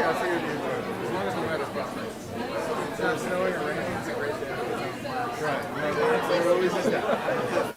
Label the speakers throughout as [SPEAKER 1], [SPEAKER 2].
[SPEAKER 1] I figured you'd enjoy it. As long as the weather's fun. It's not snowing or raining, it's a great day. Right. No, there always is that.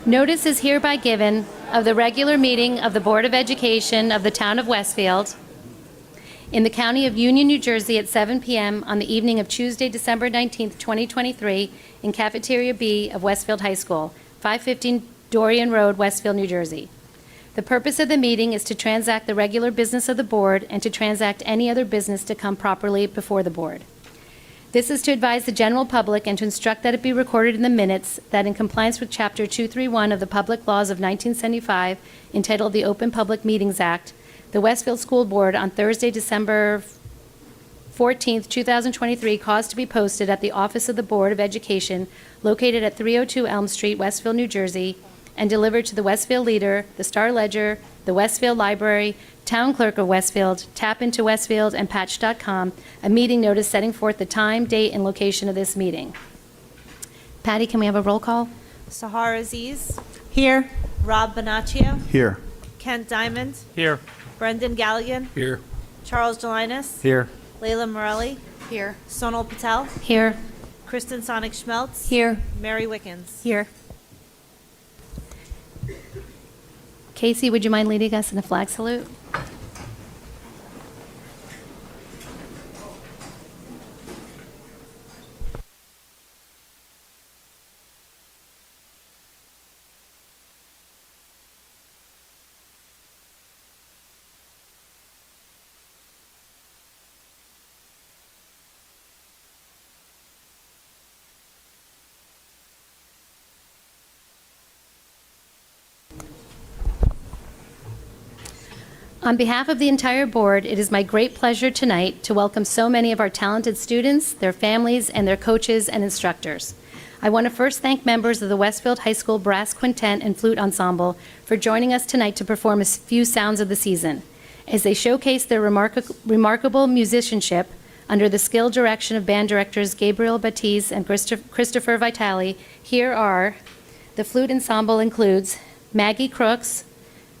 [SPEAKER 2] Notice is hereby given of the regular meeting of the Board of Education of the Town of Westfield in the County of Union, New Jersey at 7 p.m. on the evening of Tuesday, December 19th, 2023 in Cafeteria B of Westfield High School, 515 Dorian Road, Westfield, New Jersey. The purpose of the meeting is to transact the regular business of the board and to transact any other business to come properly before the board. This is to advise the general public and to instruct that it be recorded in the minutes that in compliance with Chapter 231 of the Public Laws of 1975, entitled the Open Public Meetings Act, the Westfield School Board on Thursday, December 14th, 2023, caused to be posted at the office of the Board of Education located at 302 Elm Street, Westfield, New Jersey, and delivered to the Westfield Leader, the Star Ledger, the Westfield Library, Town Clerk of Westfield, Tap Into Westfield, and Patch.com, a meeting notice setting forth the time, date, and location of this meeting. Patty, can we have a roll call?
[SPEAKER 3] Sahar Aziz.
[SPEAKER 4] Here.
[SPEAKER 3] Rob Bonaccio.
[SPEAKER 5] Here.
[SPEAKER 3] Kent Diamond.
[SPEAKER 6] Here.
[SPEAKER 3] Brendan Galligan.
[SPEAKER 6] Here.
[SPEAKER 3] Charles Gelinas.
[SPEAKER 6] Here.
[SPEAKER 3] Layla Morelli.
[SPEAKER 4] Here.
[SPEAKER 3] Sonal Patel.
[SPEAKER 2] Here.
[SPEAKER 3] Kristen Sonic Schmeltz.
[SPEAKER 4] Here.
[SPEAKER 3] Mary Wickens.
[SPEAKER 4] Here.
[SPEAKER 2] Casey, would you mind leading us in a flag salute? On behalf of the entire board, it is my great pleasure tonight to welcome so many of our talented students, their families, and their coaches and instructors. I want to first thank members of the Westfield High School Brass Quintet and Flute Ensemble for joining us tonight to perform a few sounds of the season. As they showcase their remarkable musicianship under the skilled direction of band directors Gabriel Batiste and Christopher Vitale, here are the flute ensemble includes Maggie Crooks,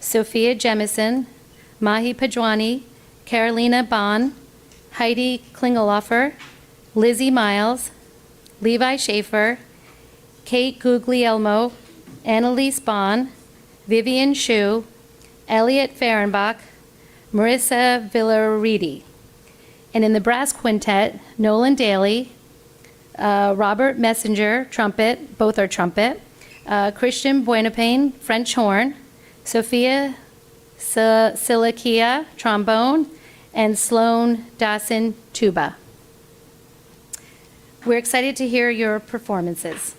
[SPEAKER 2] Sophia Jemison, Mahi Pajwani, Carolina Bond, Heidi Klingelhofer, Lizzie Miles, Levi Schaefer, Kate Guglielmo, Annalise Bond, Vivian Shu, Elliot Fehrenbach, Marissa Villaridi. And in the brass quintet, Nolan Daly, Robert Messenger, trumpet, both are trumpet, Christian Buenapane, French horn, Sophia Silikia, trombone, and Sloan Dawson, tuba. We're excited to hear your performances.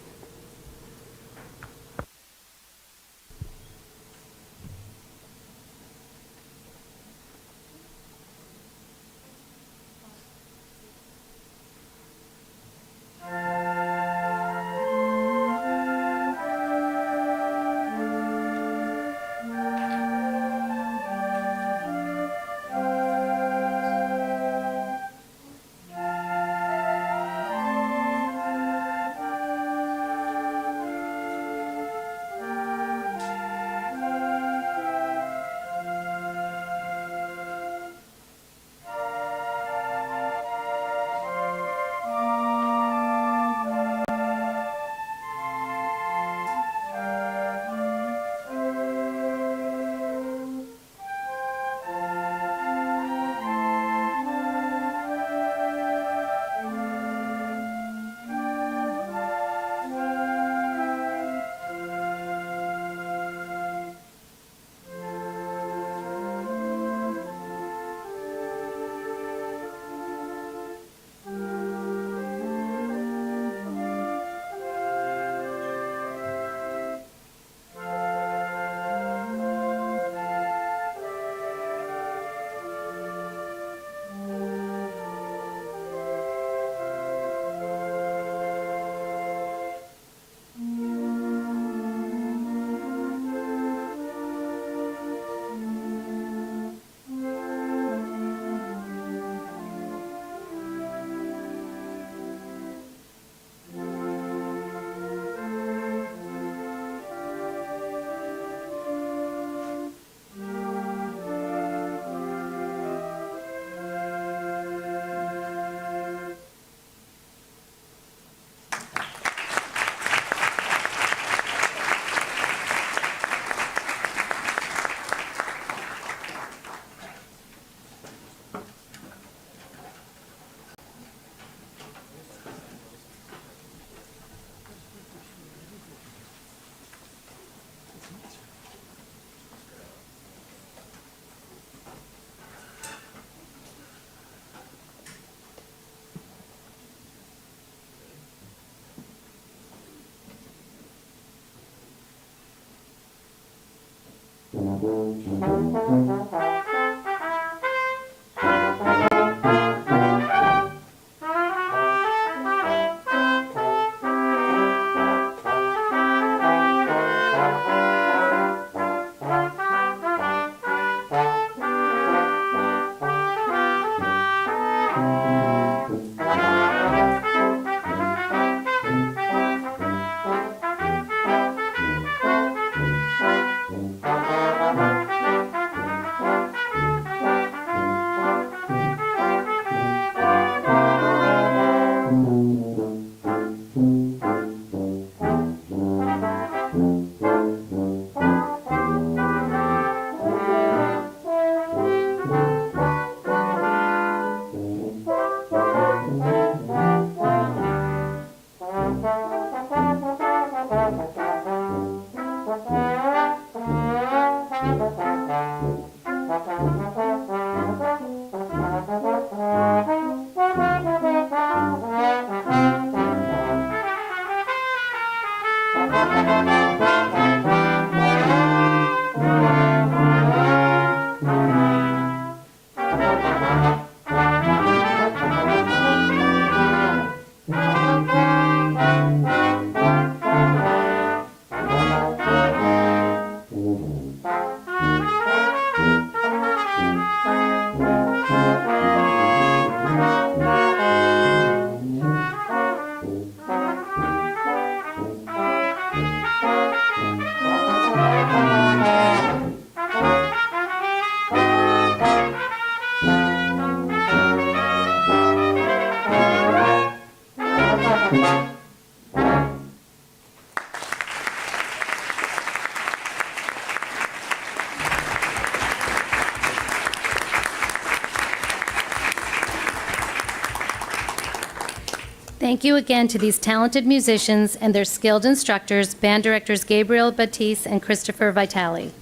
[SPEAKER 2] Thank you again to these talented musicians and their skilled instructors, band directors Gabriel Batiste and Christopher Vitale.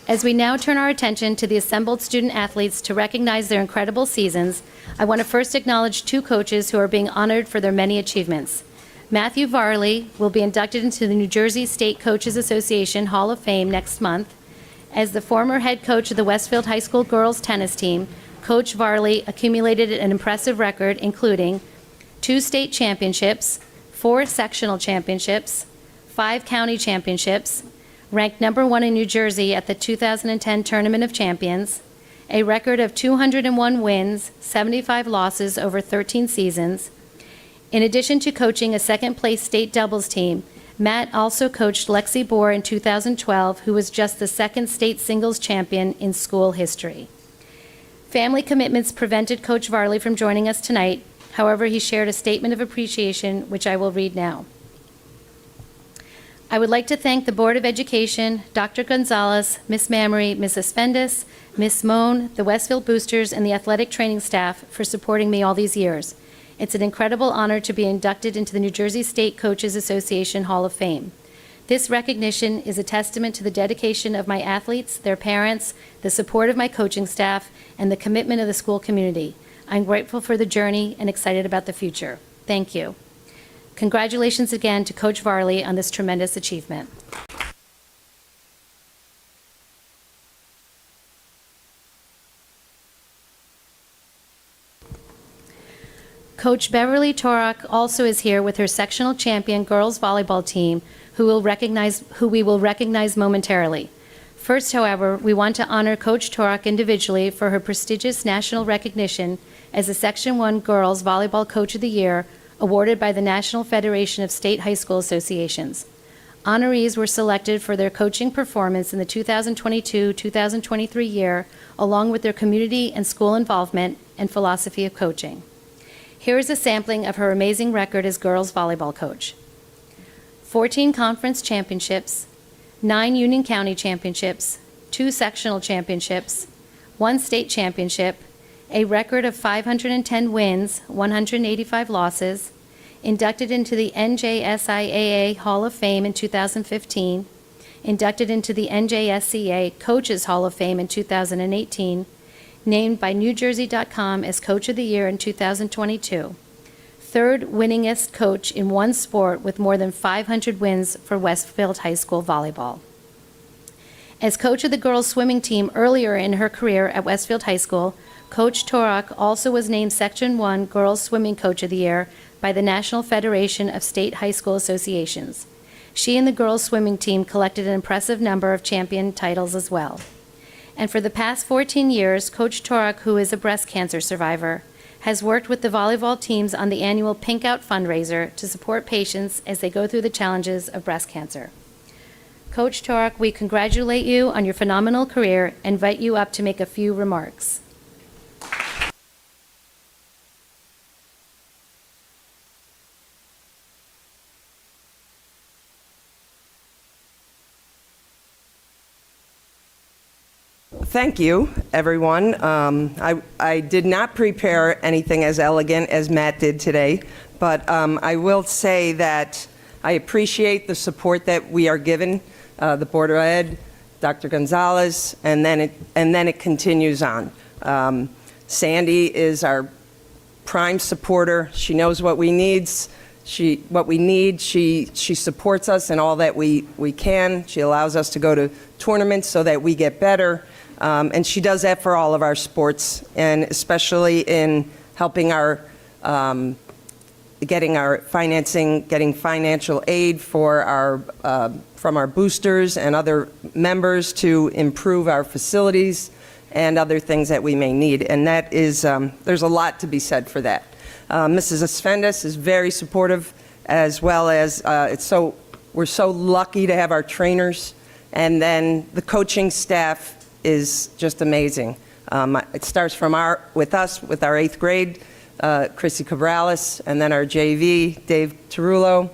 [SPEAKER 2] As we now turn our attention to the assembled student athletes to recognize their incredible seasons, I want to first acknowledge two coaches who are being honored for their many achievements. Matthew Varley will be inducted into the New Jersey State Coaches Association Hall of Fame next month. As the former head coach of the Westfield High School girls tennis team, Coach Varley accumulated an impressive record including 2 state championships, 4 sectional championships, 5 county championships, ranked number 1 in New Jersey at the 2010 Tournament of Champions, a record of 201 wins, 75 losses over 13 seasons. In addition to coaching a second-place state doubles team, Matt also coached Lexi Bohr in 2012, who was just the second state singles champion in school history. Family commitments prevented Coach Varley from joining us tonight. However, he shared a statement of appreciation, which I will read now. I would like to thank the Board of Education, Dr. Gonzalez, Ms. Mamory, Ms. Aspendis, Ms. Moan, the Westfield Boosters, and the athletic training staff for supporting me all these years. It's an incredible honor to be inducted into the New Jersey State Coaches Association Hall of Fame. This recognition is a testament to the dedication of my athletes, their parents, the support of my coaching staff, and the commitment of the school community. I'm grateful for the journey and excited about the future. Thank you. Congratulations again to Coach Varley on this tremendous achievement. Coach Beverly Torak also is here with her sectional champion girls volleyball team, who we will recognize momentarily. First, however, we want to honor Coach Torak individually for her prestigious national recognition as the Section 1 Girls Volleyball Coach of the Year, awarded by the National Federation of State High School Associations. Honorees were selected for their coaching performance in the 2022-2023 year, along with their community and school involvement and philosophy of coaching. Here is a sampling of her amazing record as girls volleyball coach. 14 conference championships, 9 Union County championships, 2 sectional championships, 1 state championship, a record of 510 wins, 185 losses, inducted into the NJSIAA Hall of Fame in 2015, inducted into the NJSCA Coaches Hall of Fame in 2018, named by NewJersey.com as Coach of the Year in 2022. Third winningest coach in one sport with more than 500 wins for Westfield High School volleyball. As coach of the girls swimming team earlier in her career at Westfield High School, Coach Torak also was named Section 1 Girls Swimming Coach of the Year by the National Federation of State High School Associations. She and the girls swimming team collected an impressive number of champion titles as well. And for the past 14 years, Coach Torak, who is a breast cancer survivor, has worked with the volleyball teams on the annual Pink Out fundraiser to support patients as they go through the challenges of breast cancer. Coach Torak, we congratulate you on your phenomenal career and invite you up to make a few remarks.
[SPEAKER 4] Thank you, everyone. I did not prepare anything as elegant as Matt did today, but I will say that I appreciate the support that we are given, the Board of Ed, Dr. Gonzalez, and then it continues on. Sandy is our prime supporter. She knows what we need. She supports us in all that we can. She allows us to go to tournaments so that we get better. And she does that for all of our sports, and especially in helping our, getting financial aid for from our boosters and other members to improve our facilities and other things that we may need. And that is, there's a lot to be said for that. Mrs. Asfendas is very supportive, as well as we're so lucky to have our trainers, and then the coaching staff is just amazing. It starts with us, with our 8th grade, Chrissy Cabrales, and then our JV, Dave Tarullo.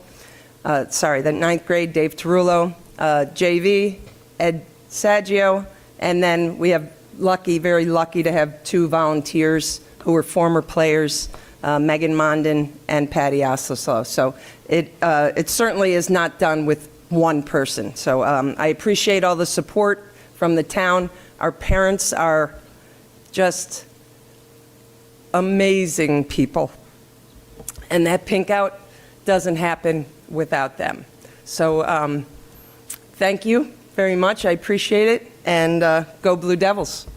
[SPEAKER 4] The 9th grade, Dave Tarullo, JV, Ed Saggio, and then we have very lucky to have 2 volunteers who are former players, Megan Mondin and Patty Oslow. So it certainly is not done with one person. So I appreciate all the support from the town. Our parents are just amazing people, and that Pink Out doesn't happen without them. So thank you very much. I appreciate it, and go Blue Devils.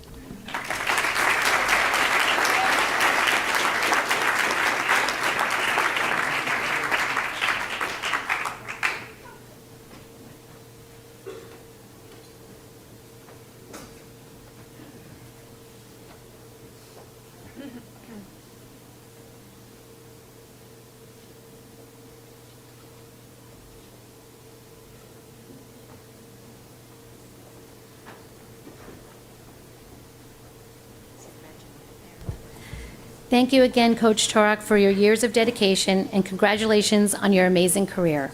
[SPEAKER 2] Thank you again, Coach Torak, for your years of dedication, and congratulations on your amazing career.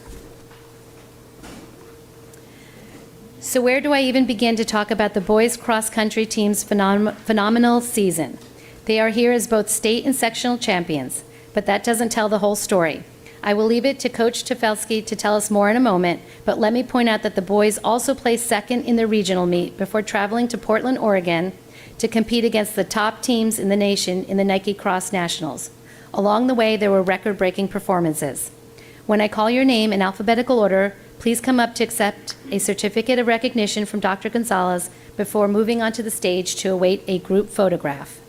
[SPEAKER 2] So where do I even begin to talk about the boys cross-country team's phenomenal season? They are here as both state and sectional champions, but that doesn't tell the whole story. I will leave it to Coach Tefelsky to tell us more in a moment, but let me point out that the boys also placed second in the regional meet before traveling to Portland, Oregon, to compete against the top teams in the nation in the Nike Cross Nationals. Along the way, there were record-breaking performances. When I call your name in alphabetical order, please come up to accept a certificate of recognition from Dr. Gonzalez before moving onto the stage to await a group photograph.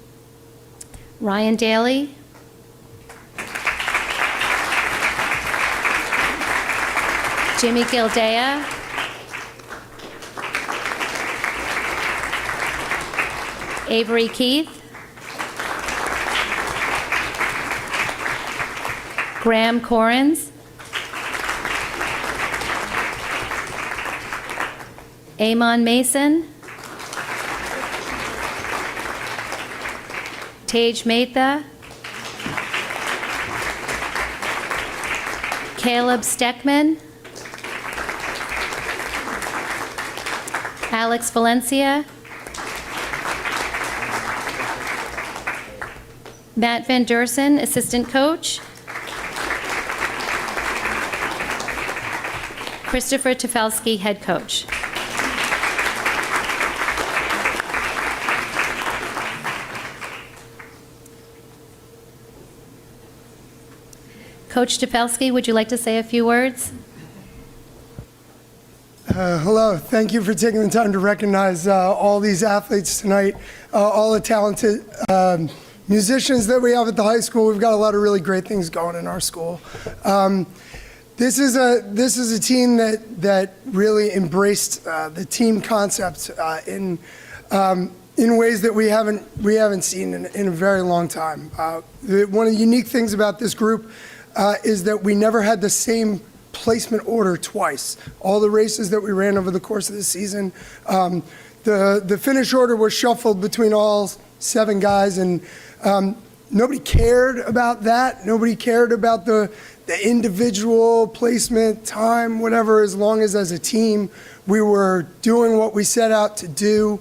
[SPEAKER 2] Ryan Daly, Jimmy Gildea, Avery Keith, Graham Corrins, Amon Mason, Tej Mehta, Caleb Steckman, Alex Valencia, Matt Van Dursen, assistant coach, Christopher Tefelsky, head coach. Coach Topelski, would you like to say a few words?
[SPEAKER 5] Hello. Thank you for taking the time to recognize all these athletes tonight, all the talented musicians that we have at the high school. We've got a lot of really great things going in our school. This is a team that really embraced the team concept in ways that we haven't seen in a very long time. One of the unique things about this group is that we never had the same placement order twice. All the races that we ran over the course of the season, the finish order was shuffled between all 7 guys, and nobody cared about that. Nobody cared about the individual placement, time, whatever, as long as a team we were doing what we set out to do.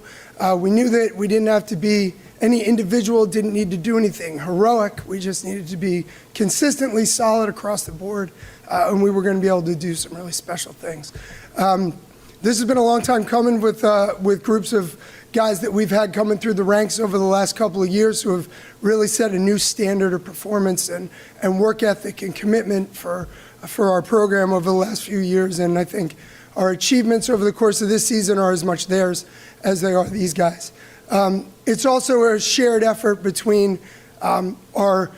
[SPEAKER 5] We knew that we didn't have to be, any individual didn't need to do anything heroic. We just needed to be consistently solid across the board, and we were going to be able to do some really special things. This has been a long time coming with groups of guys that we've had coming through the ranks over the last couple of years who have really set a new standard of performance and work ethic and commitment for our program over the last few years. And I think our achievements over the course of this season are as much theirs as they are these guys. It's also a shared effort between our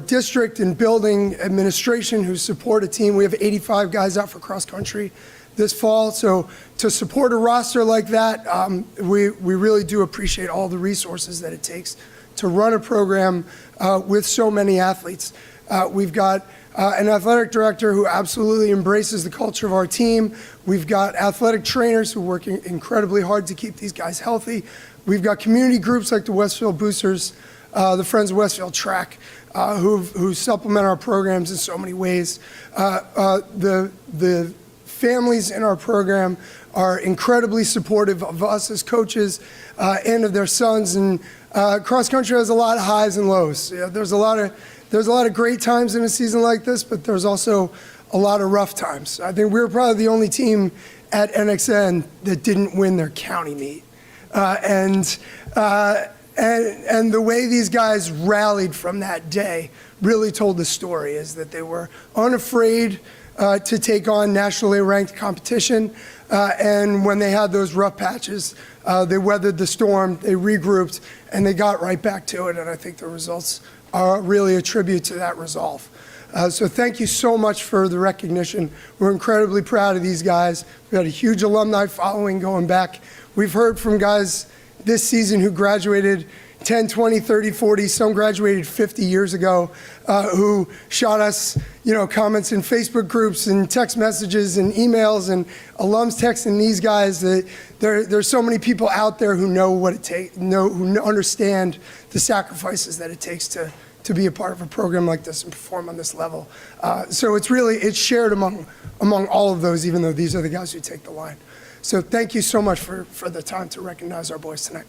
[SPEAKER 5] district and building administration who support a team. We have 85 guys out for cross country this fall. So to support a roster like that, we really do appreciate all the resources that it takes to run a program with so many athletes. We've got an athletic director who absolutely embraces the culture of our team. We've got athletic trainers who work incredibly hard to keep these guys healthy. We've got community groups like the Westfield Boosters, the Friends of Westfield Track, who supplement our programs in so many ways. The families in our program are incredibly supportive of us as coaches and of their sons. And cross country has a lot of highs and lows. Yeah, there's a lot of great times in a season like this, but there's also a lot of rough times. I think we were probably the only team at NXN that didn't win their county meet. And the way these guys rallied from that day really told the story, is that they were unafraid to take on nationally ranked competition. And when they had those rough patches, they weathered the storm, they regrouped, and they got right back to it. And I think the results are really a tribute to that resolve. So thank you so much for the recognition. We're incredibly proud of these guys. We've got a huge alumni following going back. We've heard from guys this season who graduated 10, 20, 30, 40, some graduated 50 years ago, who shot us, comments in Facebook groups and text messages and emails, and alums texting these guys. That there's so many people out there who know what it takes, who understand the sacrifices that it takes to be a part of a program like this and perform on this level. So it's shared among all of those, even though these are the guys who take the line. So thank you so much for the time to recognize our boys tonight.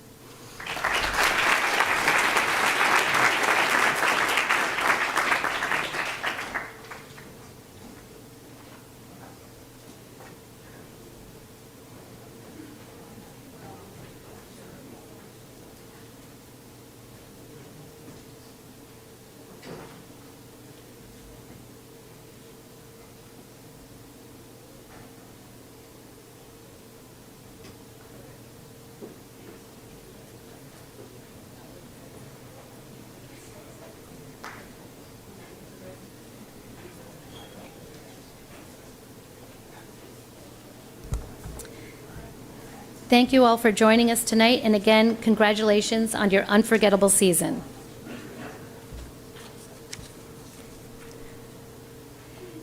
[SPEAKER 2] Thank you all for joining us tonight, and again, congratulations on your unforgettable season.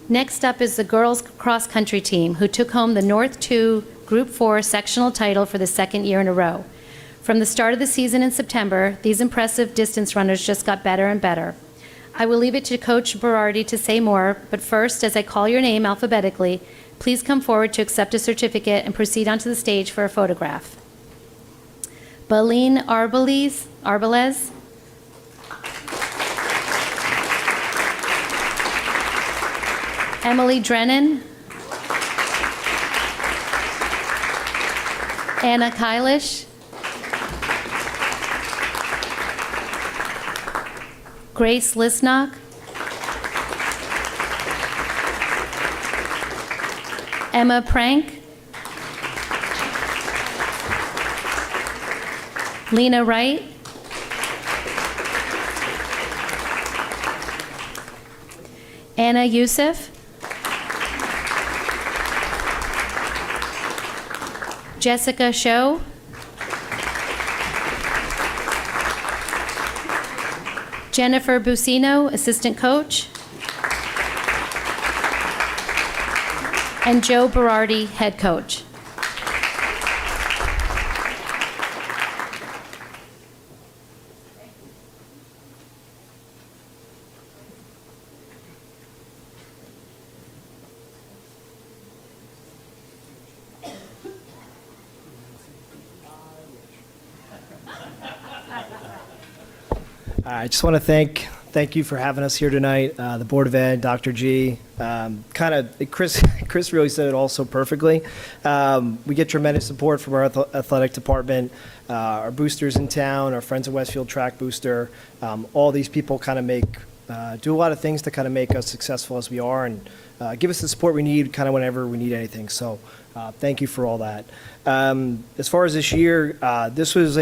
[SPEAKER 2] Next up is the girls cross country team, who took home the North 2 Group 4 sectional title for the second year in a row. From the start of the season in September, these impressive distance runners just got better and better. I will leave it to Coach Berardi to say more, but first, as I call your name alphabetically, please come forward to accept a certificate and proceed onto the stage for a photograph. Baleen Arbalez. Emily Drennan. Anna Kylish. Grace Lisnock. Emma Prank, Lena Wright, Anna Youssef, Jessica Show, Jennifer Busino, assistant coach, and Joe Berardi, head coach.
[SPEAKER 6] I just want to thank you for having us here tonight, the Board of Ed, Dr. G. Chris really said it all so perfectly. We get tremendous support from our athletic department, our boosters in town, our friends at Westfield track booster. All these people kind of do a lot of things to kind of make us successful as we are and give us the support we need kind of whenever we need anything. So thank you for all that. As far as this year, this is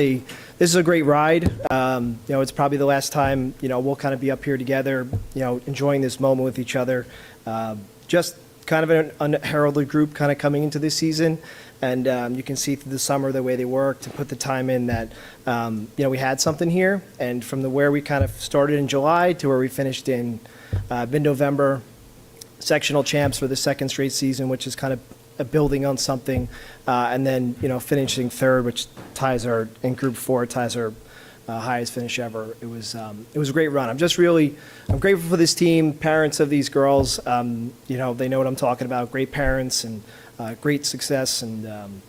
[SPEAKER 6] a great ride. It's probably the last time, we'll kind of be up here together, enjoying this moment with each other. Just kind of an unheralded group kind of coming into this season. And you can see through the summer the way they worked to put the time in that, we had something here. And from where we kind of started in July to where we finished in mid-November, sectional champs for the second straight season, which is kind of building on something, and then finishing third, which in Group 4 ties our highest finish ever. It was a great run. I'm grateful for this team, parents of these girls. They know what I'm talking about. Great parents and great success, and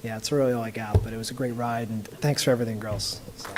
[SPEAKER 6] it's really all I got. But it was a great ride, and thanks for everything, girls. So.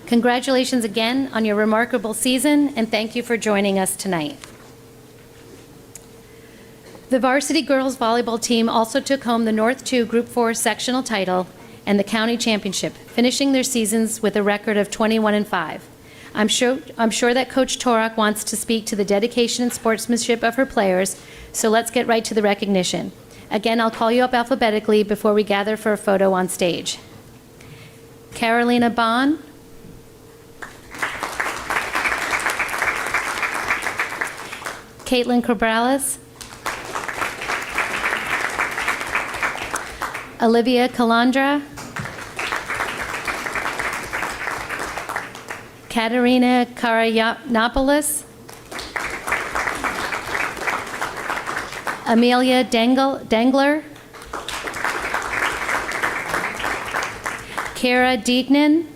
[SPEAKER 2] Congratulations again on your remarkable season, and thank you for joining us tonight. The varsity girls volleyball team also took home the North 2 Group 4 sectional title and the county championship, finishing their seasons with a record of 21-5. I'm sure that Coach Torak wants to speak to the dedication and sportsmanship of her players, so let's get right to the recognition. Again, I'll call you up alphabetically before we gather for a photo on stage. Carolina Bond, Caitlin Cabrales, Olivia Calandra, Katerina Karayanopoulos, Amelia Dengler, Kara Deignan,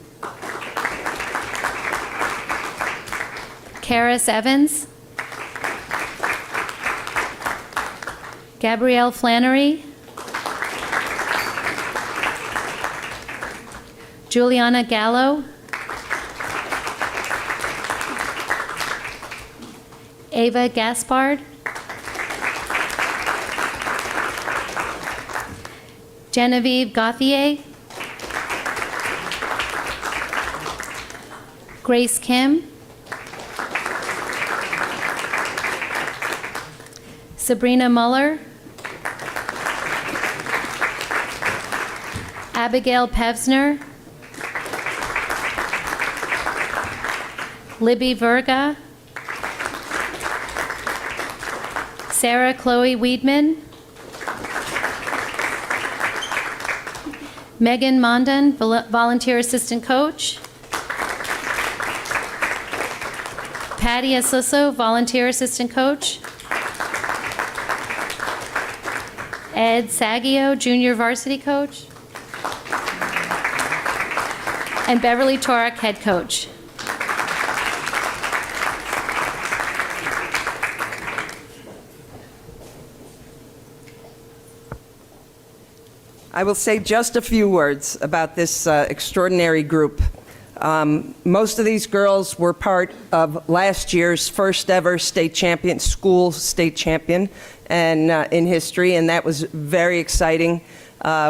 [SPEAKER 2] Karis Evans, Gabrielle Flannery, Juliana Gallo, Ava Gaspard, Genevieve Gauthier, Grace Kim, Sabrina Muller, Abigail Pevsner, Libby Verga, Sarah Chloe Weedman, Megan Mondan, volunteer assistant coach. Patty Asuso, volunteer assistant coach. Ed Saggio, junior varsity coach. And Beverly Torek, head coach.
[SPEAKER 4] I will say just a few words about this extraordinary group. Most of these girls were part of last year's first ever state champion, school state champion, and in history, and that was very exciting.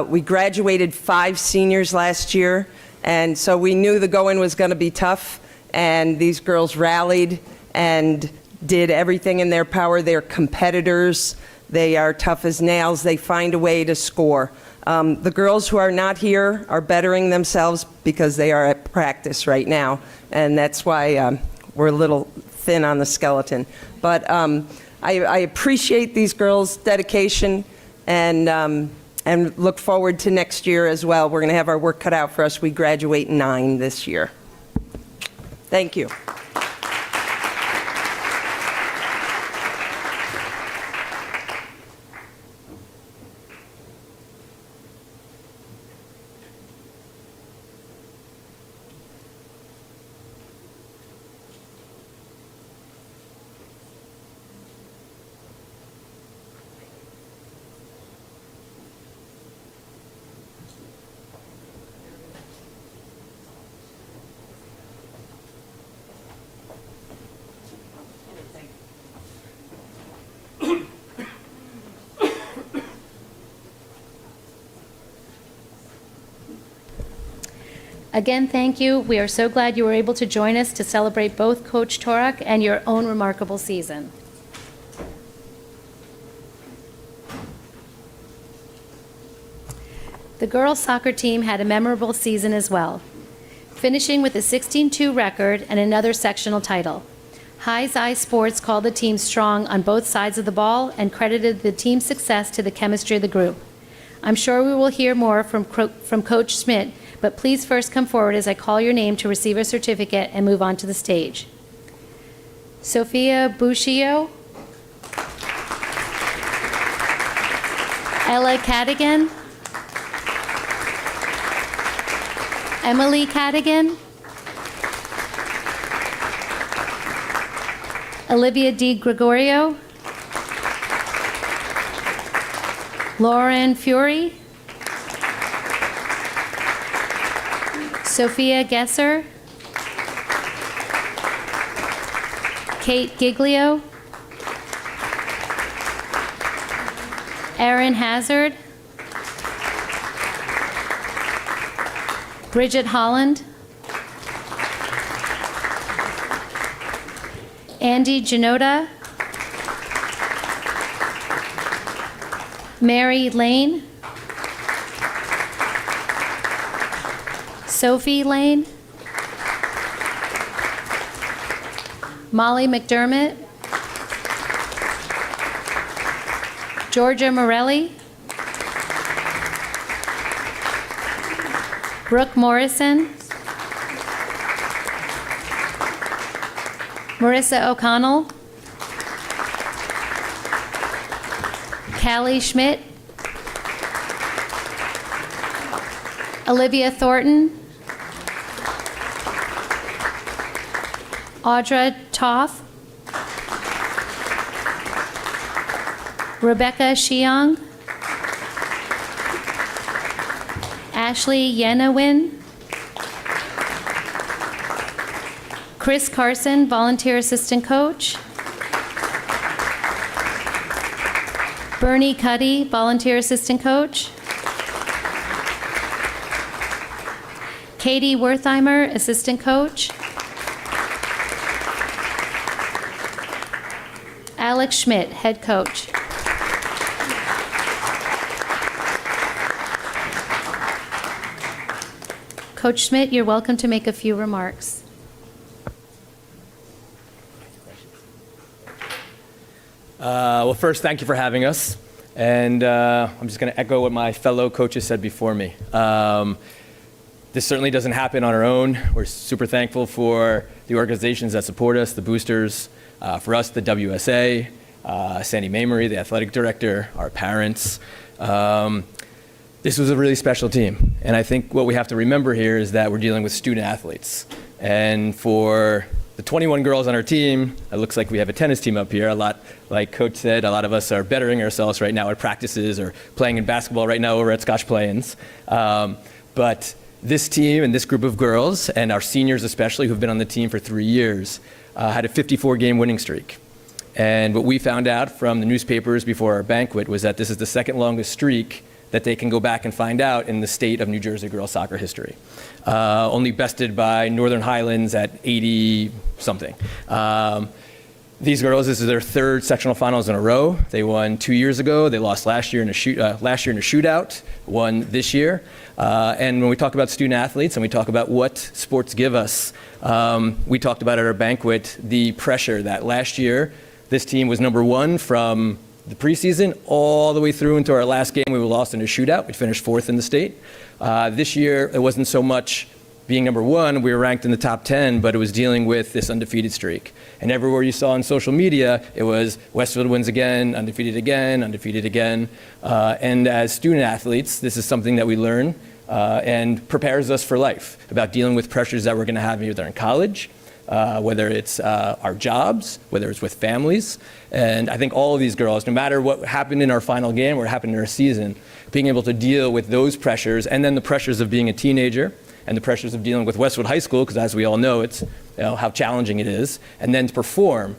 [SPEAKER 4] We graduated 5 seniors last year, and so we knew the going was going to be tough, and these girls rallied and did everything in their power. They're competitors. They are tough as nails. They find a way to score. The girls who are not here are bettering themselves because they are at practice right now, and that's why we're a little thin on the skeleton. But I appreciate these girls' dedication and look forward to next year as well. We're going to have our work cut out for us. We graduate 9 this year. Thank you.
[SPEAKER 2] Again, thank you. We are so glad you were able to join us to celebrate both Coach Torek and your own remarkable season. The girls' soccer team had a memorable season as well, finishing with a 16-2 record and another sectional title. High's Eye Sports called the team strong on both sides of the ball and credited the team's success to the chemistry of the group. I'm sure we will hear more from Coach Schmidt, but please first come forward as I call your name to receive a certificate and move on to the stage. Sophia Bushio, Ella Cadigan, Emily Cadigan, Olivia Di Gregorio, Lauren Fury, Sophia Gesser, Kate Giglio, Erin Hazard, Bridget Holland, Andy Janota, Mary Lane, Sophie Lane, Molly McDermott, Georgia Morelli, Brooke Morrison, Marissa O'Connell, Callie Schmidt, Olivia Thornton, Audra Toth, Rebecca Shiong, Ashley Yenawin, Chris Carson, volunteer assistant coach, Bernie Cuddy, volunteer assistant coach, Katie Wertheimer, assistant coach, Alex Schmidt, head coach. Coach Schmidt, you're welcome to make a few remarks.
[SPEAKER 7] Well, first, thank you for having us. And I'm just going to echo what my fellow coaches said before me. This certainly doesn't happen on our own. We're super thankful for the organizations that support us, the boosters, for us, the WSA, Sandy Mamery, the athletic director, our parents. This was a really special team. And I think what we have to remember here is that we're dealing with student athletes. And for the 21 girls on our team, it looks like we have a tennis team up here. A lot, like Coach said, a lot of us are bettering ourselves right now at practices or playing in basketball right now over at Scotch Plains. But this team and this group of girls, and our seniors especially, who've been on the team for 3 years, had a 54-game winning streak. And what we found out from the newspapers before our banquet was that this is the second longest streak that they can go back and find out in the state of New Jersey girls soccer history. Only bested by Northern Highlands at 80-something. These girls, this is their third sectional finals in a row. They won 2 years ago. They lost last year in a shootout, won this year. And when we talk about student athletes and we talk about what sports give us, we talked about at our banquet the pressure that last year this team was number one from the preseason all the way through into our last game. We were lost in a shootout. We finished 4th in the state. This year, it wasn't so much being number one. We were ranked in the top 10, but it was dealing with this undefeated streak. And everywhere you saw on social media, it was Westfield wins again, undefeated again, undefeated again. And as student athletes, this is something that we learn and prepares us for life about dealing with pressures that we're going to have either in college, whether it's our jobs, whether it's with families. And I think all of these girls, no matter what happened in our final game or what happened in our season, being able to deal with those pressures and then the pressures of being a teenager and the pressures of dealing with Westwood High School, because as we all know, it's how challenging it is, and then to perform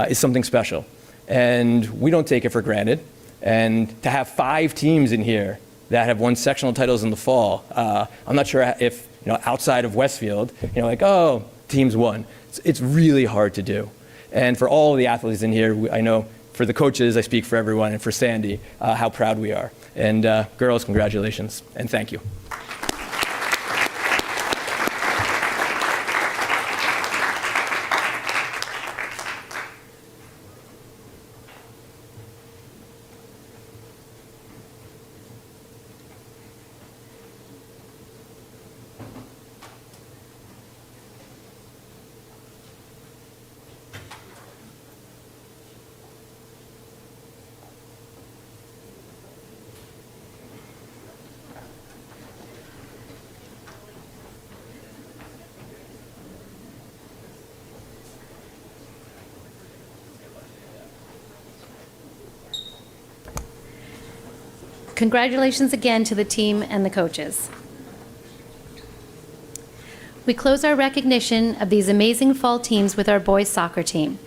[SPEAKER 7] is something special. And we don't take it for granted. And to have 5 teams in here that have won sectional titles in the fall, I'm not sure if, outside of Westfield, oh, teams won. It's really hard to do. And for all of the athletes in here, I know for the coaches, I speak for everyone, and for Sandy, how proud we are. And girls, congratulations, and thank you.
[SPEAKER 2] Congratulations again to the team and the coaches. We close our recognition of these amazing fall teams with our boys soccer team,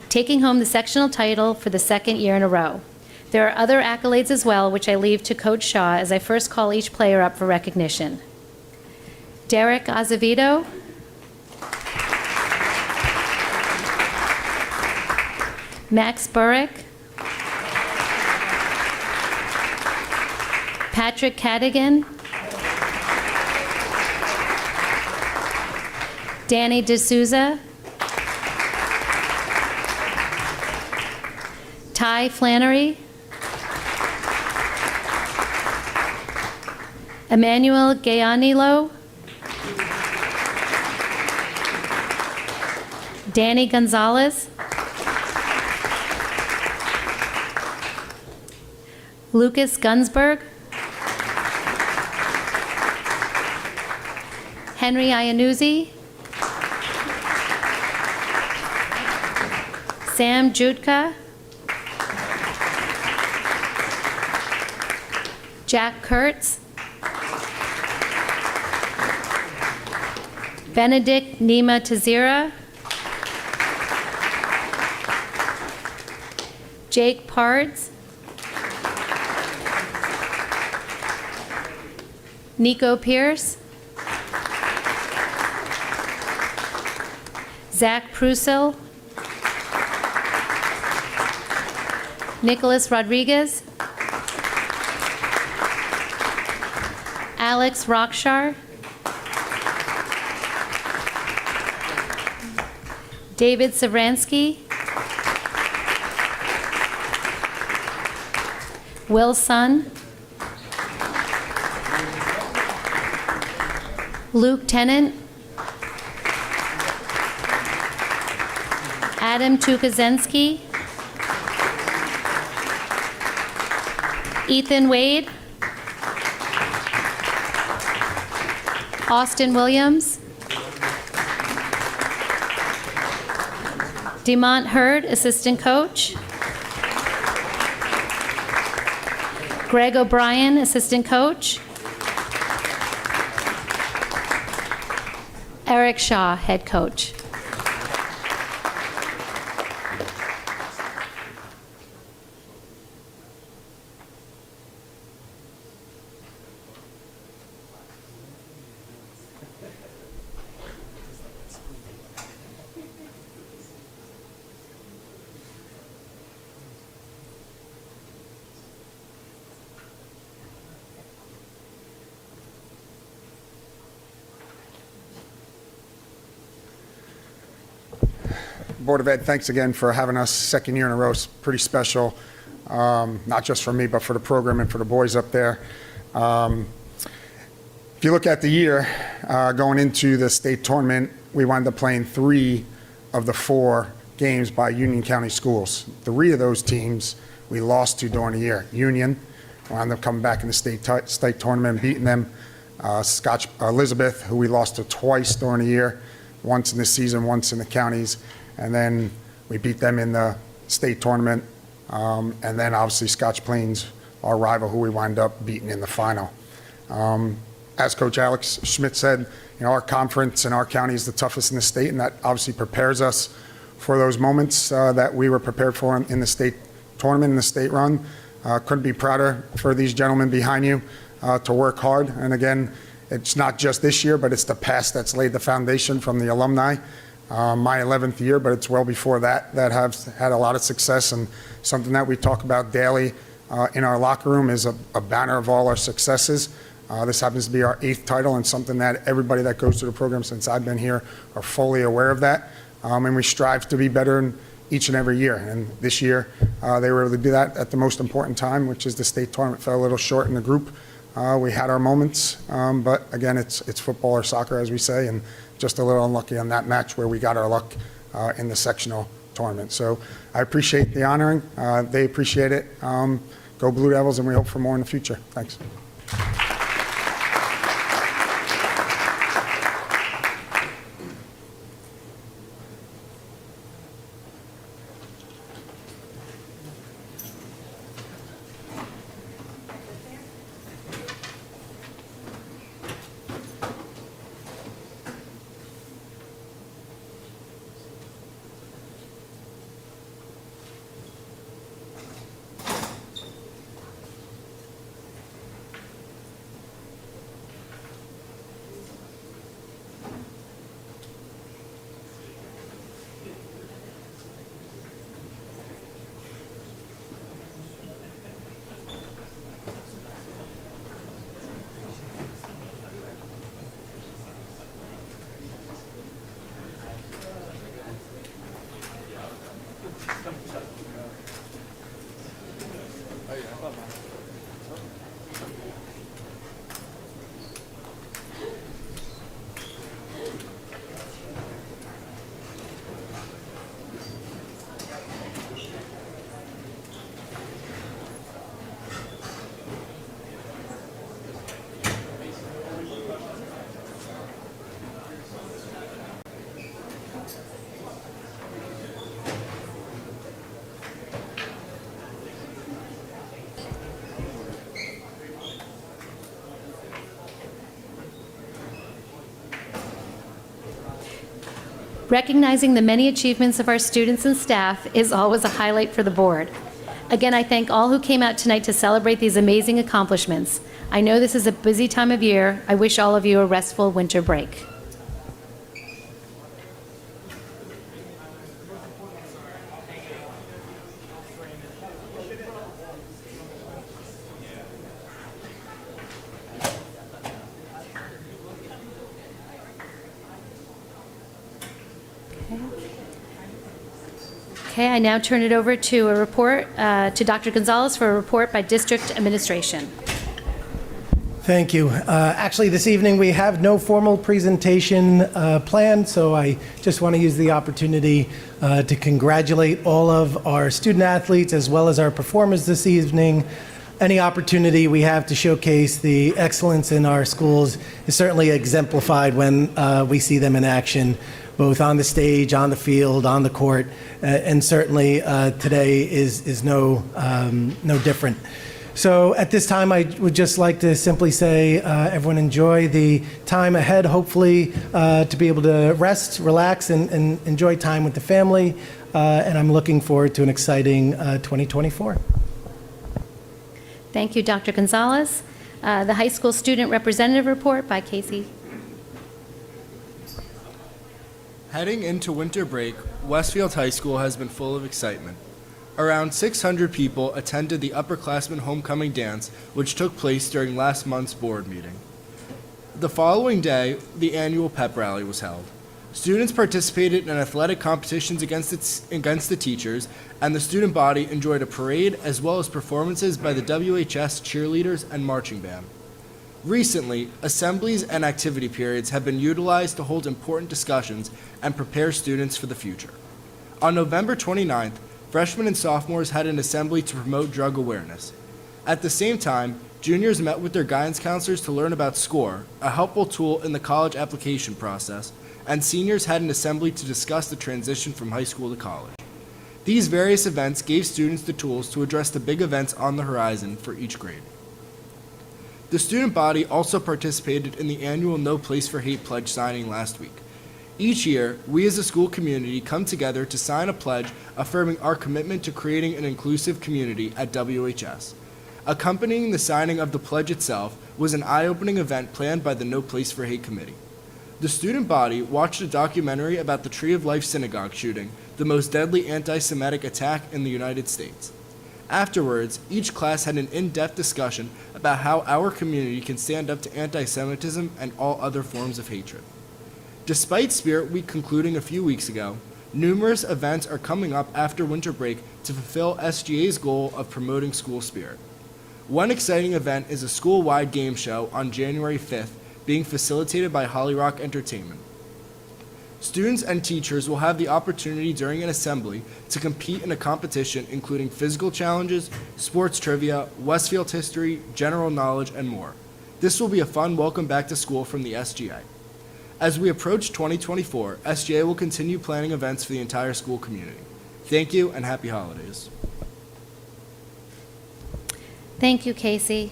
[SPEAKER 2] taking home the sectional title for the 2nd year in a row. There are other accolades as well, which I leave to Coach Shaw as I first call each player up for recognition. Derek Azevedo, Max Burrick, Patrick Cadigan, Danny D'Souza, Ty Flannery, Emmanuel Gayanilo, Danny Gonzalez, Lucas Gunsberg, Henry Iannuzzi, Sam Jutka, Jack Kurtz, Benedict Nima Tazira, Jake Pards, Nico Pierce, Zach Prusil, Nicholas Rodriguez, Alex Rockshar, David Savransky, Will Sun, Luke Tennant, Adam Tukazensky, Ethan Wade, Austin Williams, Demont Hurd, assistant coach, Greg O'Brien, assistant coach, Eric Shaw, head coach.
[SPEAKER 8] Board of Ed, thanks again for having us second year in a row. It's pretty special, not just for me, but for the program and for the boys up there. If you look at the year going into the state tournament, we wound up playing 3 of the 4 games by Union County schools. 3 of those teams we lost to during the year. Union wound up coming back in the state tournament and beating them. Scotch Elizabeth, who we lost to twice during the year, once in the season, once in the counties. And then we beat them in the state tournament. And then obviously Scotch Plains, our rival, who we wind up beating in the final. As Coach Alex Schmidt said, our conference and our county is the toughest in the state, and that obviously prepares us for those moments that we were prepared for in the state tournament, in the state run. Couldn't be prouder for these gentlemen behind you to work hard. And again, it's not just this year, but it's the past that's laid the foundation from the alumni. My 11th year, but it's well before that have had a lot of success, and something that we talk about daily in our locker room is a banner of all our successes. This happens to be our 8th title, and something that everybody that goes through the program since I've been here are fully aware of that. And we strive to be better in each and every year. And this year, they were able to do that at the most important time, which is the state tournament. Fell a little short in the group. We had our moments, but again, it's football or soccer, as we say, and just a little unlucky on that match where we got our luck in the sectional tournament. So I appreciate the honoring. They appreciate it. Go Blue Devils, and we hope for more in the future. Thanks.
[SPEAKER 2] Recognizing the many achievements of our students and staff is always a highlight for the board. Again, I thank all who came out tonight to celebrate these amazing accomplishments. I know this is a busy time of year. I wish all of you a restful winter break. Okay, I now turn it over to a report, to Dr. Gonzalez for a report by district administration.
[SPEAKER 9] Thank you. Actually, this evening we have no formal presentation planned, so I just want to use the opportunity to congratulate all of our student athletes as well as our performers this evening. Any opportunity we have to showcase the excellence in our schools is certainly exemplified when we see them in action, both on the stage, on the field, on the court, and certainly today is no different. So at this time, I would just like to simply say, everyone enjoy the time ahead, hopefully to be able to rest, relax, and enjoy time with the family. And I'm looking forward to an exciting 2024.
[SPEAKER 2] Thank you, Dr. Gonzalez. The high school student representative report by Casey.
[SPEAKER 1] Heading into winter break, Westfield High School has been full of excitement. Around 600 people attended the upperclassmen homecoming dance, which took place during last month's board meeting. The following day, the annual pep rally was held. Students participated in athletic competitions against the teachers, and the student body enjoyed a parade as well as performances by the WHS cheerleaders and marching band. Recently, assemblies and activity periods have been utilized to hold important discussions and prepare students for the future. On November 29th, freshmen and sophomores had an assembly to promote drug awareness. At the same time, juniors met with their guidance counselors to learn about SCORE, a helpful tool in the college application process, and seniors had an assembly to discuss the transition from high school to college. These various events gave students the tools to address the big events on the horizon for each grade. The student body also participated in the annual No Place for Hate pledge signing last week. Each year, we as a school community come together to sign a pledge affirming our commitment to creating an inclusive community at WHS. Accompanying the signing of the pledge itself was an eye-opening event planned by the No Place for Hate Committee. The student body watched a documentary about the Tree of Life synagogue shooting, the most deadly anti-Semitic attack in the United States. Afterwards, each class had an in-depth discussion about how our community can stand up to anti-Semitism and all other forms of hatred. Despite Spirit Week concluding a few weeks ago, numerous events are coming up after winter break to fulfill SGA's goal of promoting school spirit. One exciting event is a school-wide game show on January 5th, being facilitated by Holly Rock Entertainment. Students and teachers will have the opportunity during an assembly to compete in a competition including physical challenges, sports trivia, Westfield history, general knowledge, and more. This will be a fun welcome back to school from the SGA. As we approach 2024, SGA will continue planning events for the entire school community. Thank you and happy holidays.
[SPEAKER 2] Thank you, Casey.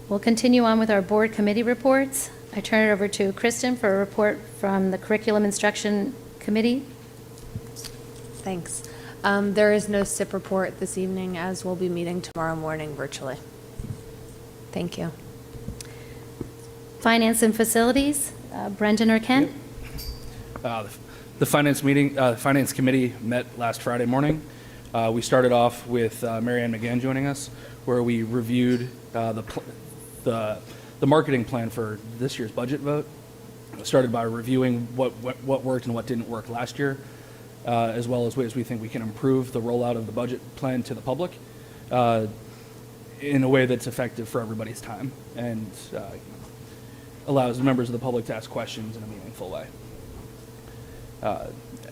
[SPEAKER 2] We'll continue on with our board committee reports. I turn it over to Kristen for a report from the Curriculum Instruction Committee.
[SPEAKER 10] Thanks. There is no SIP report this evening, as we'll be meeting tomorrow morning virtually. Thank you.
[SPEAKER 2] Finance and Facilities, Brendan or Ken?
[SPEAKER 11] The finance committee met last Friday morning. We started off with Mary Ann McGann joining us, where we reviewed the marketing plan for this year's budget vote. Started by reviewing what worked and what didn't work last year, as well as ways we think we can improve the rollout of the budget plan to the public in a way that's effective for everybody's time and allows members of the public to ask questions in a meaningful way.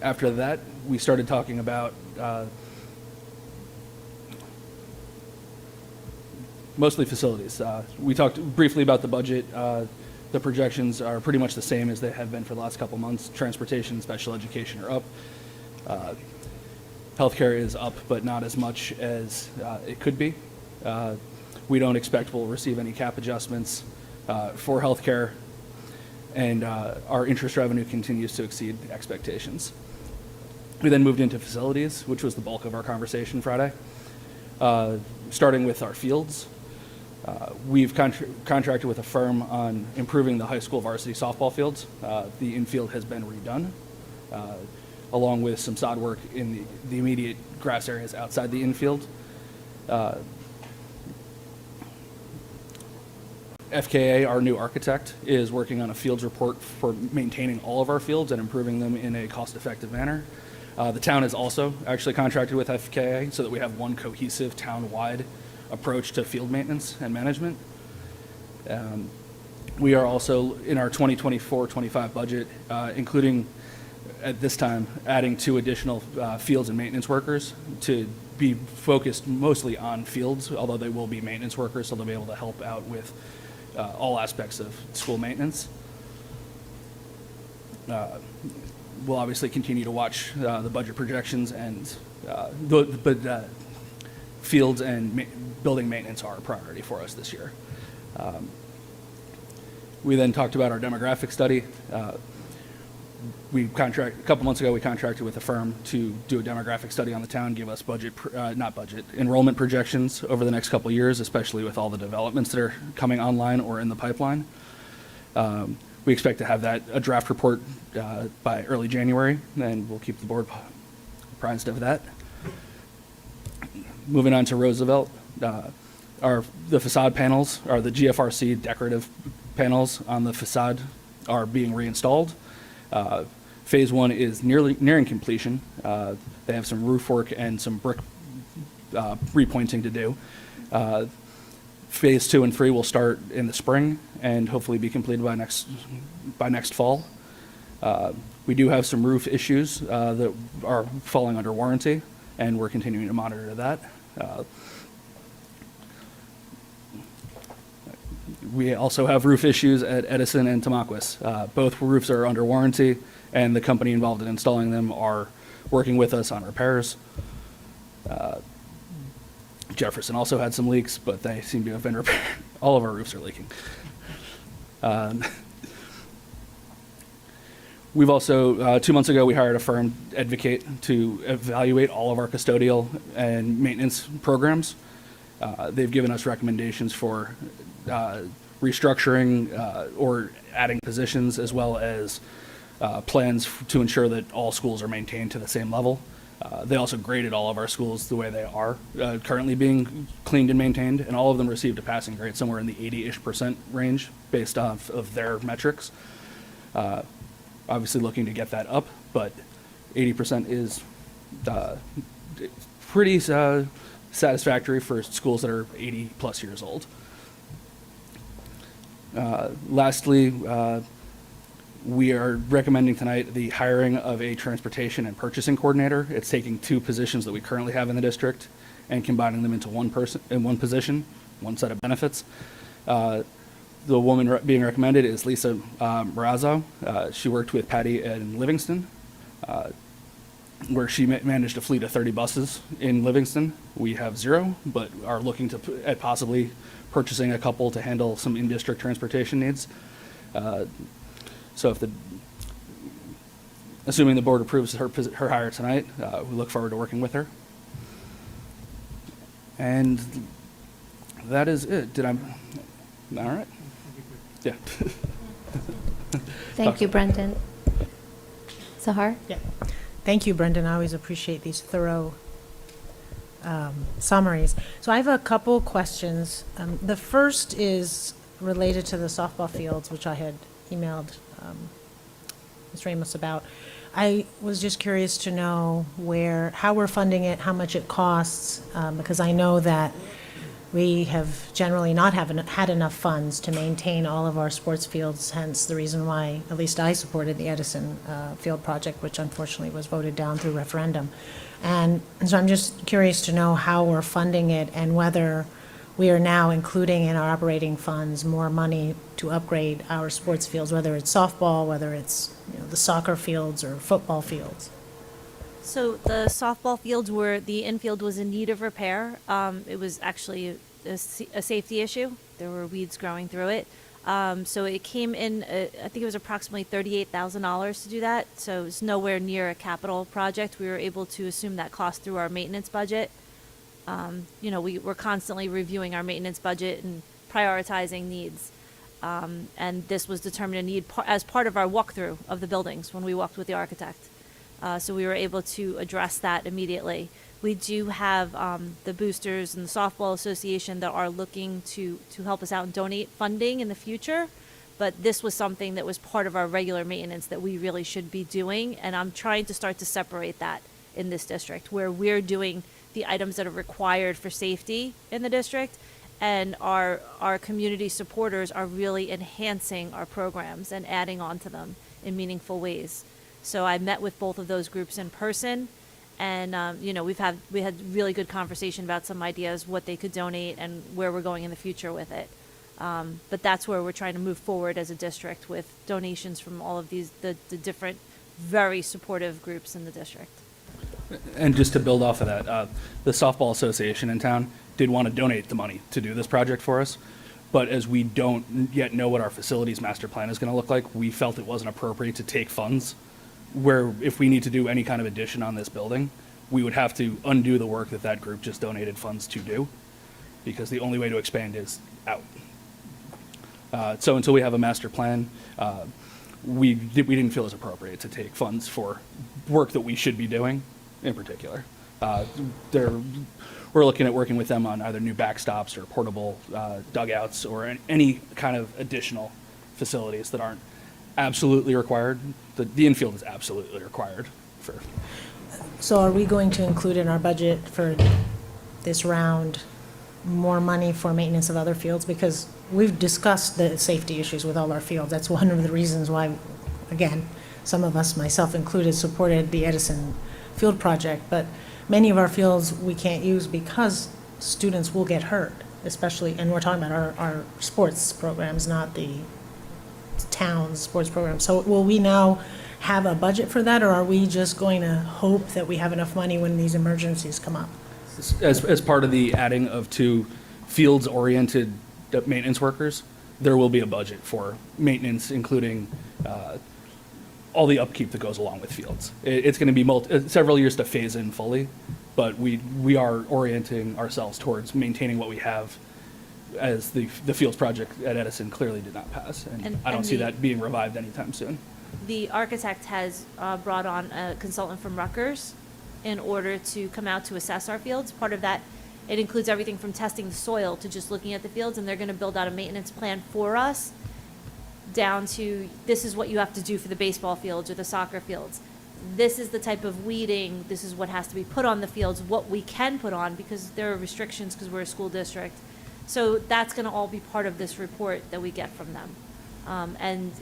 [SPEAKER 11] After that, we started talking about mostly facilities. We talked briefly about the budget. The projections are pretty much the same as they have been for the last couple months. Transportation and special education are up. Healthcare is up, but not as much as it could be. We don't expect we'll receive any cap adjustments for healthcare, and our interest revenue continues to exceed expectations. We then moved into facilities, which was the bulk of our conversation Friday. Starting with our fields. We've contracted with a firm on improving the high school varsity softball fields. The infield has been redone, along with some sod work in the immediate grass areas outside the infield. FKA, our new architect, is working on a fields report for maintaining all of our fields and improving them in a cost-effective manner. The town is also actually contracted with FKA so that we have one cohesive town-wide approach to field maintenance and management. We are also, in our 2024-25 budget, including at this time, adding 2 additional fields and maintenance workers to be focused mostly on fields, although they will be maintenance workers, so they'll be able to help out with all aspects of school maintenance. We'll obviously continue to watch the budget projections, and fields and building maintenance are a priority for us this year. We then talked about our demographic study. A couple months ago, we contracted with a firm to do a demographic study on the town, give us enrollment projections over the next couple of years, especially with all the developments that are coming online or in the pipeline. We expect to have a draft report by early January, and we'll keep the board apprised of that. Moving on to Roosevelt, the facade panels, or the GFRC decorative panels on the facade, are being reinstalled. Phase 1 is nearing completion. They have some roof work and some brick repointing to do. Phase 2 and 3 will start in the spring and hopefully be completed by next fall. We do have some roof issues that are falling under warranty, and we're continuing to monitor that. We also have roof issues at Edison and Tamaquis. Both roofs are under warranty, and the company involved in installing them are working with us on repairs. Jefferson also had some leaks, but they seem to have been repaired. All of our roofs are leaking. We've also, 2 months ago, we hired a firm, Advocate, to evaluate all of our custodial and maintenance programs. They've given us recommendations for restructuring or adding positions, as well as plans to ensure that all schools are maintained to the same level. They also graded all of our schools the way they are currently being cleaned and maintained, and all of them received a passing grade somewhere in the 80-ish% range based off of their metrics. Obviously looking to get that up, but 80% is pretty satisfactory for schools that are 80-plus years old. Lastly, we are recommending tonight the hiring of a transportation and purchasing coordinator. It's taking 2 positions that we currently have in the district and combining them into one position, one set of benefits. The woman being recommended is Lisa Marazzo. She worked with Patty in Livingston, where she managed a fleet of 30 buses in Livingston. We have 0, but are looking at possibly purchasing a couple to handle some in-district transportation needs. So assuming the board approves her hire tonight, we look forward to working with her. And that is it. All right? Yeah.
[SPEAKER 2] Thank you, Brendan. Sahar?
[SPEAKER 12] Yeah. Thank you, Brendan. I always appreciate these thorough summaries. So I have a couple questions. The first is related to the softball fields, which I had emailed Ms. Ramos about. I was just curious to know how we're funding it, how much it costs, because I know that we have generally not had enough funds to maintain all of our sports fields, hence the reason why at least I supported the Edison Field project, which unfortunately was voted down through referendum. And so I'm just curious to know how we're funding it and whether we are now including in our operating funds more money to upgrade our sports fields, whether it's softball, whether it's the soccer fields or football fields.
[SPEAKER 3] So the softball fields the infield was in need of repair. It was actually a safety issue. There were weeds growing through it. So it came in, I think it was approximately $38,000 to do that. So it's nowhere near a capital project. We were able to assume that cost through our maintenance budget. We're constantly reviewing our maintenance budget and prioritizing needs. And this was determined a need as part of our walkthrough of the buildings when we walked with the architect. So we were able to address that immediately. We do have the boosters and the softball association that are looking to help us out and donate funding in the future but this was something that was part of our regular maintenance that we really should be doing, and I'm trying to start to separate that in this district, where we're doing the items that are required for safety in the district, and our community supporters are really enhancing our programs and adding on to them in meaningful ways. So I met with both of those groups in person, and you know, we had really good conversation about some ideas, what they could donate and where we're going in the future with it. But that's where we're trying to move forward as a district, with donations from all of these the different very supportive groups in the district.
[SPEAKER 11] And just to build off of that, the softball association in town did want to donate the money to do this project for us. But as we don't yet know what our facilities master plan is going to look like, we felt it wasn't appropriate to take funds where, if we need to do any kind of addition on this building, we would have to undo the work that that group just donated funds to do, because the only way to expand is out. So until we have a master plan, we didn't feel it was appropriate to take funds for work that we should be doing in particular. We're looking at working with them on either new backstops or portable dugouts, or any kind of additional facilities that aren't absolutely required. The infield is absolutely required for.
[SPEAKER 12] So are we going to include in our budget for this round more money for maintenance of other fields? Because we've discussed the safety issues with all our fields. That's one of the reasons why, again, some of us, myself included, supported the Edison Field project. But many of our fields we can't use because students will get hurt, especially, and we're talking about our sports programs, not the town's sports programs. So will we now have a budget for that, or are we just going to hope that we have enough money when these emergencies come up?
[SPEAKER 11] As part of the adding of 2 fields-oriented maintenance workers, there will be a budget for maintenance, including all the upkeep that goes along with fields. It's going to be several years to phase in fully, but we are orienting ourselves towards maintaining what we have, as the fields project at Edison clearly did not pass, and I don't see that being revived anytime soon.
[SPEAKER 3] The architect has brought on a consultant from Rutgers in order to come out to assess our fields. Part of that, it includes everything from testing the soil to just looking at the fields, and they're going to build out a maintenance plan for us, down to, this is what you have to do for the baseball fields or the soccer fields. This is the type of weeding, this is what has to be put on the fields, what we can put on, because there are restrictions because we're a school district. So that's going to all be part of this report that we get from them. And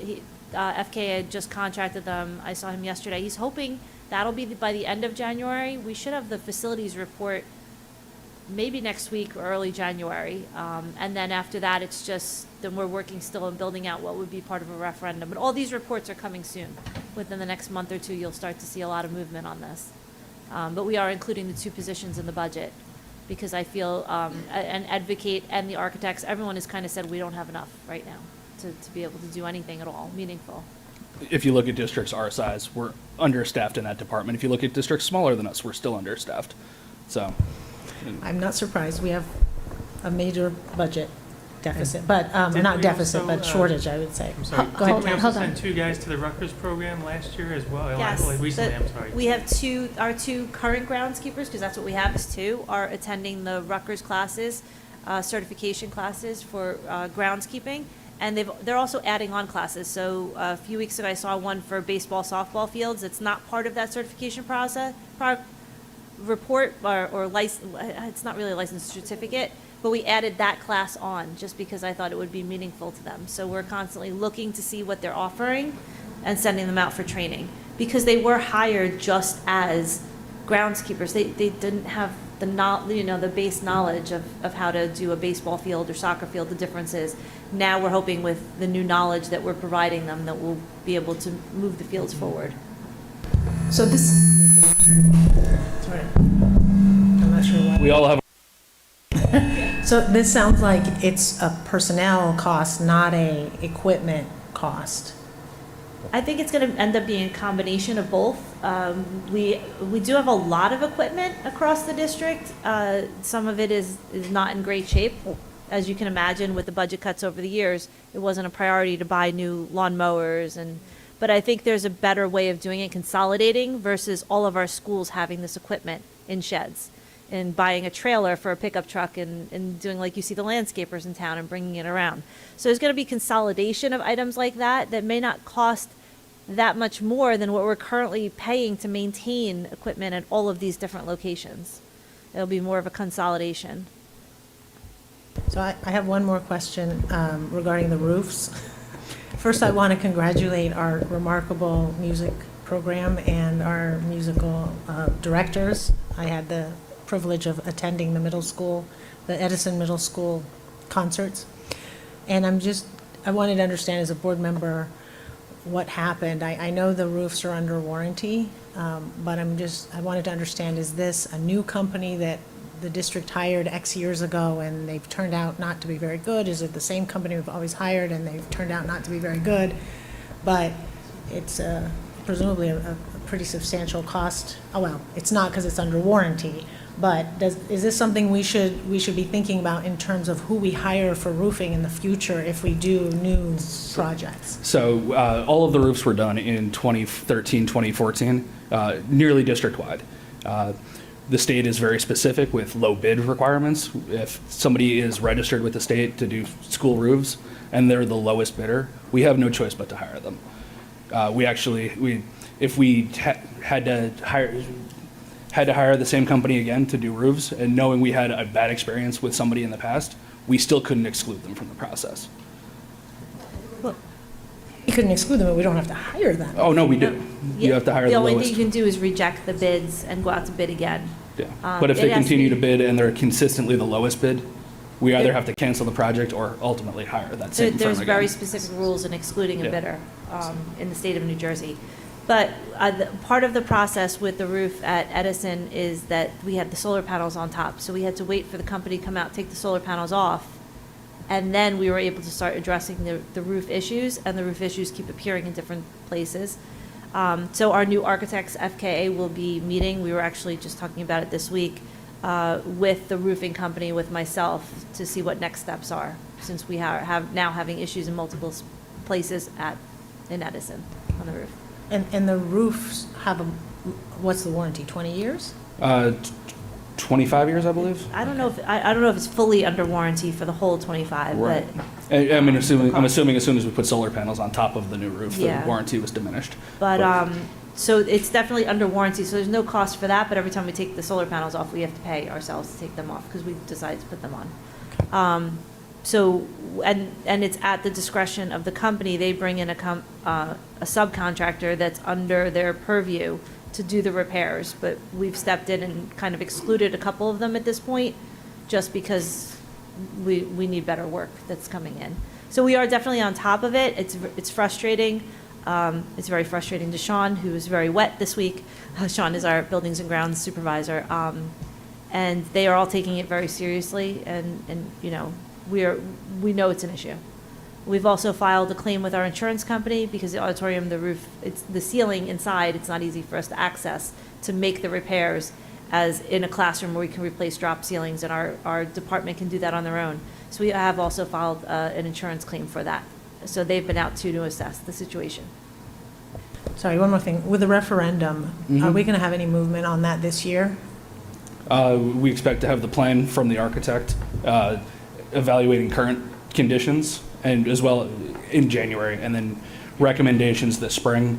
[SPEAKER 3] FK had just contracted them. I saw him yesterday. He's hoping that'll be by the end of January. We should have the facilities report maybe next week or early January. And then after that, it's just, then we're working still on building out what would be part of a referendum. But all these reports are coming soon. Within the next month or 2, you'll start to see a lot of movement on this. But we are including the 2 positions in the budget, because I feel an advocate and the architects, everyone has kind of said we don't have enough right now to be able to do anything at all meaningful.
[SPEAKER 11] If you look at districts our size, we're understaffed in that department. If you look at districts smaller than us, we're still understaffed. So
[SPEAKER 12] I'm not surprised. We have a major budget deficit, but not deficit, but shortage, I would say.
[SPEAKER 13] I'm sorry.
[SPEAKER 12] Go ahead.
[SPEAKER 13] Didn't we also
[SPEAKER 12] Hold on.
[SPEAKER 13] send 2 guys to the Rutgers program last year as well?
[SPEAKER 3] Yes.
[SPEAKER 13] Recently, I'm sorry.
[SPEAKER 3] We have our two current groundskeepers, because that's what we have, is 2, are attending the Rutgers classes, certification classes for groundskeeping. And they're also adding on classes. So a few weeks ago, I saw one for baseball, softball fields. It's not part of that certification process, report, or license. It's not really a license certificate, but we added that class on just because I thought it would be meaningful to them. So we're constantly looking to see what they're offering and sending them out for training, because they were hired just as groundskeepers. They didn't have the base knowledge of how to do a baseball field or soccer field, the differences. Now we're hoping with the new knowledge that we're providing them that we'll be able to move the fields forward.
[SPEAKER 12] So this, sorry, I'm not sure why.
[SPEAKER 11] we all have.
[SPEAKER 12] So this sounds like it's a personnel cost, not a equipment cost.
[SPEAKER 3] I think it's going to end up being a combination of both. We do have a lot of equipment across the district. Some of it is not in great shape. As you can imagine, with the budget cuts over the years, it wasn't a priority to buy new lawn mowers. But I think there's a better way of doing it, consolidating, versus all of our schools having this equipment in sheds. in buying a trailer for a pickup truck and doing like you see the landscapers in town and bringing it around. So there's going to be consolidation of items like that that may not cost that much more than what we're currently paying to maintain equipment at all of these different locations. It'll be more of a consolidation.
[SPEAKER 12] So I have one more question regarding the roofs. First, I want to congratulate our remarkable music program and our musical directors. I had the privilege of attending the Edison Middle School concerts. And I wanted to understand as a board member what happened. I know the roofs are under warranty, but I wanted to understand, is this a new company that the district hired X years ago and they've turned out not to be very good? Is it the same company we've always hired and they've turned out not to be very good? But it's presumably a pretty substantial cost. Oh, well, it's not because it's under warranty, but is this something we should be thinking about in terms of who we hire for roofing in the future if we do new projects?
[SPEAKER 11] So all of the roofs were done in 2013, 2014, nearly district-wide. The state is very specific with low bid requirements. If somebody is registered with the state to do school roofs and they're the lowest bidder, we have no choice but to hire them. If we had to hire the same company again to do roofs, and knowing we had a bad experience with somebody in the past, we still couldn't exclude them from the process.
[SPEAKER 12] You couldn't exclude them, but we don't have to hire them.
[SPEAKER 11] Oh, no, we do. You have to hire the
[SPEAKER 3] only
[SPEAKER 11] lowest.
[SPEAKER 3] thing you can do is reject the bids and go out to bid again.
[SPEAKER 11] Yeah. But if they
[SPEAKER 3] it has to
[SPEAKER 11] continue to
[SPEAKER 3] be-
[SPEAKER 11] bid and they're consistently the lowest bid, we either have to cancel the project or ultimately hire that same firm
[SPEAKER 3] There's
[SPEAKER 11] again.
[SPEAKER 3] very specific rules in excluding a
[SPEAKER 11] Yeah.
[SPEAKER 3] bidder in the state of New Jersey. But part of the process with the roof at Edison is that we had the solar panels on top. So we had to wait for the company to come out, take the solar panels off, and then we were able to start addressing the roof issues, and the roof issues keep appearing in different places. So our new architects, FKA, will be meeting. We were actually just talking about it this week with the roofing company, with myself, to see what next steps are, since we have now having issues in multiple places in Edison on the roof.
[SPEAKER 12] And the roofs have what's the warranty, 20 years?
[SPEAKER 11] 25 years, I believe.
[SPEAKER 3] I don't know if it's fully under warranty for the whole 25,
[SPEAKER 11] Right.
[SPEAKER 3] but
[SPEAKER 11] I'm assuming as soon as we put solar panels on top of the new roof, the
[SPEAKER 3] Yeah.
[SPEAKER 11] warranty was diminished.
[SPEAKER 3] so it's definitely under warranty, so there's no cost for that, but every time we take the solar panels off, we have to pay ourselves to take them off because we decided to put them on. And it's at the discretion of the company. They bring in a subcontractor that's under their purview to do the repairs, but we've stepped in and kind of excluded a couple of them at this point, just because we need better work that's coming in. So we are definitely on top of it. It's frustrating. It's very frustrating to Sean, who was very wet this week. Sean is our Buildings and Grounds supervisor, and they are all taking it very seriously. And you know, we know it's an issue. We've also filed a claim with our insurance company because the auditorium, the roof, it's the ceiling inside. It's not easy for us to access to make the repairs as in a classroom where we can replace drop ceilings, and our department can do that on their own. So we have also filed an insurance claim for that. So they've been out to assess the situation.
[SPEAKER 12] Sorry, one more thing. With the referendum, are we going to have any movement on that this year?
[SPEAKER 11] We expect to have the plan from the architect evaluating current conditions, and as well in January, and then recommendations this spring,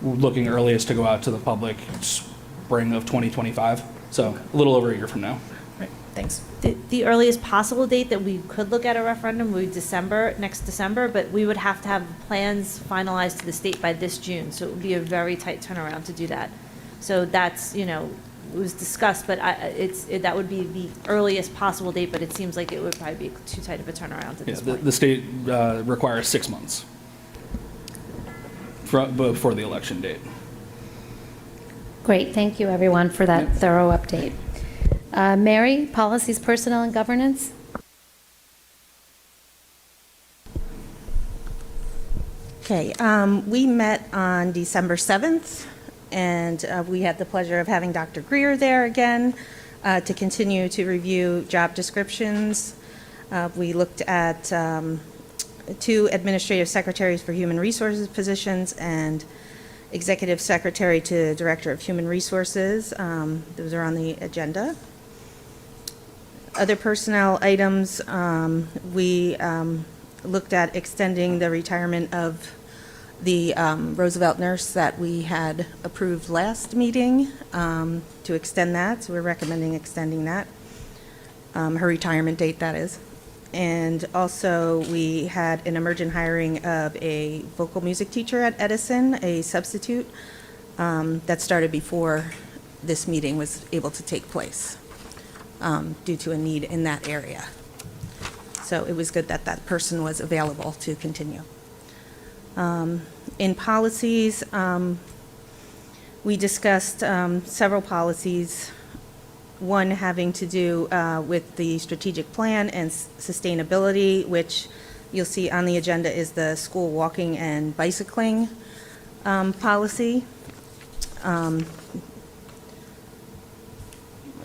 [SPEAKER 11] looking earliest to go out to the public spring of 2025, so a little over a year from now.
[SPEAKER 12] Right, thanks.
[SPEAKER 3] The earliest possible date that we could look at a referendum would be next December, but we would have to have plans finalized to the state by this June, so it would be a very tight turnaround to do that. So that's, it was discussed, but that would be the earliest possible date, but it seems like it would probably be too tight of a turnaround at this point.
[SPEAKER 11] The state requires 6 months before the election date.
[SPEAKER 2] Great, thank you, everyone, for that thorough update. Mary, Policies, Personnel, and Governance?
[SPEAKER 14] Okay, we met on December 7th, and we had the pleasure of having Dr. Greer there again to continue to review job descriptions. We looked at 2 administrative secretaries for human resources positions and Executive Secretary to Director of Human Resources. Those are on the agenda. Other personnel items, we looked at extending the retirement of the Roosevelt nurse that we had approved last meeting, to extend that. So we're recommending extending that, her retirement date, that is. And also, we had an emergent hiring of a vocal music teacher at Edison, a substitute, that started before this meeting was able to take place, due to a need in that area. So it was good that that person was available to continue. In policies, we discussed several policies, one having to do with the strategic plan and sustainability, which you'll see on the agenda is the school walking and bicycling policy. Let's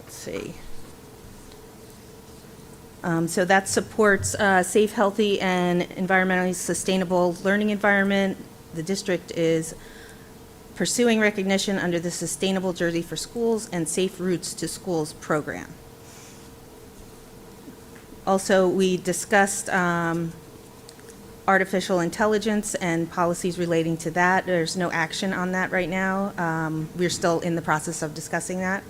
[SPEAKER 14] see. So that supports safe, healthy, and environmentally sustainable learning environment. The district is pursuing recognition under the Sustainable Jersey for Schools and Safe Routes to Schools program. Also, we discussed artificial intelligence and policies relating to that. There's no action on that right now. We're still in the process of discussing that.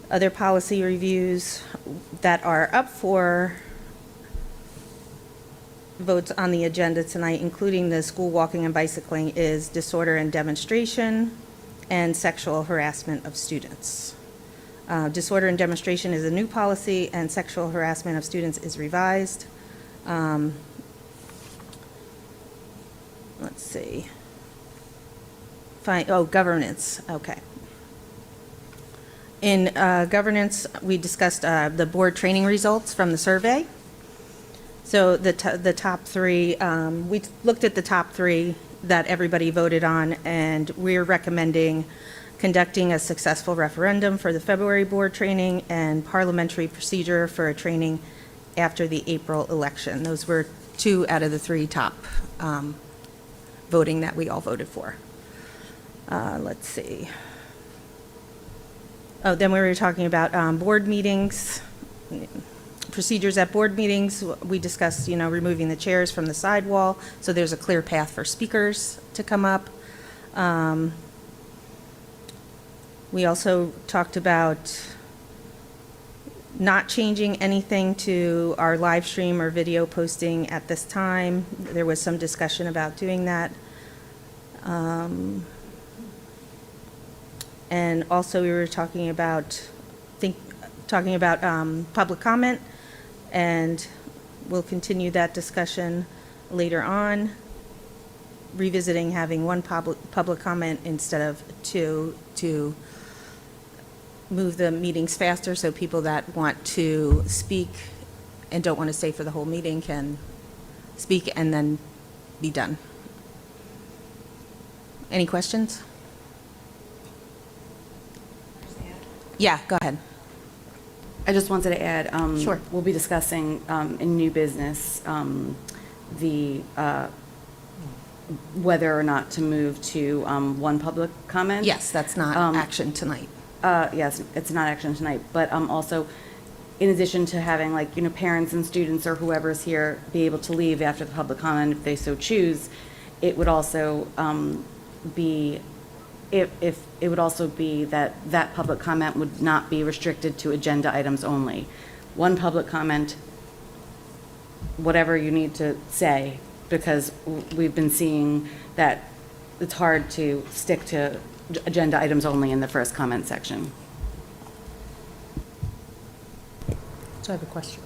[SPEAKER 14] Other policy reviews that are up for votes on the agenda tonight, including the school walking and bicycling, is disorder and demonstration and sexual harassment of students. Disorder and demonstration is a new policy, and sexual harassment of students is revised. Let's see. Fine. Oh, governance. Okay. In governance, we discussed the board training results from the survey. So the top three, we looked at the top three that everybody voted on, and we're recommending conducting a successful referendum for the February board training and parliamentary procedure for a training after the April election. Those were 2 out of the 3 top voting that we all voted for. Let's see. Oh, then we were talking about board meetings, procedures at board meetings. We discussed, removing the chairs from the side wall, so there's a clear path for speakers to come up. We also talked about not changing anything to our live stream or video posting at this time. There was some discussion about doing that. And also, we were talking about public comment, and we'll continue that discussion later on, revisiting having 1 public comment instead of 2 to move the meetings faster, so people that want to speak and don't want to stay for the whole meeting can speak and then be done. Any questions? Yeah, go ahead.
[SPEAKER 15] I just wanted to add,
[SPEAKER 14] Sure.
[SPEAKER 15] We'll be discussing in new business the whether or not to move to 1 public comment.
[SPEAKER 14] Yes, that's not action tonight.
[SPEAKER 15] Yes, it's not action tonight, but also, in addition to having parents and students or whoever's here be able to leave after the public comment if they so choose, it would also be if it would also be that public comment would not be restricted to agenda items only. 1 public comment, whatever you need to say, because we've been seeing that it's hard to stick to agenda items only in the first comment section.
[SPEAKER 12] So I have a question.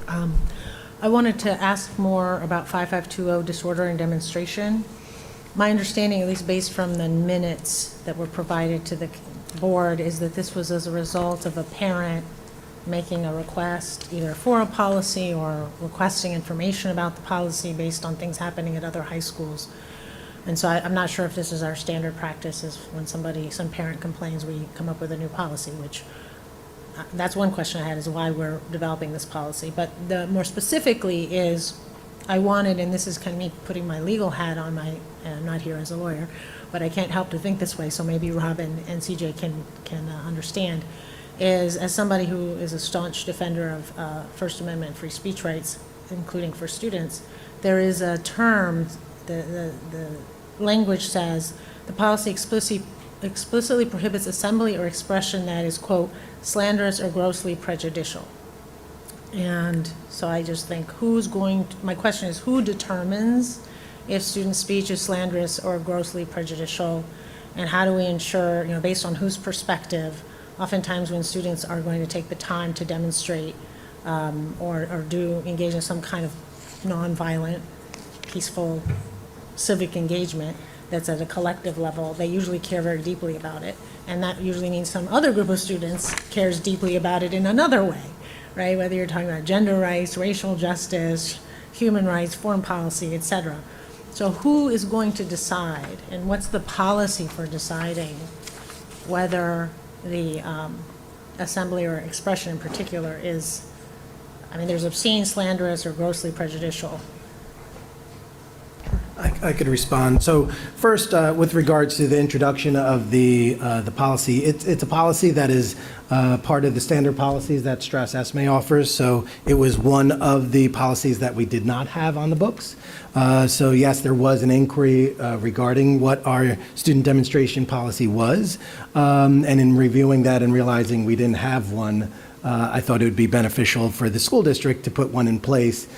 [SPEAKER 12] I wanted to ask more about 5520 disorder and demonstration. My understanding, at least based from the minutes that were provided to the board, is that this was as a result of a parent making a request either for a policy or requesting information about the policy based on things happening at other high schools. And so I'm not sure if this is our standard practice, is when some parent complains, we come up with a new policy, which that's one question I had, is why we're developing this policy. But the more specifically is, I wanted, and this is kind of me putting my legal hat on, I'm not here as a lawyer, but I can't help to think this way, so maybe Rob and CJ can understand, is as somebody who is a staunch defender of First Amendment free speech rights, including for students, there is a term, the language says, the policy explicitly prohibits assembly or expression that is, quote, slanderous or grossly prejudicial. And so I just think my question is, who determines if student speech is slanderous or grossly prejudicial? And how do we ensure, based on whose perspective, oftentimes when students are going to take the time to demonstrate or engage in some kind of nonviolent, peaceful civic engagement that's at a collective level, they usually care very deeply about it. And that usually means some other group of students cares deeply about it in another way, right? Whether you're talking about gender rights, racial justice, human rights, foreign policy, et cetera. So who is going to decide, and what's the policy for deciding whether the assembly or expression in particular is, there's obscene, slanderous, or grossly prejudicial?
[SPEAKER 9] I could respond. So first, with regards to the introduction of the policy, it's a policy that is part of the standard policies that Strauss Esme offers. So it was one of the policies that we did not have on the books. So yes, there was an inquiry regarding what our student demonstration policy was. And in reviewing that and realizing we didn't have one, I thought it would be beneficial for the school district to put one in place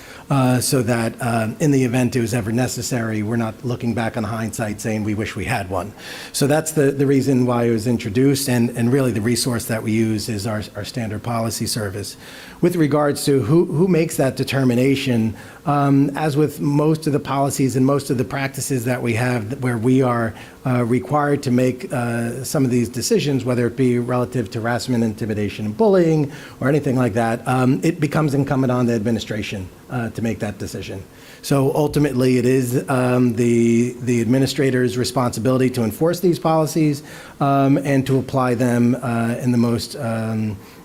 [SPEAKER 9] so that in the event it was ever necessary, we're not looking back on hindsight saying we wish we had one. So that's the reason why it was introduced, and really the resource that we use is our standard policy service. With regards to who makes that determination, as with most of the policies and most of the practices that we have where we are required to make some of these decisions, whether it be relative to harassment, intimidation, and bullying, or anything like that, it becomes incumbent on the administration to make that decision. So ultimately, it is the administrator's responsibility to enforce these policies and to apply them in the most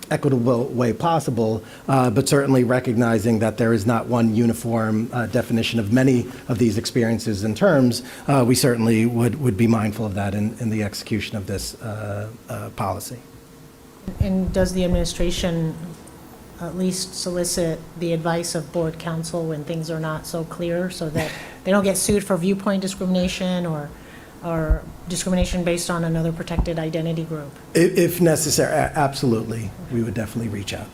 [SPEAKER 9] equitable way possible, but certainly recognizing that there is not one uniform definition of many of these experiences and terms, we certainly would be mindful of that in the execution of this policy.
[SPEAKER 12] And does the administration at least solicit the advice of board counsel when things are not so clear, so that they don't get sued for viewpoint discrimination or discrimination based on another protected identity group?
[SPEAKER 9] If necessary, absolutely. We would definitely reach out.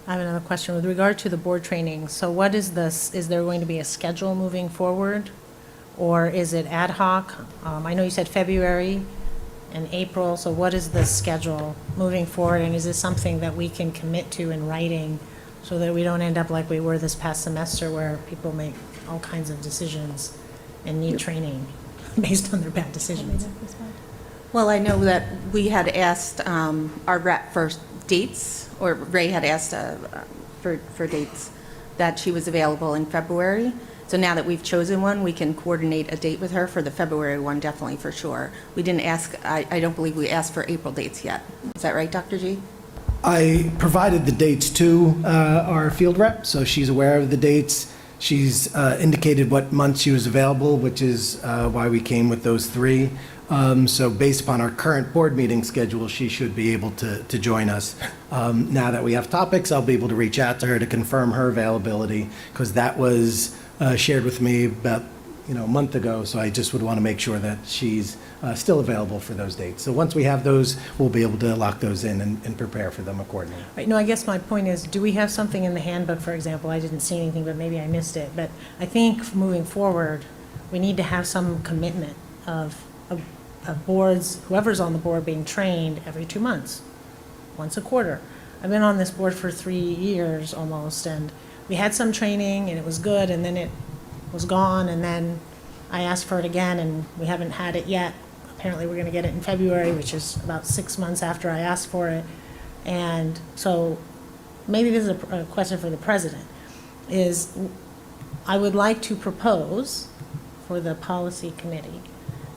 [SPEAKER 12] I have another question with regard to the board training. So what is this? Is there going to be a schedule moving forward, or is it ad hoc? I know you said February and April, so what is the schedule moving forward, and is this something that we can commit to in writing so that we don't end up like we were this past semester where people make all kinds of decisions and need training based on their bad decisions?
[SPEAKER 14] Well, I know that we had asked our rep for dates, or Ray had asked for dates that she was available in February. So now that we've chosen one, we can coordinate a date with her for the February one, definitely for sure. We didn't ask, I don't believe we asked for April dates yet. Is that right, Dr. G?
[SPEAKER 9] I provided the dates to our field rep, so she's aware of the dates. She's indicated what month she was available, which is why we came with those three. So based upon our current board meeting schedule, she should be able to join us. Now that we have topics, I'll be able to reach out to her to confirm her availability, because that was shared with me about a month ago, so I just would want to make sure that she's still available for those dates. So once we have those, we'll be able to lock those in and prepare for them accordingly.
[SPEAKER 12] Right. No, I guess my point is, do we have something in the handbook, for example? I didn't see anything, but maybe I missed it. But I think moving forward, we need to have some commitment of boards, whoever's on the board, being trained every 2 months, once a quarter. I've been on this board for 3 years almost, and we had some training and it was good, and then it was gone, and then I asked for it again and we haven't had it yet. Apparently we're going to get it in February, which is about 6 months after I asked for it. And so maybe this is a question for the president, is I would like to propose for the policy committee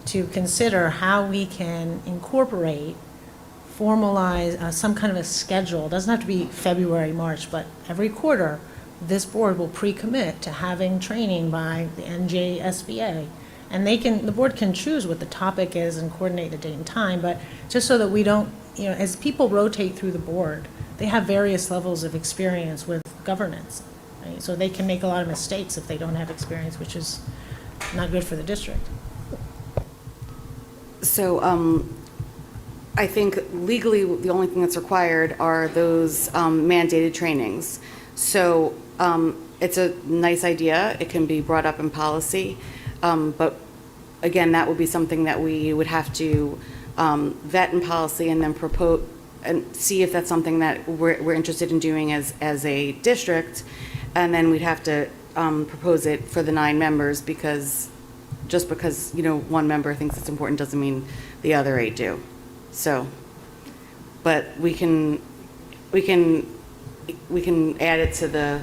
[SPEAKER 12] to consider how we can incorporate, formalize some kind of a schedule. It doesn't have to be February, March, but every quarter this board will pre-commit to having training by the NJSBA. And the board can choose what the topic is and coordinate the date and time, but just so that we don't, as people rotate through the board, they have various levels of experience with governance, right? So they can make a lot of mistakes if they don't have experience, which is not good for the district.
[SPEAKER 15] So I think legally, the only thing that's required are those mandated trainings. So it's a nice idea. It can be brought up in policy. But again, that would be something that we would have to vet in policy and then propose and see if that's something that we're interested in doing as a district. And then we'd have to propose it for the 9 members, because just because, one member thinks it's important doesn't mean the other 8 do. So, but we can add it to the,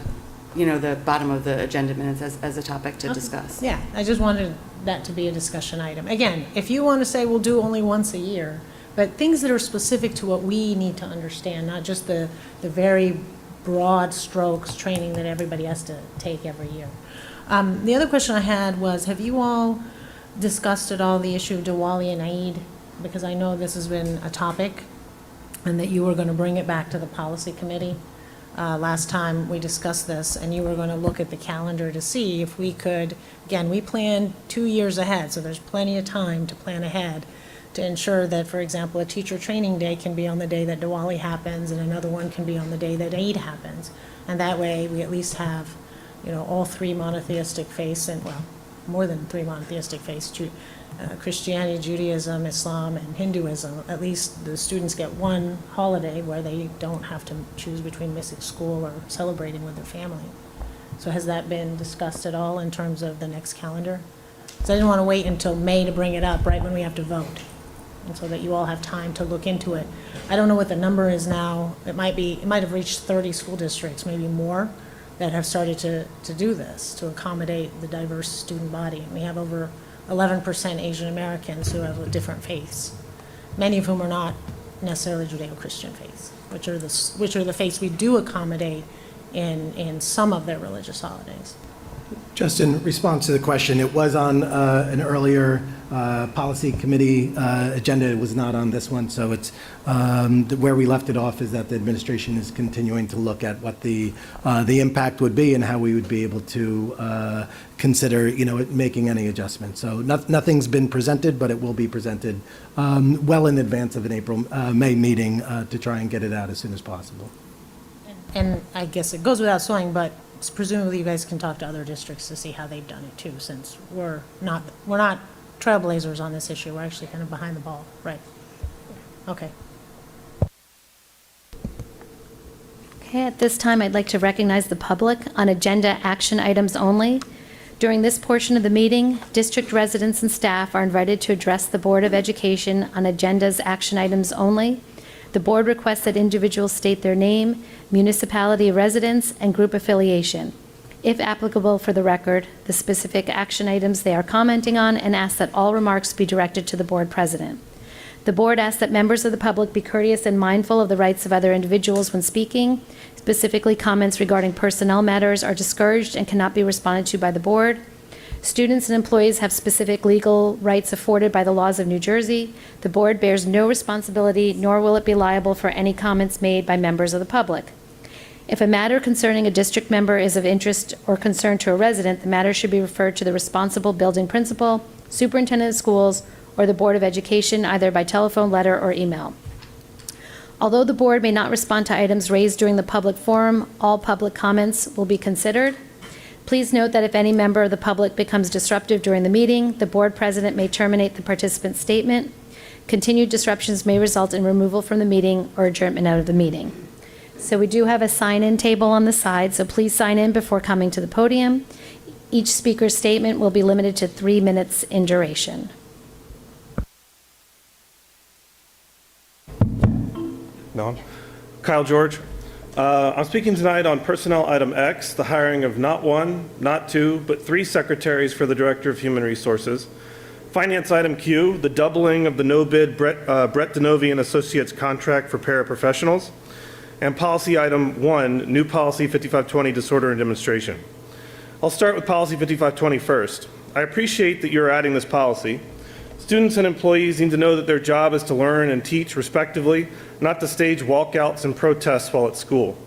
[SPEAKER 15] the bottom of the agenda minutes as a topic to discuss.
[SPEAKER 12] Yeah, I just wanted that to be a discussion item. Again, if you want to say we'll do only once a year, but things that are specific to what we need to understand, not just the very broad strokes training that everybody has to take every year. The other question I had was, have you all discussed at all the issue of Diwali and Eid? Because I know this has been a topic and that you were going to bring it back to the policy committee. Last time we discussed this, and you were going to look at the calendar to see if we could, again, we plan 2 years ahead, so there's plenty of time to plan ahead to ensure that, for example, a teacher training day can be on the day that Diwali happens and another one can be on the day that Eid happens. And that way we at least have, all 3 monotheistic faiths, and well, more than 3 monotheistic faiths, Christianity, Judaism, Islam, and Hinduism. At least the students get one holiday where they don't have to choose between missing school or celebrating with their family. So has that been discussed at all in terms of the next calendar? Because I didn't want to wait until May to bring it up right when we have to vote, and so that you all have time to look into it. I don't know what the number is now. It might have reached 30 school districts, maybe more, that have started to do this, to accommodate the diverse student body. And we have over 11% Asian Americans who have different faiths, many of whom are not necessarily Judeo-Christian faiths, which are the faiths we do accommodate in some of their religious holidays.
[SPEAKER 9] Just in response to the question, it was on an earlier policy committee agenda. It was not on this one. So it's where we left it off is that the administration is continuing to look at what the impact would be and how we would be able to consider, making any adjustments. So nothing's been presented, but it will be presented well in advance of an May meeting to try and get it out as soon as possible.
[SPEAKER 12] And I guess it goes without saying, but presumably you guys can talk to other districts to see how they've done it too, since we're not trailblazers on this issue. We're actually kind of behind the ball, right? Okay.
[SPEAKER 2] Okay, at this time, I'd like to recognize the public on agenda action items only. During this portion of the meeting, district residents and staff are invited to address the Board of Education on agenda's action items only. The board requests that individuals state their name, municipality of residence, and group affiliation. If applicable for the record, the specific action items they are commenting on, and asks that all remarks be directed to the board president. The board asks that members of the public be courteous and mindful of the rights of other individuals when speaking. Specifically, comments regarding personnel matters are discouraged and cannot be responded to by the board. Students and employees have specific legal rights afforded by the laws of New Jersey. The board bears no responsibility, nor will it be liable for any comments made by members of the public. If a matter concerning a district member is of interest or concern to a resident, the matter should be referred to the responsible building principal, superintendent of schools, or the Board of Education, either by telephone, letter, or email. Although the board may not respond to items raised during the public forum, all public comments will be considered. Please note that if any member of the public becomes disruptive during the meeting, the board president may terminate the participant's statement. Continued disruptions may result in removal from the meeting or adjournment out of the meeting. So we do have a sign-in table on the side, so please sign in before coming to the podium. Each speaker's statement will be limited to 3 minutes in duration.
[SPEAKER 16] No. Kyle George. I'm speaking tonight on Personnel Item X, the hiring of not 1, not 2, but 3 secretaries for the Director of Human Resources. Finance Item Q, the doubling of the no-bid Brett Denovi and Associates contract for paraprofessionals. and policy item 1, new policy 5520, disorder and demonstration. I'll start with policy 5520 first. I appreciate that you're adding this policy. Students and employees need to know that their job is to learn and teach respectively, not to stage walkouts and protests while at school.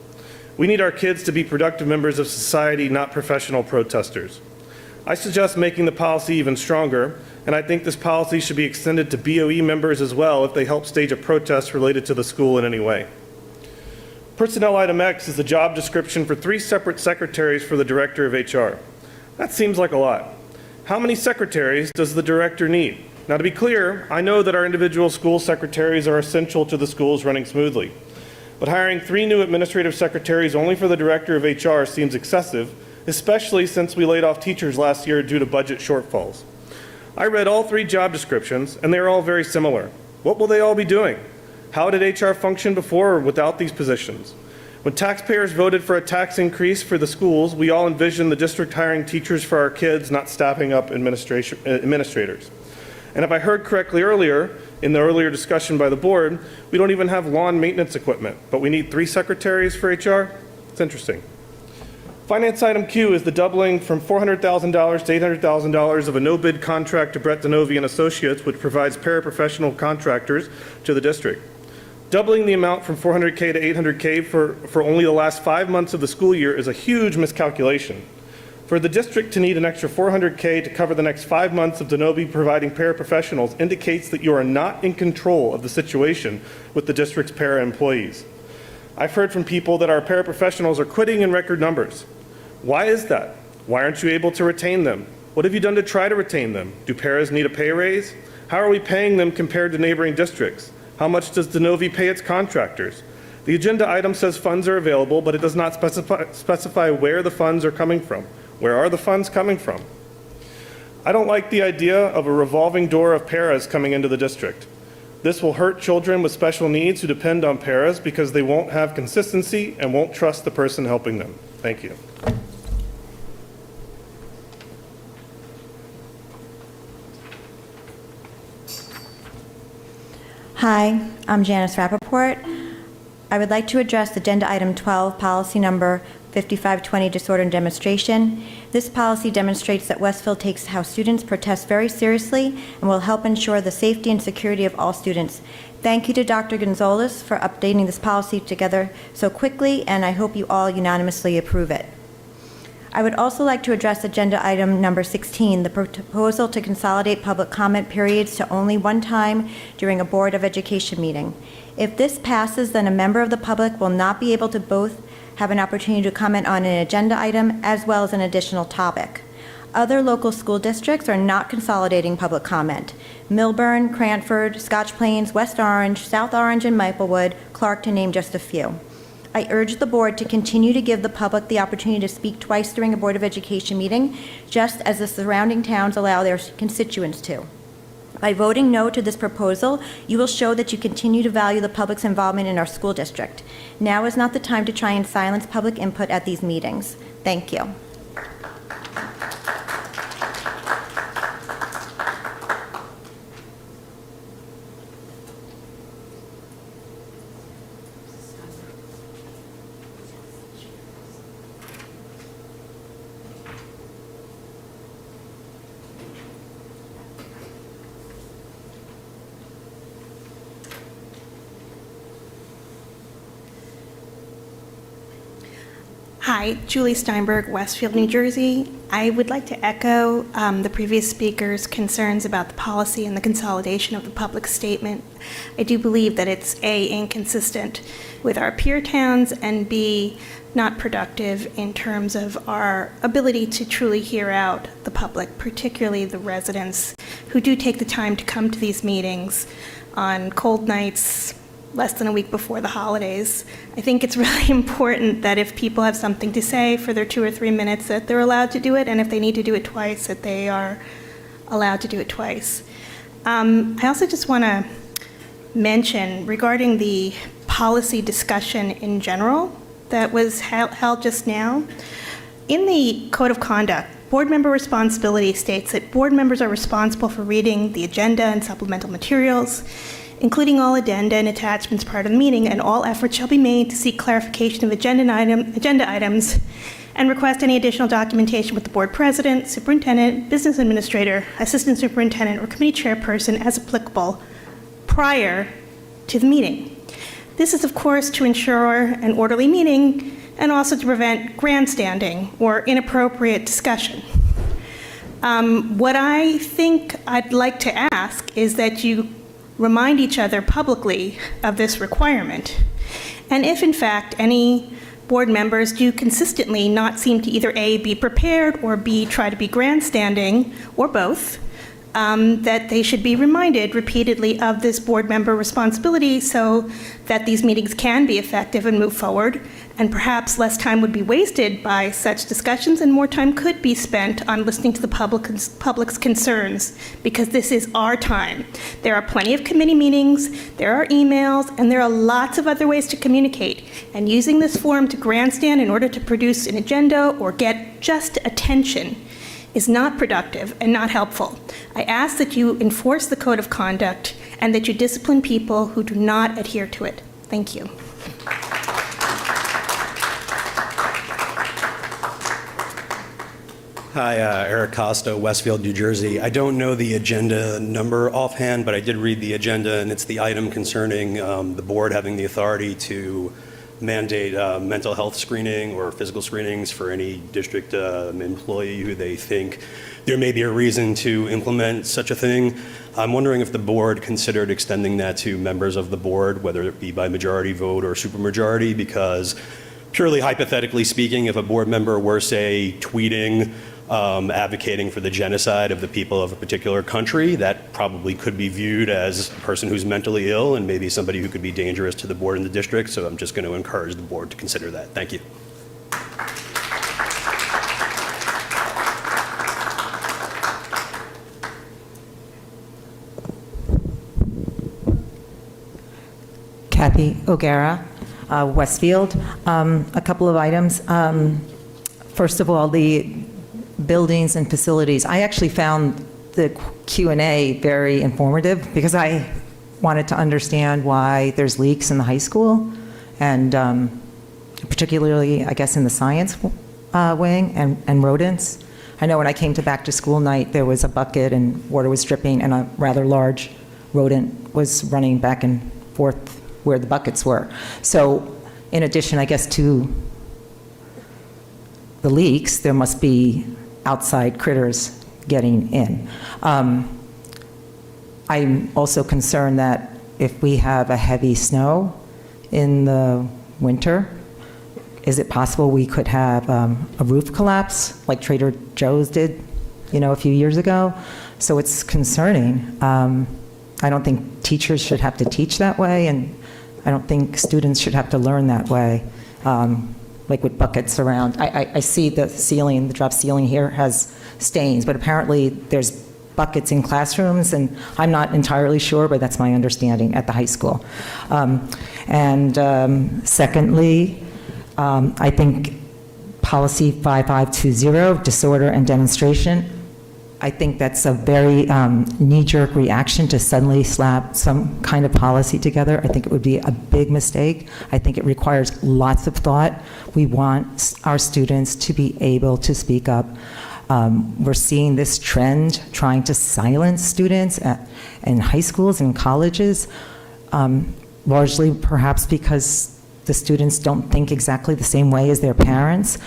[SPEAKER 16] We need our kids to be productive members of society, not professional protesters. I suggest making the policy even stronger, and I think this policy should be extended to BOE members as well if they help stage a protest related to the school in any way. Personnel item X is the job description for 3 separate secretaries for the Director of HR. That seems like a lot. How many secretaries does the director need? Now, to be clear, I know that our individual school secretaries are essential to the schools running smoothly. But hiring 3 new administrative secretaries only for the Director of HR seems excessive, especially since we laid off teachers last year due to budget shortfalls. I read all 3 job descriptions, and they are all very similar. What will they all be doing? How did HR function before or without these positions? When taxpayers voted for a tax increase for the schools, we all envisioned the district hiring teachers for our kids, not staffing up administrators. And if I heard correctly earlier, in the earlier discussion by the board, we don't even have lawn maintenance equipment, but we need 3 secretaries for HR? It's interesting. Finance item Q is the doubling from $400,000 to $800,000 of a no-bid contract to Brett Denovi and Associates, which provides paraprofessional contractors to the district. Doubling the amount from $400K to $800K for only the last 5 months of the school year is a huge miscalculation. For the district to need an extra $400K to cover the next 5 months of Denovi providing paraprofessionals indicates that you are not in control of the situation with the district's para employees. I've heard from people that our paraprofessionals are quitting in record numbers. Why is that? Why aren't you able to retain them? What have you done to try to retain them? Do paras need a pay raise? How are we paying them compared to neighboring districts? How much does Denovi pay its contractors? The agenda item says funds are available, but it does not specify where the funds are coming from. Where are the funds coming from? I don't like the idea of a revolving door of paras coming into the district. This will hurt children with special needs who depend on paras because they won't have consistency and won't trust the person helping them. Thank you.
[SPEAKER 17] Hi, I'm Janice Rappaport. I would like to address agenda item 12, policy number 5520, disorder and demonstration. This policy demonstrates that Westfield takes how students protest very seriously and will help ensure the safety and security of all students. Thank you to Dr. Gonzalez for updating this policy together so quickly, and I hope you all unanimously approve it. I would also like to address agenda item number 16, the proposal to consolidate public comment periods to only one time during a Board of Education meeting. If this passes, then a member of the public will not be able to both have an opportunity to comment on an agenda item as well as an additional topic. Other local school districts are not consolidating public comment. Milburn, Cranford, Scotch Plains, West Orange, South Orange, and Maplewood, Clark to name just a few. I urge the board to continue to give the public the opportunity to speak twice during a Board of Education meeting, just as the surrounding towns allow their constituents to. By voting no to this proposal, you will show that you continue to value the public's involvement in our school district. Now is not the time to try and silence public input at these meetings. Thank you.
[SPEAKER 18] Hi, Julie Steinberg, Westfield, New Jersey. I would like to echo the previous speaker's concerns about the policy and the consolidation of the public statement. I do believe that it's A, inconsistent with our peer towns, and B, not productive in terms of our ability to truly hear out the public, particularly the residents who do take the time to come to these meetings on cold nights, less than a week before the holidays. I think it's really important that if people have something to say for their 2 or 3 minutes, that they're allowed to do it, and if they need to do it twice, that they are allowed to do it twice. I also just want to mention regarding the policy discussion in general that was held just now. In the Code of Conduct, board member responsibility states that board members are responsible for reading the agenda and supplemental materials, including all addenda and attachments prior to the meeting, and all efforts shall be made to seek clarification of agenda items and request any additional documentation with the board president, superintendent, business administrator, assistant superintendent, or committee chairperson as applicable prior to the meeting. This is, of course, to ensure an orderly meeting and also to prevent grandstanding or inappropriate discussion. What I think I'd like to ask is that you remind each other publicly of this requirement. And if, in fact, any board members do consistently not seem to either A, be prepared, or B, try to be grandstanding, or both, that they should be reminded repeatedly of this board member responsibility so that these meetings can be effective and move forward, and perhaps less time would be wasted by such discussions and more time could be spent on listening to the public's concerns, because this is our time. There are plenty of committee meetings, there are emails, and there are lots of other ways to communicate, and using this forum to grandstand in order to produce an agenda or get just attention is not productive and not helpful. I ask that you enforce the code of conduct and that you discipline people who do not adhere to it. Thank you.
[SPEAKER 19] Hi, Eric Costa, Westfield, New Jersey. I don't know the agenda number offhand, but I did read the agenda, and it's the item concerning the board having the authority to mandate mental health screening or physical screenings for any district employee who they think there may be a reason to implement such a thing. I'm wondering if the board considered extending that to members of the board, whether it be by majority vote or supermajority, because purely hypothetically speaking, if a board member were, say, tweeting advocating for the genocide of the people of a particular country, that probably could be viewed as a person who's mentally ill and maybe somebody who could be dangerous to the board and the district. So I'm just going to encourage the board to consider that. Thank you.
[SPEAKER 20] Kathy O'Gara, Westfield. A couple of items. First of all, the buildings and facilities. I actually found the Q&A very informative because I wanted to understand why there's leaks in the high school, and particularly, I guess, in the science wing and rodents. I know when I came to back to school night, there was a bucket and water was dripping and a rather large rodent was running back and forth where the buckets were. So in addition, I guess, to the leaks, there must be outside critters getting in. I'm also concerned that if we have a heavy snow in the winter, is it possible we could have a roof collapse like Trader Joe's did, a few years ago? So it's concerning. I don't think teachers should have to teach that way, and I don't think students should have to learn that way, like with buckets around. I see the ceiling, the drop ceiling here has stains, but apparently there's buckets in classrooms, and I'm not entirely sure, but that's my understanding at the high school. Secondly, I think policy 5520, disorder and demonstration, I think that's a very knee-jerk reaction to suddenly slap some kind of policy together. I think it would be a big mistake. I think it requires lots of thought. We want our students to be able to speak up. We're seeing this trend trying to silence students in high schools and colleges, largely perhaps because the students don't think exactly the same way as their parents.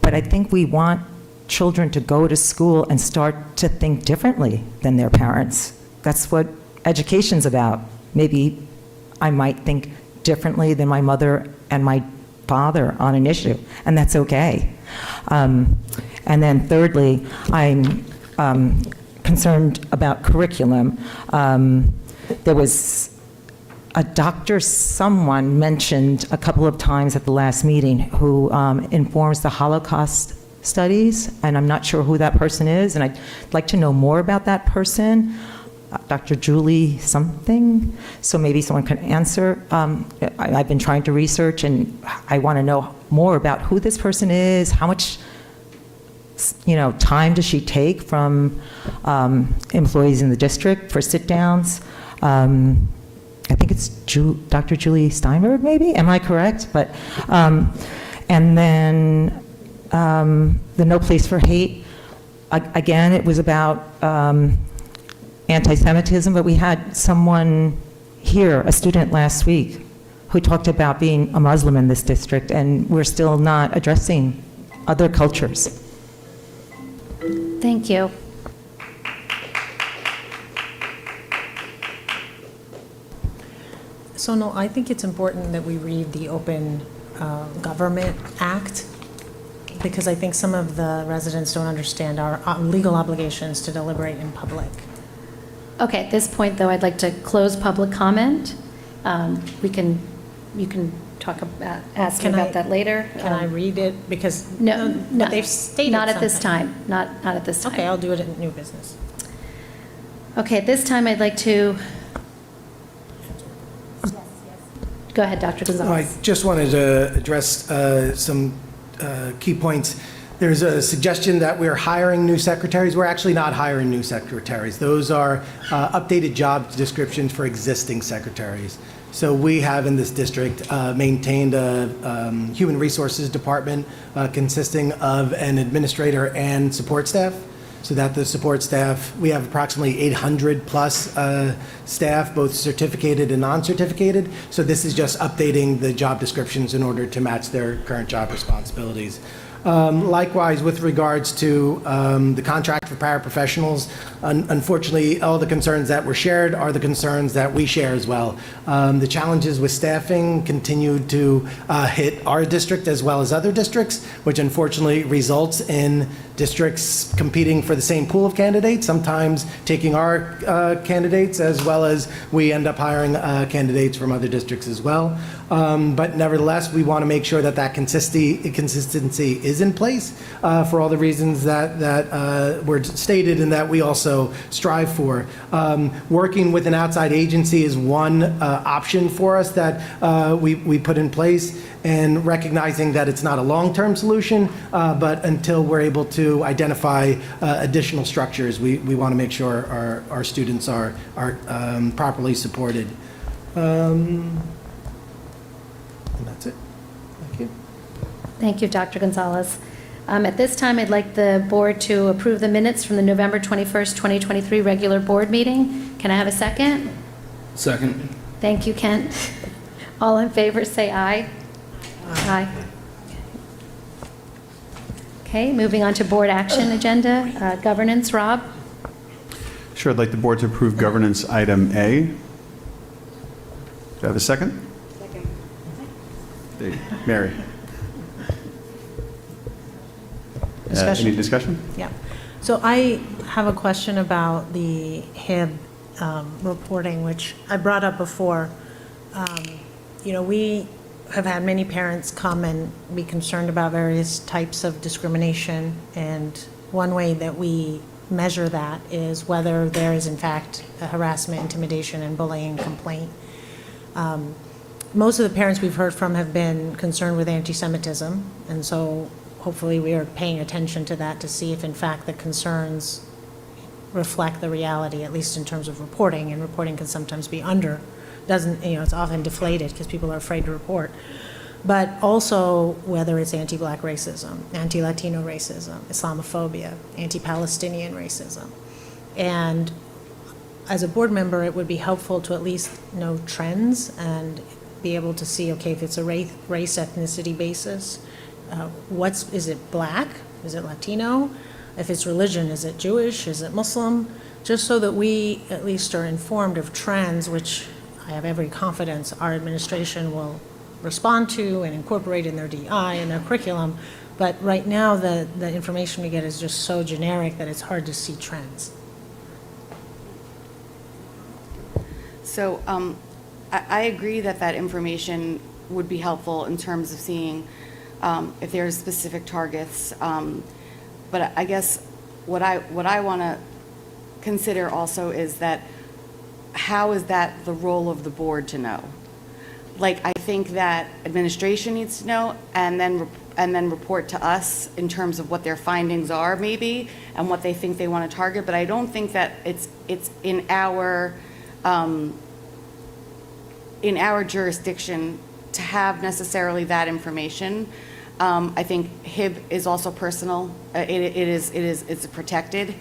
[SPEAKER 20] But I think we want children to go to school and start to think differently than their parents. That's what education's about. Maybe I might think differently than my mother and my father on an issue, and that's okay. And then thirdly, I'm concerned about curriculum. There was a doctor someone mentioned a couple of times at the last meeting who informs the Holocaust studies, and I'm not sure who that person is, and I'd like to know more about that person. Dr. Julie something, so maybe someone can answer. I've been trying to research, and I want to know more about who this person is, how much time does she take from employees in the district for sit-downs, I think it's Dr. Julie Steinberg, maybe? Am I correct? But, and then the No Place for Hate, again, it was about anti-Semitism, but we had someone here, a student last week, who talked about being a Muslim in this district, and we're still not addressing other cultures.
[SPEAKER 2] Thank you.
[SPEAKER 12] So, no, I think it's important that we read the Open Government Act, because I think some of the residents don't understand our legal obligations to deliberate in public.
[SPEAKER 2] Okay, at this point, though, I'd like to close public comment. You can talk about, ask me about that later.
[SPEAKER 12] Can I read it? Because
[SPEAKER 2] No,
[SPEAKER 12] but they've stated
[SPEAKER 2] not at this
[SPEAKER 12] something.
[SPEAKER 2] time. Not at this time.
[SPEAKER 12] Okay, I'll do it in new business.
[SPEAKER 2] Okay, at this time, I'd like to. Go ahead, Dr. Gonzalez.
[SPEAKER 9] I just wanted to address some key points. There's a suggestion that we're hiring new secretaries. We're actually not hiring new secretaries. Those are updated job descriptions for existing secretaries. So we have in this district maintained a human resources department consisting of an administrator and support staff. So that the support staff, we have approximately 800 plus staff, both certificated and non-certificated. So this is just updating the job descriptions in order to match their current job responsibilities. Likewise, with regards to the contract for paraprofessionals, unfortunately, all the concerns that were shared are the concerns that we share as well. The challenges with staffing continue to hit our district as well as other districts, which unfortunately results in districts competing for the same pool of candidates, sometimes taking our candidates, as well as we end up hiring candidates from other districts as well. But nevertheless, we want to make sure that that consistency is in place for all the reasons that were stated and that we also strive for. Working with an outside agency is one option for us that we put in place, and recognizing that it's not a long-term solution, but until we're able to identify additional structures, we want to make sure our students are properly supported. And that's it. Thank you.
[SPEAKER 2] Thank you, Dr. Gonzalez. At this time, I'd like the board to approve the minutes from the November 21st, 2023 regular board meeting. Can I have a second?
[SPEAKER 11] Second.
[SPEAKER 2] Thank you, Kent. All in favor, say aye. Aye. Okay, moving on to board action agenda. Governance, Rob?
[SPEAKER 21] Sure, I'd like the board to approve governance item A. Do I have a second? Second. Mary?
[SPEAKER 12] Discussion.
[SPEAKER 21] Any discussion?
[SPEAKER 12] Yeah. So I have a question about the HIB reporting, which I brought up before. We have had many parents come and be concerned about various types of discrimination, and one way that we measure that is whether there is in fact a harassment, intimidation, and bullying complaint. Most of the parents we've heard from have been concerned with anti-Semitism, and so hopefully we are paying attention to that to see if in fact the concerns reflect the reality, at least in terms of reporting, and reporting can sometimes be it's often deflated because people are afraid to report. But also whether it's anti-Black racism, anti-Latino racism, Islamophobia, anti-Palestinian racism. And as a board member, it would be helpful to at least know trends and be able to see, okay, if it's a race ethnicity basis, is it Black? Is it Latino? If it's religion, is it Jewish? Is it Muslim? Just so that we at least are informed of trends, which I have every confidence our administration will respond to and incorporate in their DI and their curriculum. But right now, the information we get is just so generic that it's hard to see trends.
[SPEAKER 15] So I agree that information would be helpful in terms of seeing if there's specific targets. But I guess what I want to consider also is that how is that the role of the board to know? Like, I think that administration needs to know and then report to us in terms of what their findings are maybe and what they think they want to target. But I don't think that it's in our in our jurisdiction to have necessarily that information. I think HIB is also personal. It's protected,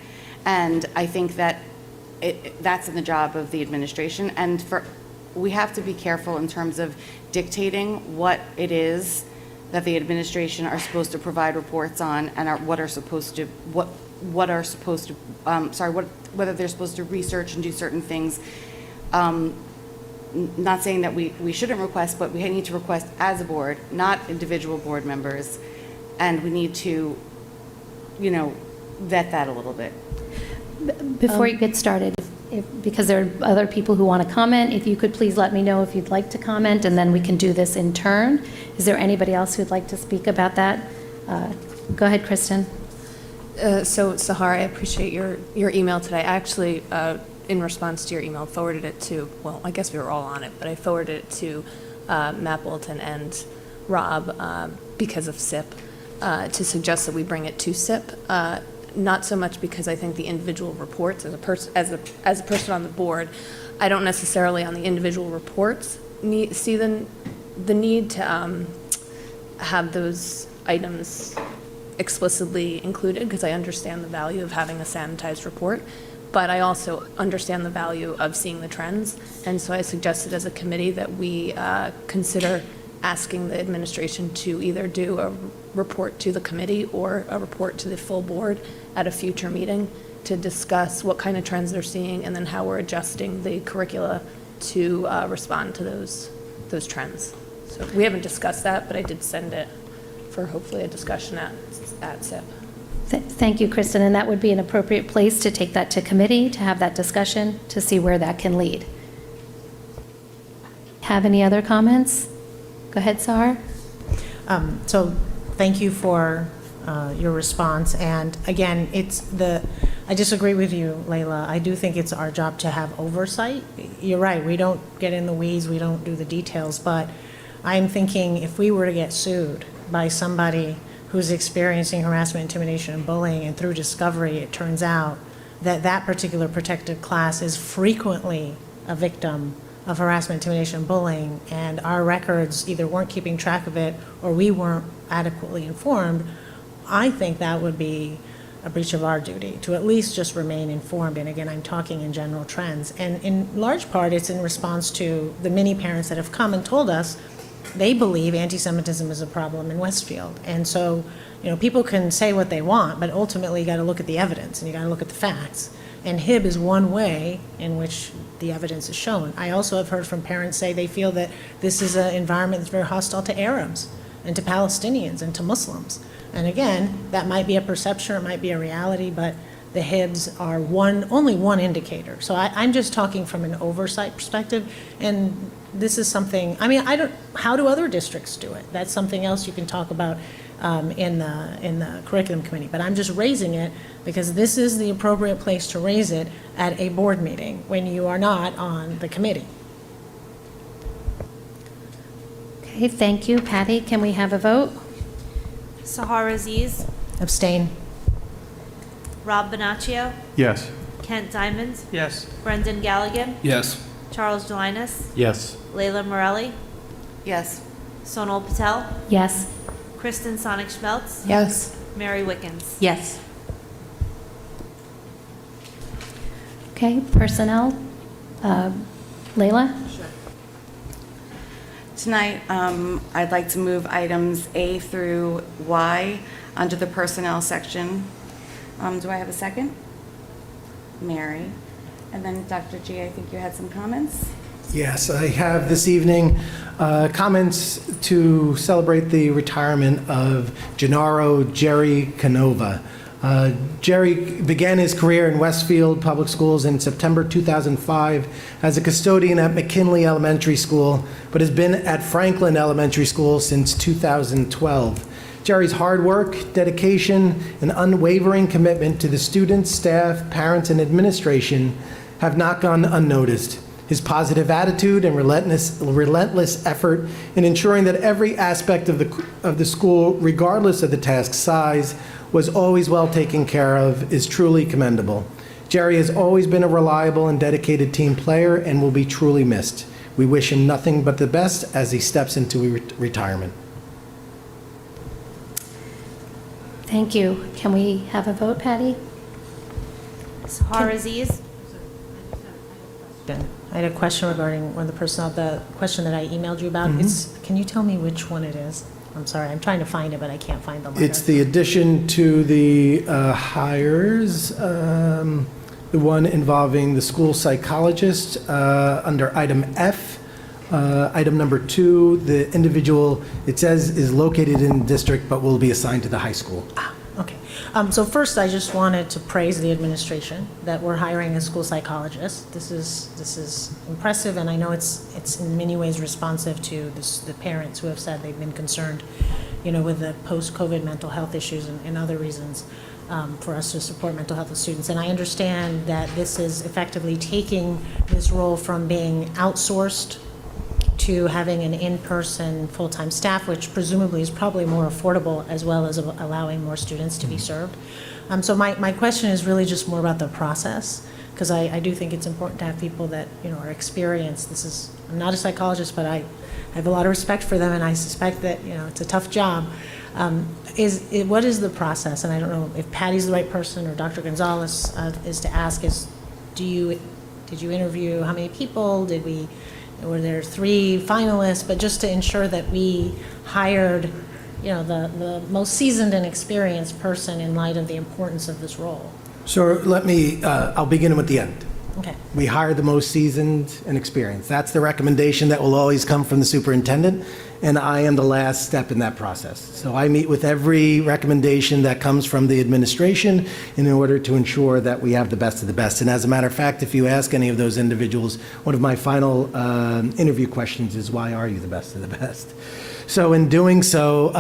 [SPEAKER 15] and I think that that's in the job of the administration. And we have to be careful in terms of dictating what it is that the administration are supposed to provide reports on, and whether they're supposed to research and do certain things. Not saying that we shouldn't request, but we need to request as a board, not individual board members, and we need to, vet that a little bit.
[SPEAKER 2] Before you get started, because there are other people who want to comment, if you could please let me know if you'd like to comment, and then we can do this in turn. Is there anybody else who'd like to speak about that? Go ahead, Kristen.
[SPEAKER 10] So, Sahar, I appreciate your email today. I actually, in response to your email, forwarded it to, well, I guess we were all on it, but I forwarded it to Matt Bolton and Rob because of SIP, to suggest that we bring it to SIP. Not so much because I think the individual reports, as a person on the board, I don't necessarily on the individual reports see the need to have those items explicitly included, because I understand the value of having a sanitized report, but I also understand the value of seeing the trends. And so I suggested as a committee that we consider asking the administration to either do a report to the committee or a report to the full board at a future meeting to discuss what kind of trends they're seeing and then how we're adjusting the curricula to respond to those trends. So we haven't discussed that, but I did send it for hopefully a discussion at SIP.
[SPEAKER 2] Thank you, Kristen, and that would be an appropriate place to take that to committee, to have that discussion, to see where that can lead. Have any other comments? Go ahead, Sahar.
[SPEAKER 12] So thank you for your response. And again, I disagree with you, Layla. I do think it's our job to have oversight. You're right, we don't get in the weeds, we don't do the details, but I'm thinking if we were to get sued by somebody who's experiencing harassment, intimidation, and bullying, and through discovery, it turns out that that particular protected class is frequently a victim of harassment, intimidation, and bullying, and our records either weren't keeping track of it or we weren't adequately informed, I think that would be a breach of our duty to at least just remain informed. And again, I'm talking in general trends. And in large part, it's in response to the many parents that have come and told us they believe anti-Semitism is a problem in Westfield. And so, people can say what they want, but ultimately you got to look at the evidence and you got to look at the facts. And HIB is one way in which the evidence is shown. I also have heard from parents say they feel that this is an environment that's very hostile to Arabs and to Palestinians and to Muslims. And again, that might be a perception, it might be a reality, but the HIBs are only one indicator. So I'm just talking from an oversight perspective, and this is something, how do other districts do it? That's something else you can talk about in the curriculum committee. But I'm just raising it because this is the appropriate place to raise it at a board meeting when you are not on the committee.
[SPEAKER 2] Okay, thank you. Patty, can we have a vote?
[SPEAKER 3] Sahar Aziz,
[SPEAKER 12] Abstain.
[SPEAKER 3] Rob Bonaccio,
[SPEAKER 21] Yes.
[SPEAKER 3] Kent Diamond,
[SPEAKER 13] Yes.
[SPEAKER 3] Brendan Galligan,
[SPEAKER 1] Yes.
[SPEAKER 3] Charles Delinas,
[SPEAKER 21] Yes.
[SPEAKER 3] Layla Morelli,
[SPEAKER 15] Yes.
[SPEAKER 3] Sonal Patel,
[SPEAKER 2] Yes.
[SPEAKER 3] Kristen Sonic-Schmelz,
[SPEAKER 10] Yes.
[SPEAKER 3] Mary Wickens.
[SPEAKER 10] Yes.
[SPEAKER 2] Okay, personnel. Layla?
[SPEAKER 15] Tonight, I'd like to move items A through Y under the personnel section. Do I have a second? Mary. And then Dr. G, I think you had some comments?
[SPEAKER 9] Yes, I have this evening comments to celebrate the retirement of Gennaro Jerry Canova. Jerry began his career in Westfield Public Schools in September 2005 as a custodian at McKinley Elementary School, but has been at Franklin Elementary School since 2012. Jerry's hard work, dedication, and unwavering commitment to the students, staff, parents, and administration have not gone unnoticed. His positive attitude and relentless effort in ensuring that every aspect of the school, regardless of the task size, was always well taken care of is truly commendable. Jerry has always been a reliable and dedicated team player and will be truly missed. We wish him nothing but the best as he steps into retirement.
[SPEAKER 2] Thank you. Can we have a vote, Patty?
[SPEAKER 3] Sahar Aziz.
[SPEAKER 12] I had a question regarding one of the personnel, the question that I emailed you about. Can you tell me which one it is? I'm sorry, I'm trying to find it, but I can't find the letter.
[SPEAKER 9] It's the addition to the hires, the one involving the school psychologist under item F. Item number 2, the individual, it says, is located in the district but will be assigned to the high school.
[SPEAKER 12] Okay. So first, I just wanted to praise the administration that we're hiring a school psychologist. This is impressive, and I know it's in many ways responsive to the parents who have said they've been concerned, with the post-COVID mental health issues and other reasons for us to support mental health of students. And I understand that this is effectively taking this role from being outsourced to having an in-person full-time staff, which presumably is probably more affordable, as well as allowing more students to be served. So my question is really just more about the process, because I do think it's important to have people that are experienced. I'm not a psychologist, but I have a lot of respect for them, and I suspect that it's a tough job. What is the process? And I don't know if Patty's the right person or Dr. Gonzalez is to ask. Did you interview how many people? Were there 3 finalists? But just to ensure that we hired, the most seasoned and experienced person in light of the importance of this role.
[SPEAKER 9] So I'll begin with the end.
[SPEAKER 12] Okay.
[SPEAKER 9] We hire the most seasoned and experienced. That's the recommendation that will always come from the superintendent, and I am the last step in that process. So I meet with every recommendation that comes from the administration in order to ensure that we have the best of the best. And as a matter of fact, if you ask any of those individuals, one of my final interview questions is, why are you the best of the best? So in doing so,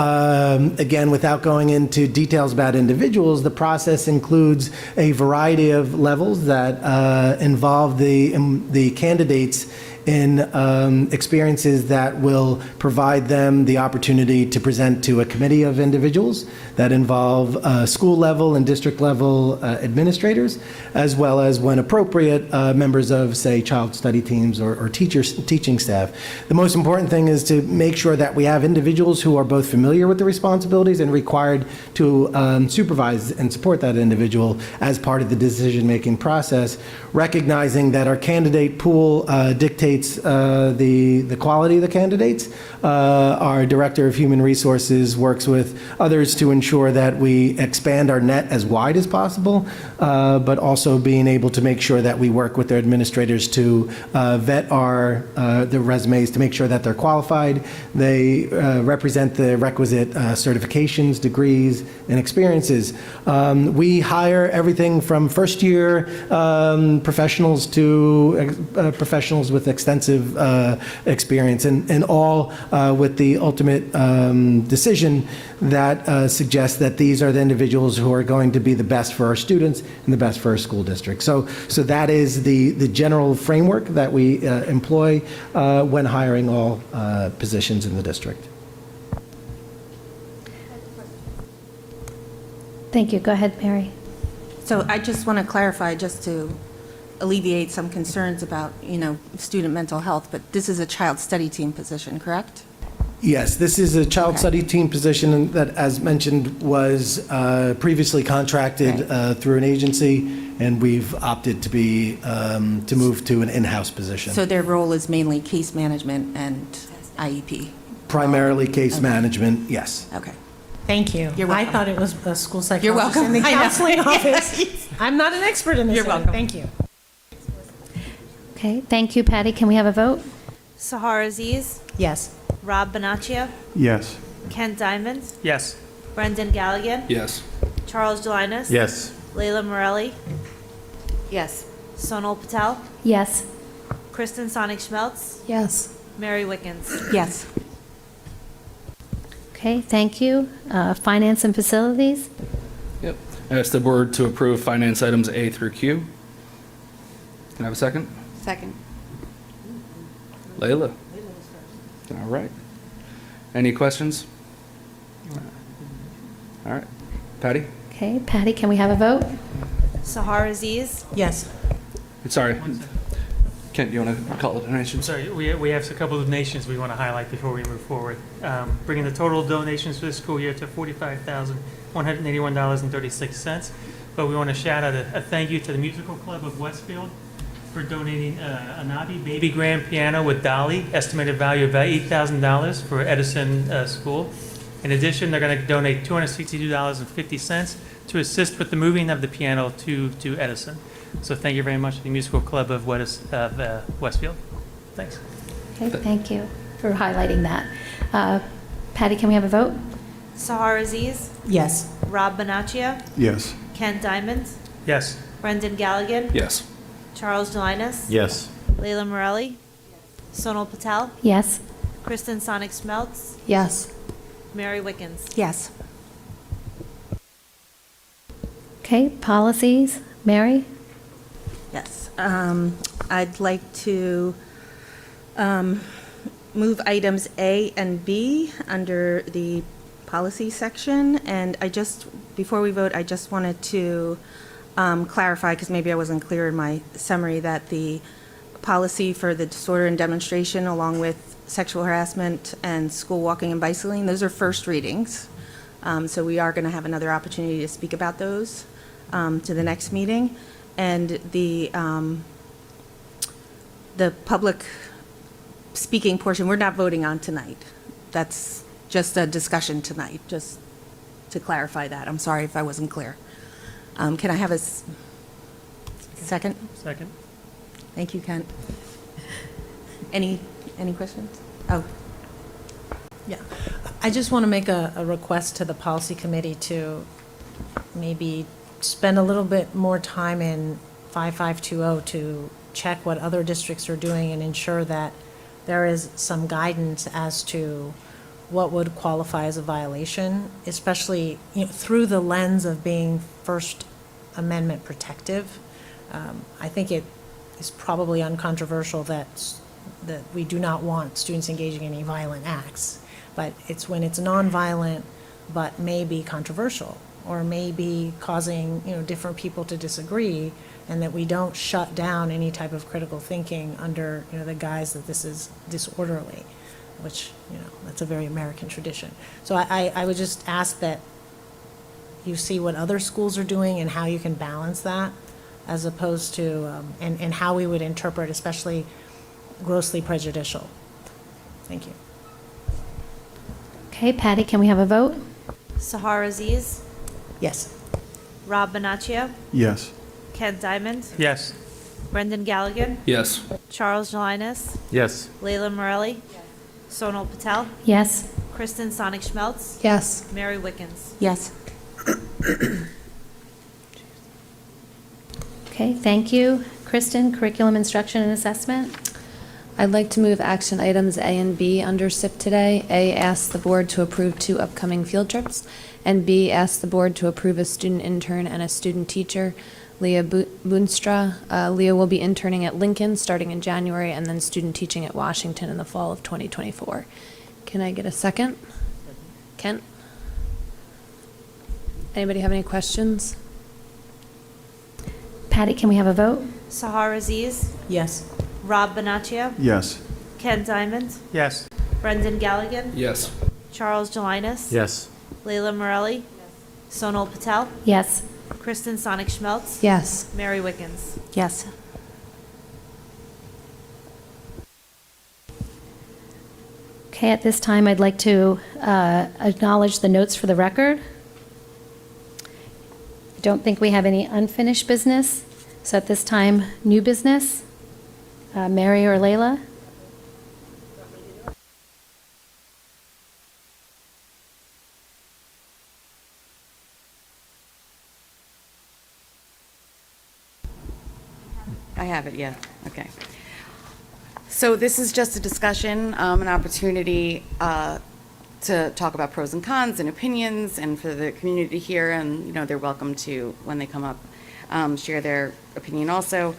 [SPEAKER 9] again, without going into details about individuals, the process includes a variety of levels that involve the candidates in experiences that will provide them the opportunity to present to a committee of individuals that involve school level and district level administrators, as well as, when appropriate, members of, say, child study teams or teaching staff. The most important thing is to make sure that we have individuals who are both familiar with the responsibilities and required to supervise and support that individual as part of the decision-making process, recognizing that our candidate pool dictates the quality of the candidates. Our Director of Human Resources works with others to ensure that we expand our net as wide as possible, but also being able to make sure that we work with their administrators to vet the resumes to make sure that they're qualified, they represent the requisite certifications, degrees, and experiences. We hire everything from first-year professionals to professionals with extensive experience, and all with the ultimate decision that suggests that these are the individuals who are going to be the best for our students and the best for our school district. So that is the general framework that we employ when hiring all positions in the district.
[SPEAKER 2] Thank you. Go ahead, Mary.
[SPEAKER 14] So I just want to clarify, just to alleviate some concerns about, student mental health, but this is a child study team position, correct?
[SPEAKER 9] Yes, this is a child study team position that, as mentioned, was previously contracted through an agency, and we've opted to move to an in-house position.
[SPEAKER 14] So their role is mainly case management and IEP?
[SPEAKER 9] Primarily case management, yes.
[SPEAKER 14] Okay.
[SPEAKER 12] Thank you.
[SPEAKER 14] You're welcome.
[SPEAKER 12] I thought it was a school psychologist
[SPEAKER 14] You're welcome.
[SPEAKER 12] in the
[SPEAKER 14] I know.
[SPEAKER 12] counseling office. I'm not an expert in this.
[SPEAKER 14] You're welcome.
[SPEAKER 12] Thank you.
[SPEAKER 2] Okay, thank you, Patty. Can we have a vote?
[SPEAKER 3] Sahar Aziz.
[SPEAKER 12] Yes.
[SPEAKER 3] Rob Bonaccio.
[SPEAKER 21] Yes.
[SPEAKER 3] Kent Diamond.
[SPEAKER 13] Yes.
[SPEAKER 3] Brendan Galligan.
[SPEAKER 11] Yes.
[SPEAKER 3] Charles Gelinas.
[SPEAKER 21] Yes.
[SPEAKER 3] Layla Morelli.
[SPEAKER 14] Yes.
[SPEAKER 3] Sonal Patel.
[SPEAKER 2] Yes.
[SPEAKER 3] Kristen Sonic-Schmelz.
[SPEAKER 10] Yes.
[SPEAKER 3] Mary Wickens.
[SPEAKER 14] Yes.
[SPEAKER 2] Okay, thank you. Finance and Facilities?
[SPEAKER 11] Yep. I ask the board to approve finance items A through Q. Can I have a second?
[SPEAKER 15] Second.
[SPEAKER 11] Layla. All right. Any questions? All right. Patty?
[SPEAKER 2] Okay, Patty, can we have a vote?
[SPEAKER 3] Sahar Aziz.
[SPEAKER 12] Yes.
[SPEAKER 11] Sorry. Kent, do you want to call the donations?
[SPEAKER 13] Sorry, we have a couple of donations we want to highlight before we move forward. Bringing the total donations for the school year to $45,181.36. But we want to shout out a thank you to the Musical Club of Westfield for donating a Nabi baby grand piano with dolly, estimated value of about $8,000 for Edison School. In addition, they're going to donate $262.50 to assist with the moving of the piano to Edison. So thank you very much to the Musical Club of Westfield. Thanks.
[SPEAKER 2] Okay, thank you for highlighting that. Patty, can we have a vote?
[SPEAKER 3] Sahar Aziz,
[SPEAKER 12] Yes.
[SPEAKER 3] Rob Bonaccio,
[SPEAKER 21] Yes.
[SPEAKER 3] Ken Diamond,
[SPEAKER 13] Yes.
[SPEAKER 3] Brendan Galligan,
[SPEAKER 11] Yes.
[SPEAKER 3] Charles Delinas,
[SPEAKER 21] Yes.
[SPEAKER 3] Layla Morelli, Sonal Patel,
[SPEAKER 2] Yes.
[SPEAKER 3] Kristen Sonic Schmeltz,
[SPEAKER 10] Yes.
[SPEAKER 3] Mary Wickens.
[SPEAKER 10] Yes.
[SPEAKER 2] Okay, policies. Mary?
[SPEAKER 14] Yes. I'd like to move items A and B under the policy section. And before we vote, I just wanted to clarify, because maybe I wasn't clear in my summary, that the policy for the disorder and demonstration, along with sexual harassment and school walking and bicycling, those are first readings. So we are going to have another opportunity to speak about those to the next meeting. And the public speaking portion, we're not voting on tonight. That's just a discussion tonight, just to clarify that. I'm sorry if I wasn't clear. Can I have a second?
[SPEAKER 13] Second.
[SPEAKER 14] Thank you, Kent. Any questions? Oh.
[SPEAKER 12] Yeah. I just want to make a request to the policy committee to maybe spend a little bit more time in 5520 to check what other districts are doing and ensure that there is some guidance as to what would qualify as a violation, especially through the lens of being First Amendment protective. I think it is probably uncontroversial that we do not want students engaging in any violent acts, but it's when it's nonviolent but may be controversial or may be causing different people to disagree, and that we don't shut down any type of critical thinking under the guise that this is disorderly, which that's a very American tradition. So I would just ask that you see what other schools are doing and how you can balance that, as opposed to and how we would interpret especially grossly prejudicial. Thank you.
[SPEAKER 2] Okay, Patty, can we have a vote?
[SPEAKER 3] Sahar Aziz,
[SPEAKER 12] Yes.
[SPEAKER 3] Rob Bonaccio,
[SPEAKER 21] Yes.
[SPEAKER 3] Ken Diamond,
[SPEAKER 13] Yes.
[SPEAKER 3] Brendan Galligan,
[SPEAKER 11] Yes.
[SPEAKER 3] Charles Delinas,
[SPEAKER 16] Yes.
[SPEAKER 3] Layla Morelli, Sonal Patel,
[SPEAKER 2] Yes.
[SPEAKER 3] Kristen Sonic Schmeltz,
[SPEAKER 10] Yes.
[SPEAKER 3] Mary Wickens.
[SPEAKER 14] Yes.
[SPEAKER 2] Okay, thank you. Kristen, curriculum instruction and assessment?
[SPEAKER 10] I'd like to move action items A and B under SIP today. A, asks the board to approve 2 upcoming field trips, and B, asks the board to approve a student intern and a student teacher, Leah Boonstra. Leah will be interning at Lincoln starting in January, and then student teaching at Washington in the fall of 2024. Can I get a second? Kent? Anybody have any questions?
[SPEAKER 2] Patty, can we have a vote?
[SPEAKER 3] Sahar Aziz,
[SPEAKER 12] Yes.
[SPEAKER 3] Rob Bonaccio,
[SPEAKER 21] Yes.
[SPEAKER 3] Ken Diamond,
[SPEAKER 13] Yes.
[SPEAKER 3] Brendan Galligan,
[SPEAKER 11] Yes.
[SPEAKER 3] Charles Delinas,
[SPEAKER 16] Yes.
[SPEAKER 3] Layla Morelli, Sonal Patel,
[SPEAKER 2] Yes.
[SPEAKER 3] Kristen Sonic Schmeltz,
[SPEAKER 10] Yes.
[SPEAKER 3] Mary Wickens.
[SPEAKER 14] Yes.
[SPEAKER 2] Okay, at this time, I'd like to acknowledge the notes for the record. I don't think we have any unfinished business, so at this time, new business. Mary or Layla?
[SPEAKER 15] I have it, yeah, okay. So this is just a discussion, an opportunity to talk about pros and cons and opinions, and for the community here, and, they're welcome to, when they come up, share their opinion also.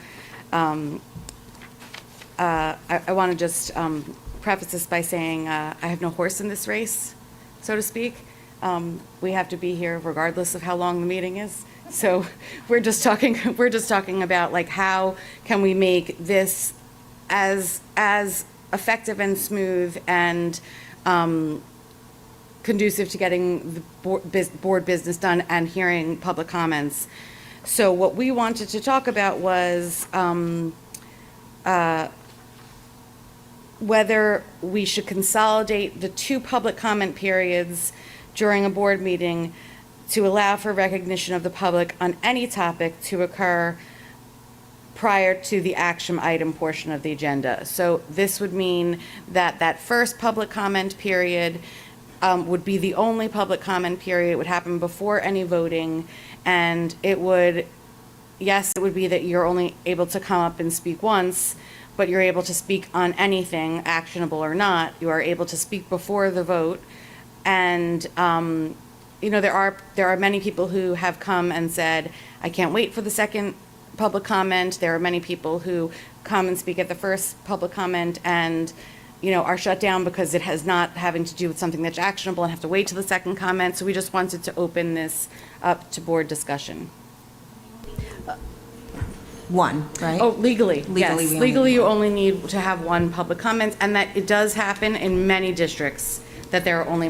[SPEAKER 15] I want to just preface this by saying I have no horse in this race, so to speak. We have to be here regardless of how long the meeting is. So we're just talking about, like, how can we make this as effective and smooth and conducive to getting the board business done and hearing public comments. So what we wanted to talk about was whether we should consolidate the 2 public comment periods during a board meeting to allow for recognition of the public on any topic to occur prior to the action item portion of the agenda. So this would mean that that first public comment period would be the only public comment period. It would happen before any voting, and it would be that you're only able to come up and speak once, but you're able to speak on anything, actionable or not. You are able to speak before the vote, and there are many people who have come and said, I can't wait for the second public comment. There are many people who come and speak at the first public comment and are shut down because it has not having to do with something that's actionable and have to wait till the second comment. So we just wanted to open this up to board discussion.
[SPEAKER 17] One, right?
[SPEAKER 15] Oh, legally,
[SPEAKER 17] Legally,
[SPEAKER 15] yes.
[SPEAKER 17] we only
[SPEAKER 15] Legally,
[SPEAKER 17] need
[SPEAKER 15] you
[SPEAKER 17] one.
[SPEAKER 15] only need to have one public comment, and that it does happen in many districts that there's only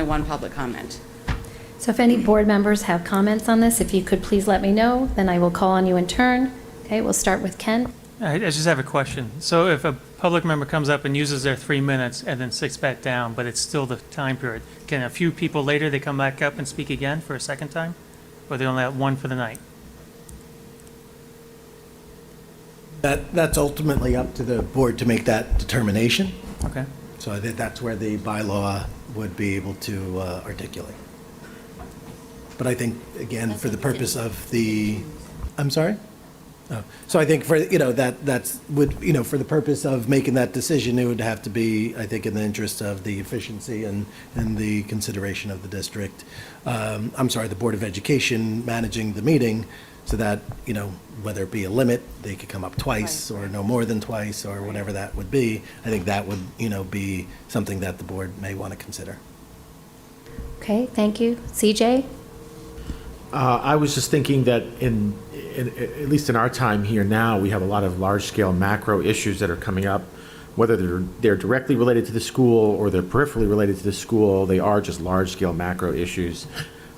[SPEAKER 15] one public comment.
[SPEAKER 2] So if any board members have comments on this, if you could please let me know, then I will call on you in turn. Okay, we'll start with Ken.
[SPEAKER 13] I just have a question. So if a public member comes up and uses their 3 minutes and then sits back down, but it's still the time period, can a few people later, they come back up and speak again for a second time? Or they only have one for the night?
[SPEAKER 9] That's ultimately up to the board to make that determination.
[SPEAKER 13] Okay.
[SPEAKER 9] So I think that's where the bylaw would be able to articulate. But I think, again, for the purpose of the, I'm sorry? Oh. So I think for, for the purpose of making that decision, it would have to be, I think, in the interest of the efficiency and the consideration of the district. The Board of Education managing the meeting so that, whether it be a limit, they could come up twice or no more than twice or whatever that would be. I think that would, be something that the board may want to consider.
[SPEAKER 2] Okay, thank you. CJ?
[SPEAKER 5] I was just thinking that at least in our time here now, we have a lot of large-scale macro issues that are coming up, whether they're directly related to the school or they're peripherally related to the school. They are just large-scale macro issues.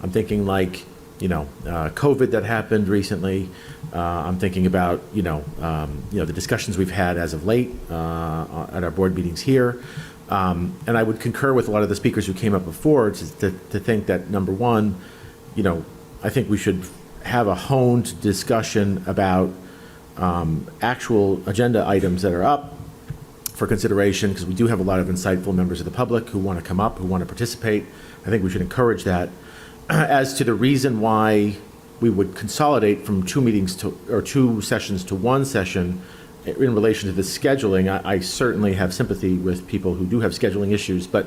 [SPEAKER 5] I'm thinking like, COVID that happened recently. I'm thinking about, the discussions we've had as of late at our board meetings here. And I would concur with a lot of the speakers who came up before to think that, number one, I think we should have a honed discussion about actual agenda items that are up for consideration, because we do have a lot of insightful members of the public who want to come up, who want to participate. I think we should encourage that. As to the reason why we would consolidate from 2 meetings or 2 sessions to 1 session in relation to the scheduling, I certainly have sympathy with people who do have scheduling issues, but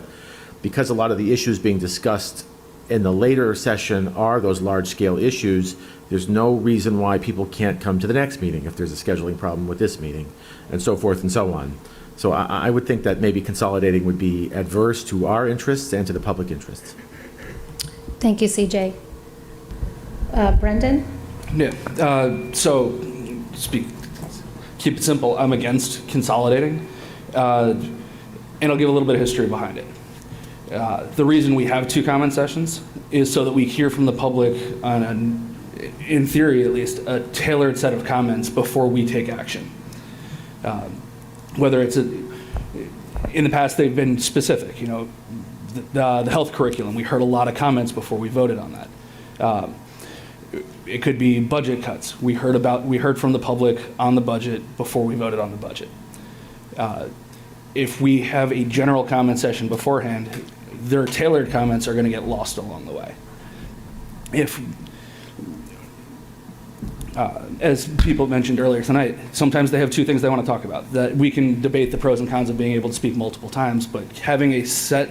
[SPEAKER 5] because a lot of the issues being discussed in the later session are those large-scale issues, there's no reason why people can't come to the next meeting if there's a scheduling problem with this meeting, and so forth and so on. So I would think that maybe consolidating would be adverse to our interests and to the public interests.
[SPEAKER 2] Thank you, CJ. Brendan?
[SPEAKER 11] Yeah, keep it simple. I'm against consolidating, and I'll give a little bit of history behind it. The reason we have 2 comment sessions is so that we hear from the public on, in theory at least, a tailored set of comments before we take action. Whether it's in the past they've been specific, the health curriculum, we heard a lot of comments before we voted on that. It could be budget cuts. We heard from the public on the budget before we voted on the budget. If we have a general comment session beforehand, their tailored comments are going to get lost along the way. As people mentioned earlier tonight, sometimes they have 2 things they want to talk about. That we can debate the pros and cons of being able to speak multiple times, but having a set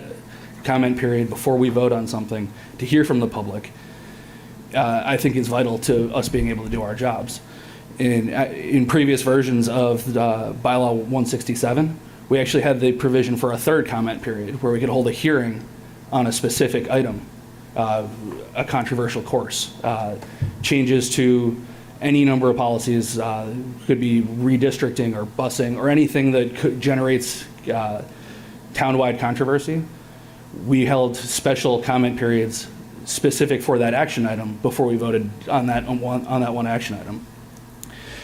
[SPEAKER 11] comment period before we vote on something to hear from the public, I think is vital to us being able to do our jobs. In previous versions of bylaw 167, we actually had the provision for a 3rd comment period where we could hold a hearing on a specific item, a controversial course, changes to any number of policies, could be redistricting or busing or anything that generates townwide controversy. We held special comment periods specific for that action item before we voted on that one action item.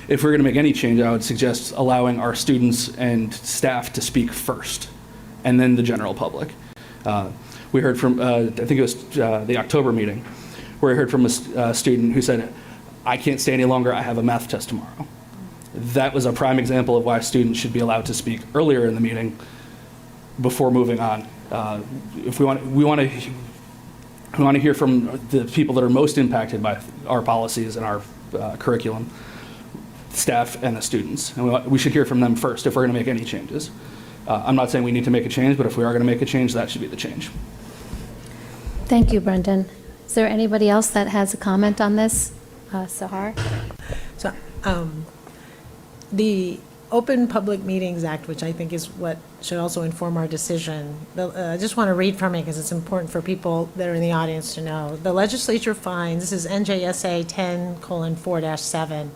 [SPEAKER 11] If we're going to make any change, I would suggest allowing our students and staff to speak first, and then the general public. We heard from, I think it was the October meeting, where I heard from a student who said, I can't stay any longer, I have a math test tomorrow. That was a prime example of why students should be allowed to speak earlier in the meeting before moving on. If we want to hear from the people that are most impacted by our policies and our curriculum, staff and the students. And we should hear from them first if we're going to make any changes. I'm not saying we need to make a change, but if we are going to make a change, that should be the change.
[SPEAKER 2] Thank you, Brendan. Is there anybody else that has a comment on this? Sahar?
[SPEAKER 12] So, the Open Public Meetings Act, which I think is what should also inform our decision, I just want to read from it because it's important for people that are in the audience to know. The legislature finds, this is NJSA 10:4-7,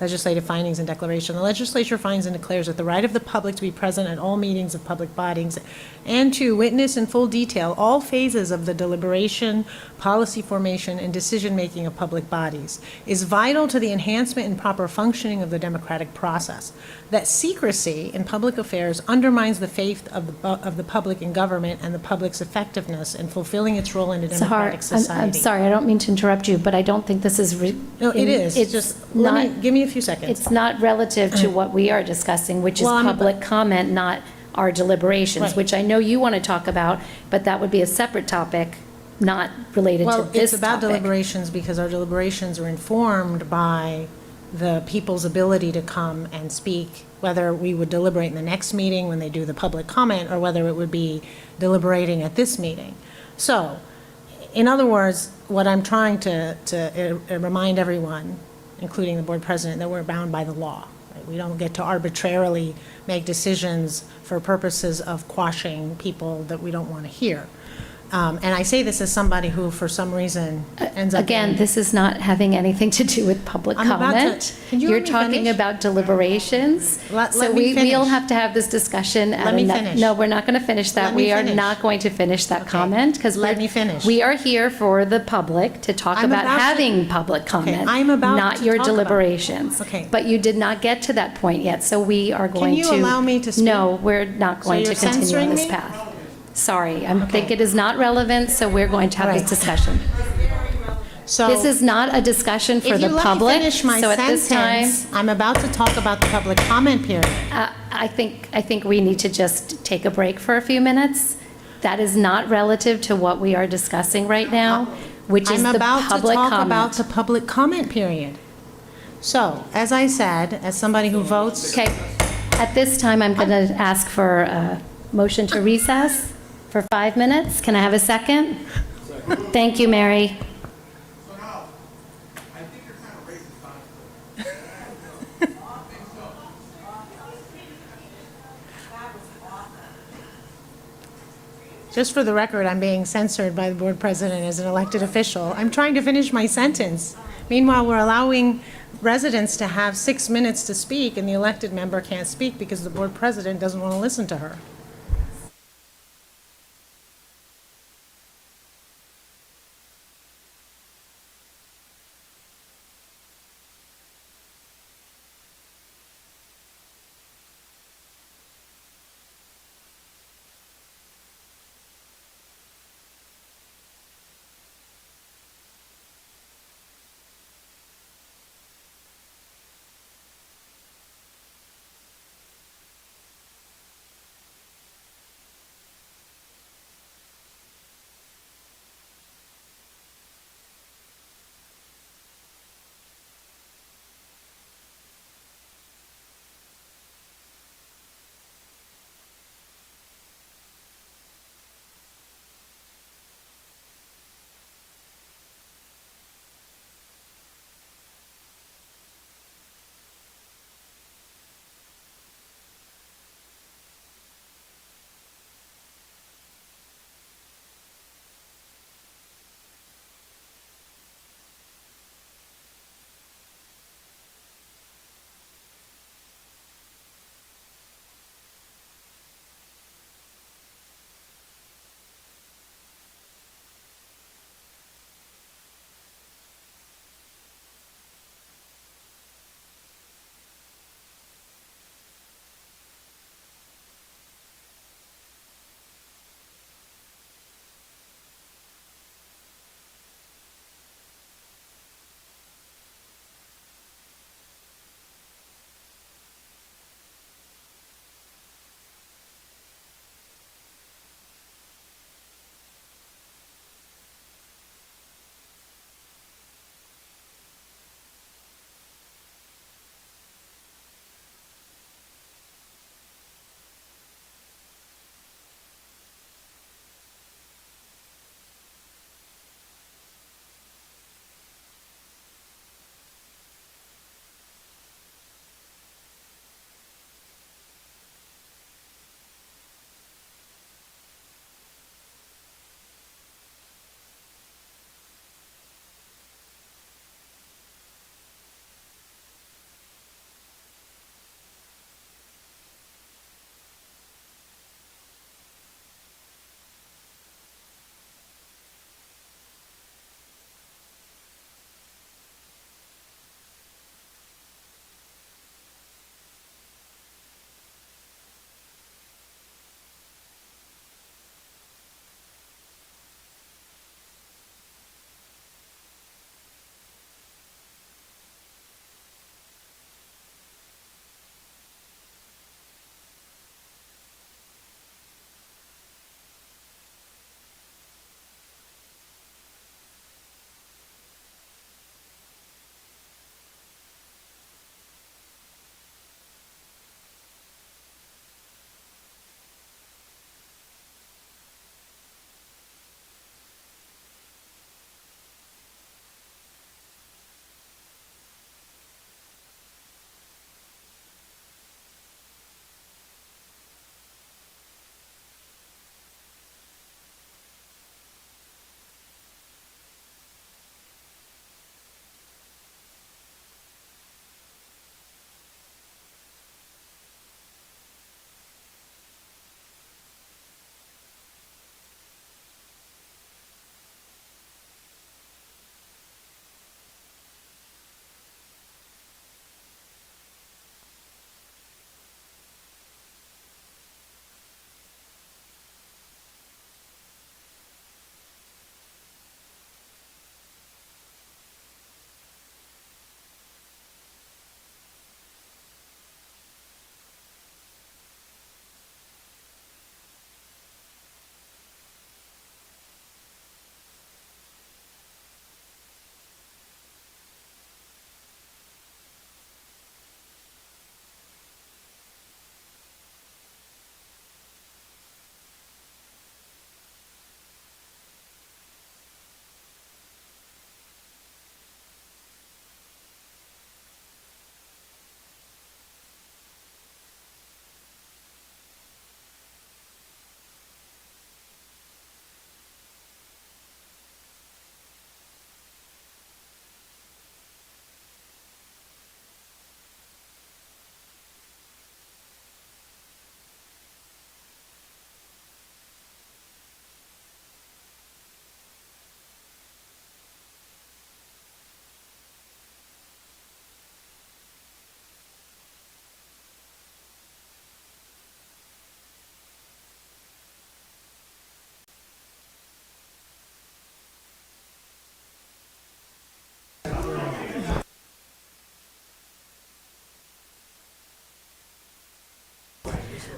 [SPEAKER 12] legislative findings and declaration. The legislature finds and declares that the right of the public to be present at all meetings of public bodies and to witness in full detail all phases of the deliberation, policy formation, and decision-making of public bodies is vital to the enhancement and proper functioning of the democratic process. That secrecy in public affairs undermines the faith of the public in government and the public's effectiveness in fulfilling its role in a democratic society.
[SPEAKER 2] I'm sorry, I don't mean to interrupt you, but I don't think this is...
[SPEAKER 12] No, it is.
[SPEAKER 2] It's
[SPEAKER 12] just
[SPEAKER 2] not...
[SPEAKER 12] give me a few seconds.
[SPEAKER 2] It's not relative to what we are discussing, which is public comment, not our deliberations,
[SPEAKER 12] Right.
[SPEAKER 2] which I know you want to talk about, but that would be a separate topic, not related to
[SPEAKER 12] Well,
[SPEAKER 2] this
[SPEAKER 12] it's about
[SPEAKER 2] topic.
[SPEAKER 12] deliberations because our deliberations are informed by the people's ability to come and speak, whether we would deliberate in the next meeting when they do the public comment, or whether it would be deliberating at this meeting. So, in other words, what I'm trying to remind everyone, including the board president, that we're bound by the law. Right? We don't get to arbitrarily make decisions for purposes of quashing people that we don't want to hear. And I say this as somebody who, for some reason, ends up
[SPEAKER 2] Again,
[SPEAKER 12] being-
[SPEAKER 2] this is not having anything to do with public
[SPEAKER 12] I'm about to-
[SPEAKER 2] comment.
[SPEAKER 12] Can you
[SPEAKER 2] You're
[SPEAKER 12] let me
[SPEAKER 2] talking
[SPEAKER 12] finish?
[SPEAKER 2] about deliberations.
[SPEAKER 12] Let
[SPEAKER 2] So
[SPEAKER 12] me
[SPEAKER 2] we'll
[SPEAKER 12] finish.
[SPEAKER 2] have to have this discussion.
[SPEAKER 12] Let me finish.
[SPEAKER 2] No, we're not going to finish that.
[SPEAKER 12] Let me
[SPEAKER 2] We are
[SPEAKER 12] finish.
[SPEAKER 2] not going to finish that comment because
[SPEAKER 12] Let me finish.
[SPEAKER 2] We are here for the public to talk
[SPEAKER 12] I'm
[SPEAKER 2] about
[SPEAKER 12] about to-
[SPEAKER 2] having public comment.
[SPEAKER 12] I'm about
[SPEAKER 2] not
[SPEAKER 12] to
[SPEAKER 2] your
[SPEAKER 12] talk about-
[SPEAKER 2] deliberations.
[SPEAKER 12] Okay.
[SPEAKER 2] But you did not get to that point yet, so we are going to.
[SPEAKER 12] you allow me to speak?
[SPEAKER 2] No, we're not
[SPEAKER 12] So
[SPEAKER 2] going
[SPEAKER 12] you're
[SPEAKER 2] to continue on
[SPEAKER 12] censoring
[SPEAKER 2] this
[SPEAKER 12] me?
[SPEAKER 2] path. Sorry, I think it is not relevant, so we're going to have this
[SPEAKER 12] Right.
[SPEAKER 2] discussion.
[SPEAKER 12] So
[SPEAKER 2] This is not a discussion for
[SPEAKER 12] if
[SPEAKER 2] the
[SPEAKER 12] you let
[SPEAKER 2] public.
[SPEAKER 12] me finish my
[SPEAKER 2] So at this time,
[SPEAKER 12] sentence, I'm about to talk about the public comment period.
[SPEAKER 2] I think we need to just take a break for a few minutes. That is not relative to what we are discussing right now, which is
[SPEAKER 12] I'm
[SPEAKER 2] the
[SPEAKER 12] about to
[SPEAKER 2] public
[SPEAKER 12] talk
[SPEAKER 2] comment.
[SPEAKER 12] about the public comment period. So, as I said, as somebody who votes.
[SPEAKER 2] Okay, at this time, I'm going to ask for a motion to recess for 5 minutes. Can I have a second? Thank you, Mary.
[SPEAKER 12] Just for the record, I'm being censored by the board president as an elected official. I'm trying to finish my sentence. Meanwhile, we're allowing residents to have 6 minutes to speak, and the elected member can't speak because the board president doesn't want to listen to her.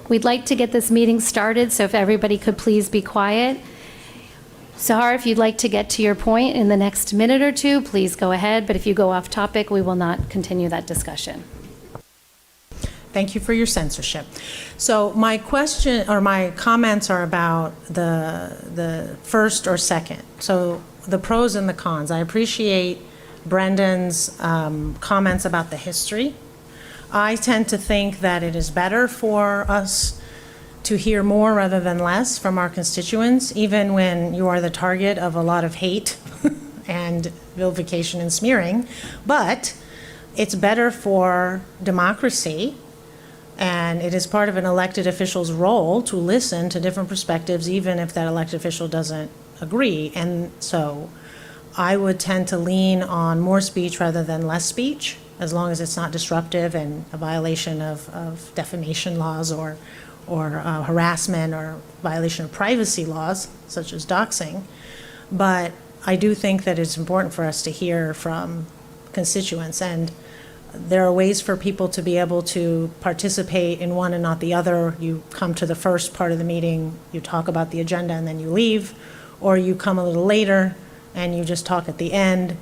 [SPEAKER 2] We'd like to get this meeting started, so if everybody could please be quiet. Sahar, if you'd like to get to your point in the next minute or two, please go ahead, but if you go off topic, we will not continue that discussion.
[SPEAKER 12] Thank you for your censorship. So my question, or my comments are about the first or second. So the pros and the cons. I appreciate Brendan's comments about the history. I tend to think that it is better for us to hear more rather than less from our constituents, even when you are the target of a lot of hate and vilification and smearing. But it's better for democracy, and it is part of an elected official's role to listen to different perspectives, even if that elected official doesn't agree. And so I would tend to lean on more speech rather than less speech, as long as it's not disruptive and a violation of defamation laws or harassment or violation of privacy laws, such as doxing. But I do think that it's important for us to hear from constituents, and there are ways for people to be able to participate in one and not the other. You come to the first part of the meeting, you talk about the agenda, and then you leave, or you come a little later and you just talk at the end.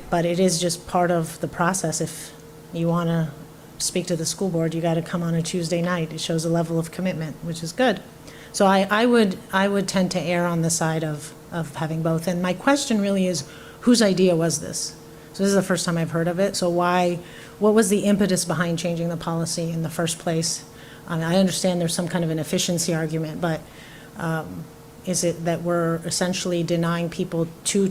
[SPEAKER 12] But it is just part of the process. If you want to speak to the school board, you got to come on a Tuesday night. It shows a level of commitment, which is good. So I would tend to err on the side of having both. And my question really is, whose idea was this? So this is the first time I've heard of it. So what was the impetus behind changing the policy in the first place? I understand there's some kind of an efficiency argument, but is it that we're essentially denying people two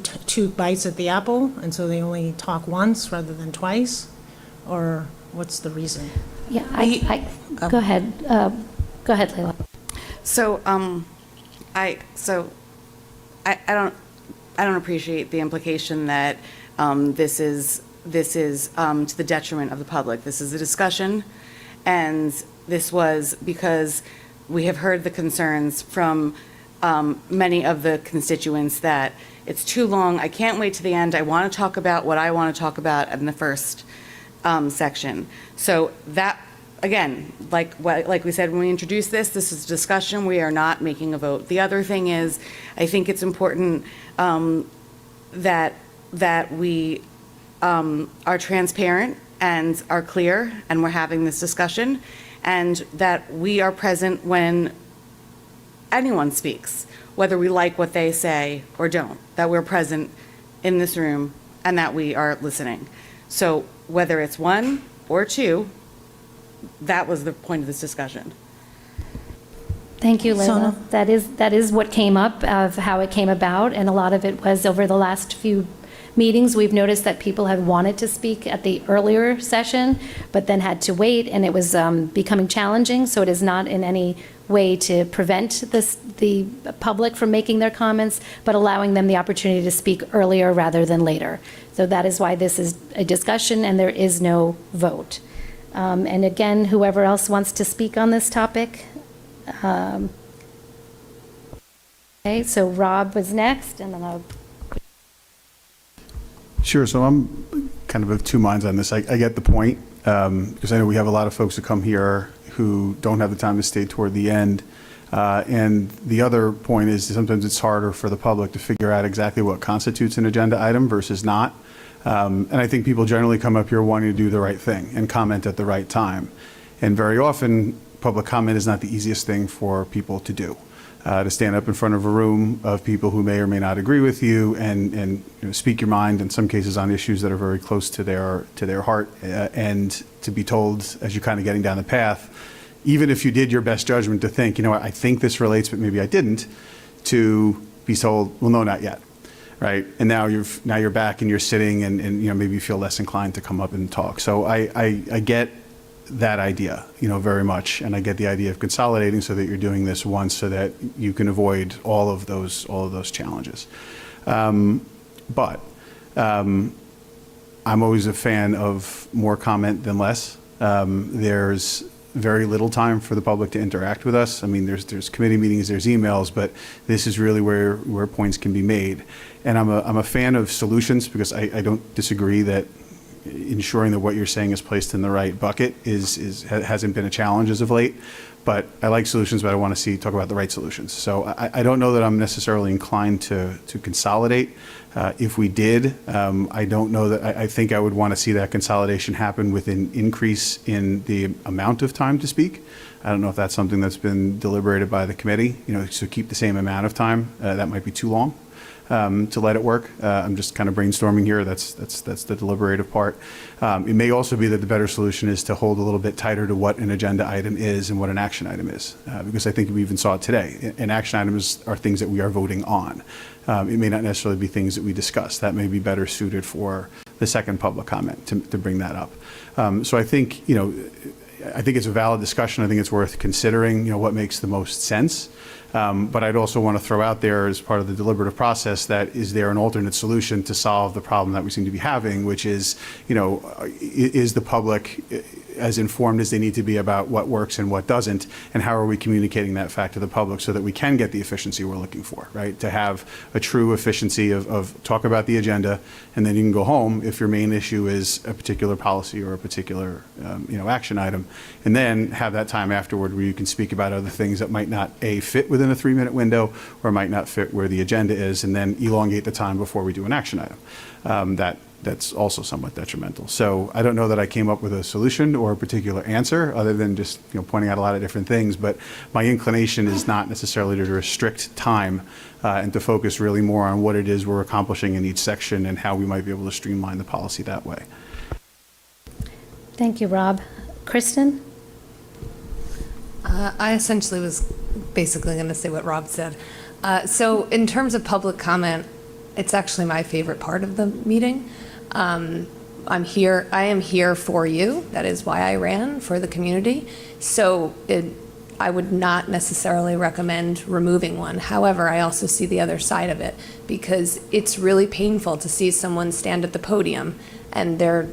[SPEAKER 12] bites at the apple, and so they only talk once rather than twice? Or what's the reason?
[SPEAKER 2] Yeah, go ahead. Go ahead, Leila.
[SPEAKER 15] So, I don't appreciate the implication that this is to the detriment of the public. This is a discussion, and this was because we have heard the concerns from many of the constituents that it's too long. I can't wait to the end. I want to talk about what I want to talk about in the first section. So that, again, like we said when we introduced this is a discussion. We are not making a vote. The other thing is, I think it's important that we are transparent and are clear, and we're having this discussion, and that we are present when anyone speaks, whether we like what they say or don't, that we're present in this room and that we are listening. So whether it's one or two, that was the point of this discussion.
[SPEAKER 2] Thank you, Leila.
[SPEAKER 12] Sona?
[SPEAKER 2] That is what came up, of how it came about, and a lot of it was over the last few meetings. We've noticed that people had wanted to speak at the earlier session, but then had to wait, and it was becoming challenging. So it is not in any way to prevent the public from making their comments, but allowing them the opportunity to speak earlier rather than later. So that is why this is a discussion and there is no vote. And again, whoever else wants to speak on this topic. Okay, so Rob was next, and then I'll.
[SPEAKER 21] Sure. So I'm kind of two minds on this. I get the point, because I know we have a lot of folks that come here who don't have the time to stay toward the end. And the other point is sometimes it's harder for the public to figure out exactly what constitutes an agenda item versus not. And I think people generally come up here wanting to do the right thing and comment at the right time. And very often, public comment is not the easiest thing for people to do. To stand up in front of a room of people who may or may not agree with you and you know, speak your mind, in some cases on issues that are very close to their heart, and to be told as you're kind of getting down the path, even if you did your best judgment to think, you know what, I think this relates, but maybe I didn't, to be told, well, no, not yet, right? And now you're back and you're sitting, and you know, maybe you feel less inclined to come up and talk. So I get that idea, you know, very much, and I get the idea of consolidating so that you're doing this once, so that you can avoid all of those challenges. But I'm always a fan of more comment than less. There's very little time for the public to interact with us. I mean, there's committee meetings, there's emails, but this is really where points can be made. And I'm a fan of solutions, because I don't disagree that ensuring that what you're saying is placed in the right bucket hasn't been a challenge as of late. But I like solutions, but I want to talk about the right solutions. So I don't know that I'm necessarily inclined to consolidate. If we did, I don't know that, I think I would want to see that consolidation happen with an increase in the amount of time to speak. I don't know if that's something that's been deliberated by the committee, so keep the same amount of time. That might be too long to let it work. I'm just kind of brainstorming here. That's the deliberative part. It may also be that the better solution is to hold a little bit tighter to what an agenda item is and what an action item is, because I think we even saw it today. An action items are things that we are voting on. It may not necessarily be things that we discuss. That may be better suited for the second public comment to bring that up. So I think, I think it's a valid discussion. I think it's worth considering, what makes the most sense. But I'd also want to throw out there as part of the deliberative process that is there an alternate solution to solve the problem that we seem to be having, which is, is the public as informed as they need to be about what works and what doesn't, and how are we communicating that fact to the public so that we can get the efficiency we're looking for, right? To have a true efficiency of talk about the agenda, and then you can go home if your main issue is a particular policy or a particular, action item, and then have that time afterward where you can speak about other things that might not, A, fit within a 3-minute window or might not fit where the agenda is, and then elongate the time before we do an action item. That's also somewhat detrimental. So I don't know that I came up with a solution or a particular answer other than just pointing out a lot of different things, but my inclination is not necessarily to restrict time and to focus really more on what it is we're accomplishing in each section and how we might be able to streamline the policy that way.
[SPEAKER 2] Thank you, Rob. Kristen?
[SPEAKER 10] I essentially was basically going to say what Rob said. So in terms of public comment, it's actually my favorite part of the meeting. I am here for you. That is why I ran for the community. So I would not necessarily recommend removing one. However, I also see the other side of it, because it's really painful to see someone stand at the podium and they're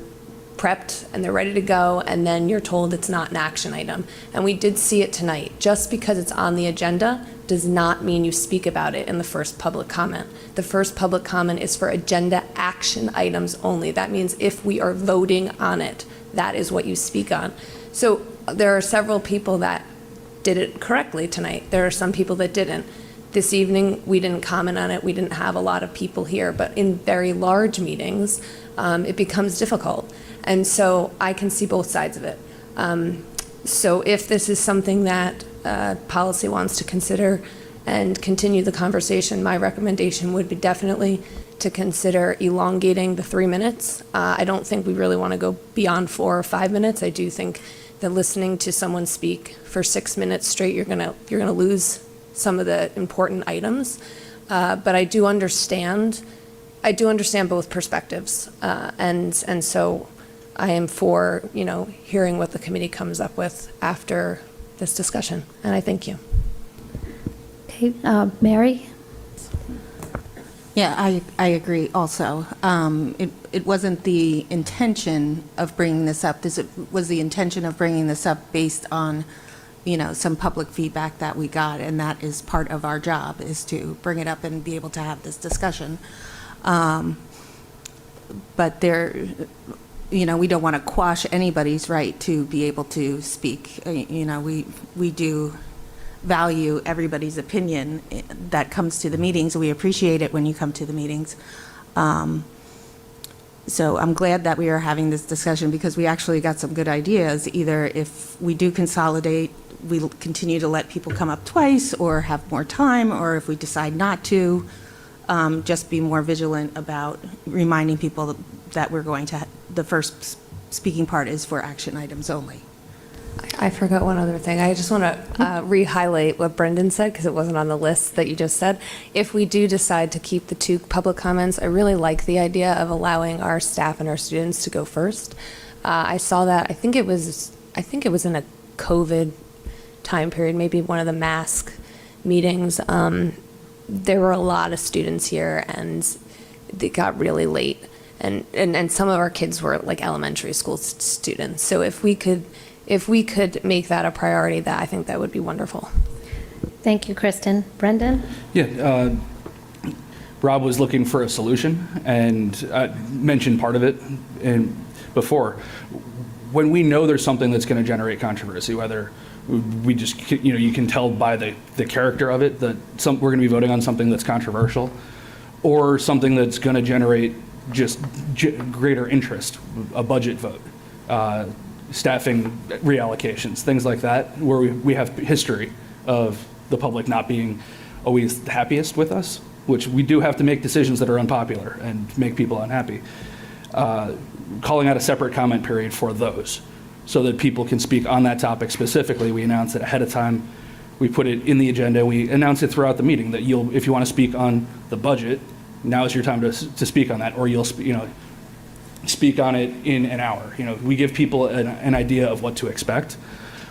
[SPEAKER 10] prepped and they're ready to go, and then you're told it's not an action item. And we did see it tonight. Just because it's on the agenda does not mean you speak about it in the first public comment. The first public comment is for agenda action items only. That means if we are voting on it, that is what you speak on. So there are several people that did it correctly tonight. There are some people that didn't. This evening, we didn't comment on it. We didn't have a lot of people here, but in very large meetings, it becomes difficult. And so I can see both sides of it. So if this is something that policy wants to consider and continue the conversation, my recommendation would be definitely to consider elongating the 3 minutes. I don't think we really want to go beyond 4 or 5 minutes. I do think that listening to someone speak for 6 minutes straight, you're gonna lose some of the important items. But I do understand both perspectives, and so I am for hearing what the committee comes up with after this discussion, and I thank you.
[SPEAKER 2] Okay, Mary?
[SPEAKER 6] Yeah, I agree also. It wasn't the intention of bringing this up. This was the intention of bringing this up based on, some public feedback that we got, and that is part of our job, is to bring it up and be able to have this discussion. But we don't want to quash anybody's right to be able to speak. We do value everybody's opinion that comes to the meetings. We appreciate it when you come to the meetings. So I'm glad that we are having this discussion, because we actually got some good ideas. Either if we do consolidate, we'll continue to let people come up twice or have more time, or if we decide not to, just be more vigilant about reminding people that we're going to, the first speaking part is for action items only.
[SPEAKER 10] I forgot one other thing. I just want to re-highlight what Brendan said, because it wasn't on the list that you just said. If we do decide to keep the 2 public comments, I really like the idea of allowing our staff and our students to go first. I saw that, I think it was in a COVID time period, maybe one of the mask meetings. There were a lot of students here, and it got really late. And some of our kids were like elementary school students. So if we could make that a priority, I think that would be wonderful.
[SPEAKER 2] Thank you, Kristen. Brendan?
[SPEAKER 11] Yeah, Rob was looking for a solution, and I mentioned part of it before. When we know there's something that's going to generate controversy, whether we just, you can tell by the character of it that we're going to be voting on something that's controversial, or something that's going to generate just greater interest, a budget vote, staffing reallocations, things like that, where we have history of the public not being always the happiest with us, which we do have to make decisions that are unpopular and make people unhappy. Calling out a separate comment period for those so that people can speak on that topic specifically. We announce it ahead of time. We put it in the agenda. We announce it throughout the meeting that if you want to speak on the budget, now is your time to speak on that, or you'll speak on it in an hour. We give people an idea of what to expect.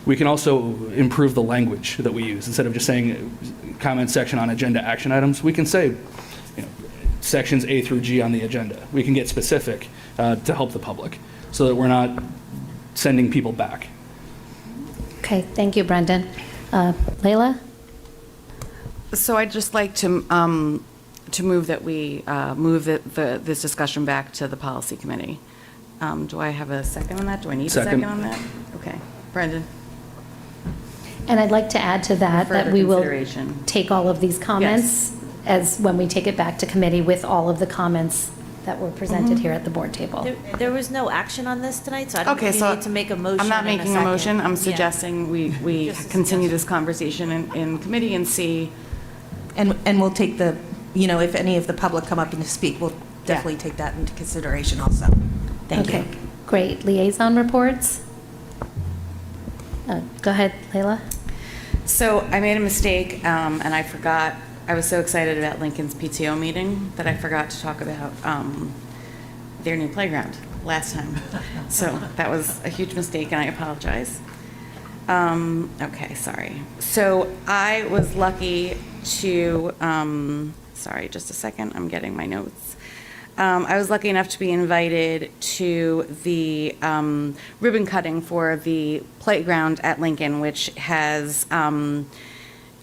[SPEAKER 11] We can also improve the language that we use. Instead of just saying comment section on agenda action items, we can say sections A through G on the agenda. We can get specific to help the public so that we're not sending people back.
[SPEAKER 2] Okay, thank you, Brendan. Layla?
[SPEAKER 15] So I'd just like to move that we move this discussion back to the policy committee. Do I have a second on that? Do I need a second on that? Okay. Brendan?
[SPEAKER 2] And I'd like to add to that
[SPEAKER 15] Further
[SPEAKER 2] that we will
[SPEAKER 15] consideration.
[SPEAKER 2] take all of these comments as when we take it back to committee with all of the comments that were presented here at the board table.
[SPEAKER 3] There was no action on this tonight, so I don't
[SPEAKER 15] Okay,
[SPEAKER 3] think we
[SPEAKER 15] so
[SPEAKER 3] need to make a motion.
[SPEAKER 15] I'm not
[SPEAKER 3] and
[SPEAKER 15] making a
[SPEAKER 3] second.
[SPEAKER 15] motion. I'm
[SPEAKER 3] Yeah.
[SPEAKER 15] suggesting we
[SPEAKER 3] Just a
[SPEAKER 15] continue this conversation in committee and see.
[SPEAKER 6] And we'll take the, if any of the public come up and speak, we'll definitely take that into consideration also. Thank you.
[SPEAKER 2] Okay, great. Liaison reports? Go ahead, Layla.
[SPEAKER 15] So I made a mistake, and I forgot. I was so excited about Lincoln's PTO meeting that I forgot to talk about their new playground last time. So that was a huge mistake, and I apologize. Okay, sorry. So I was lucky to, sorry, just a second, I'm getting my notes. I was lucky enough to be invited to the ribbon cutting for the playground at Lincoln, which has,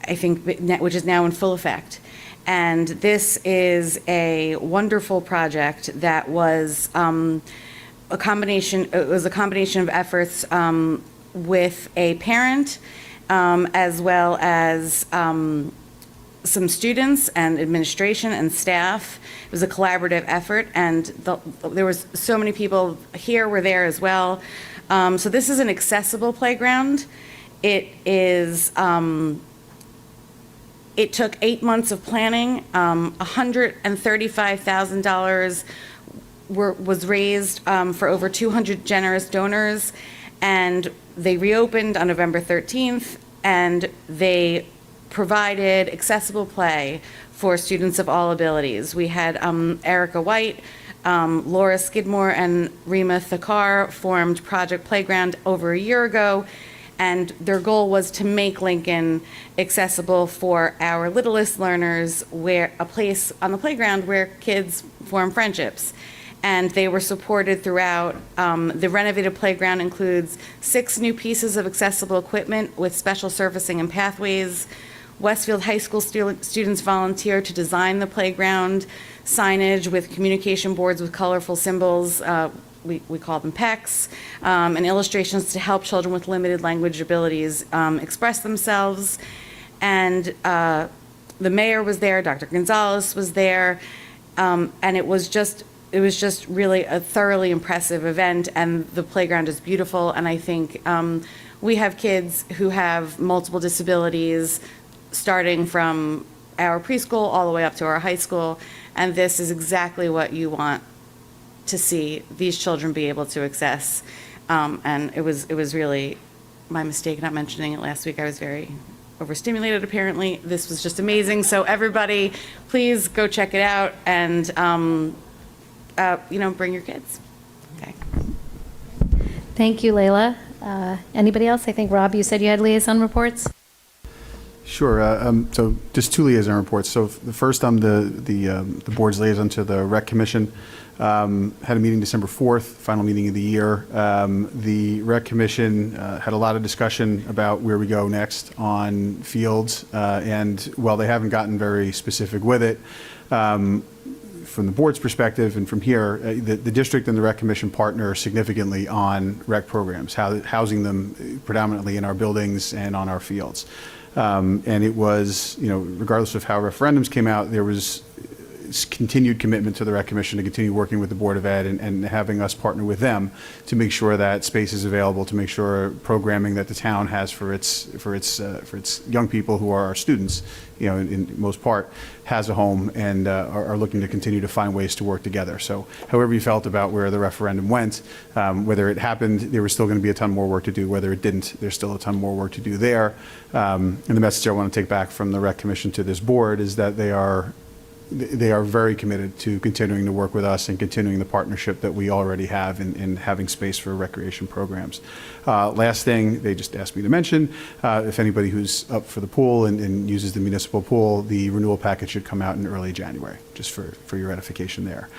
[SPEAKER 15] which is now in full effect. And this is a wonderful project that was a combination of efforts with a parent as well as some students and administration and staff. It was a collaborative effort, and there was so many people here were there as well. So this is an accessible playground. It is. It took 8 months of planning. $135,000 was raised for over 200 generous donors, and they reopened on November 13th, and they provided accessible play for students of all abilities. We had Erica White, Laura Skidmore, and Rima Thakar formed Project Playground over a year ago, and their goal was to make Lincoln accessible for our littlest learners, where a place on the playground where kids form friendships. And they were supported throughout. The renovated playground includes 6 new pieces of accessible equipment with special surfacing and pathways. Westfield High School students volunteered to design the playground, signage with communication boards with colorful symbols, we call them PECs, and illustrations to help children with limited language abilities express themselves. And the mayor was there, Dr. Gonzalez was there, and it was just really a thoroughly impressive event, and the playground is beautiful, and I think we have kids who have multiple disabilities, starting from our preschool all the way up to our high school, and this is exactly what you want to see these children be able to access. And it was really my mistake not mentioning it last week. I was very overstimulated, apparently. This was just amazing. So everybody, please go check it out, and bring your kids. Okay.
[SPEAKER 2] Thank you, Layla. Anybody else? I think, Rob, you said you had liaison reports?
[SPEAKER 21] Sure. So just 2 liaison reports. So the first, I'm the board's liaison to the Rec Commission. Had a meeting December 4th, final meeting of the year. The Rec Commission had a lot of discussion about where we go next on fields, and while they haven't gotten very specific with it, from the board's perspective and from here, the district and the Rec Commission partner significantly on rec programs, housing them predominantly in our buildings and on our fields. And it was, regardless of how referendums came out, there was continued commitment to the Rec Commission to continue working with the Board of Ed and having us partner with them to make sure that space is available, to make sure programming that the town has for its young people who are our students, in most part, has a home and are looking to continue to find ways to work together. So however you felt about where the referendum went, whether it happened, there was still going to be a ton more work to do. Whether it didn't, there's still a ton more work to do there. And the message I want to take back from the Rec Commission to this board is that they are very committed to continuing to work with us and continuing the partnership that we already have in having space for recreation programs. Last thing, they just asked me to mention, if anybody who's up for the pool and uses the municipal pool, the renewal package should come out in early January, just for your edification there.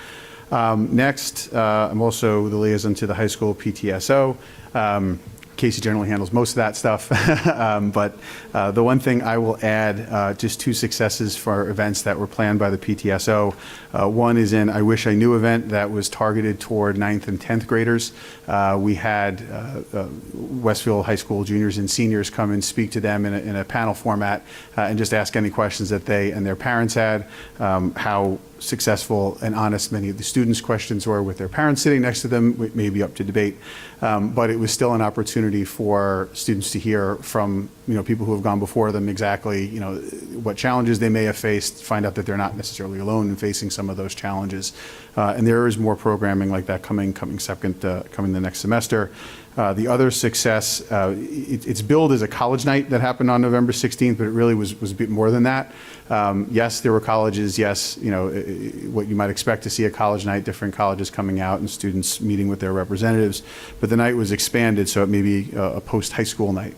[SPEAKER 21] Next, I'm also the liaison to the high school PTSO. Casey generally handles most of that stuff, but the one thing I will add, just 2 successes for events that were planned by the PTSO. One is an I Wish I Knew event that was targeted toward 9th and 10th graders. We had Westfield High School juniors and seniors come and speak to them in a panel format and just ask any questions that they and their parents had, how successful and honest many of the students' questions were with their parents sitting next to them, may be up to debate, but it was still an opportunity for students to hear from people who have gone before them exactly what challenges they may have faced, find out that they're not necessarily alone in facing some of those challenges, and there is more programming like that coming the next semester. The other success, it's billed as a college night that happened on November 16th, but it really was a bit more than that. Yes, there were colleges. Yes, what you might expect to see at college night, different colleges coming out and students meeting with their representatives. But the night was expanded, so it may be a post-high school night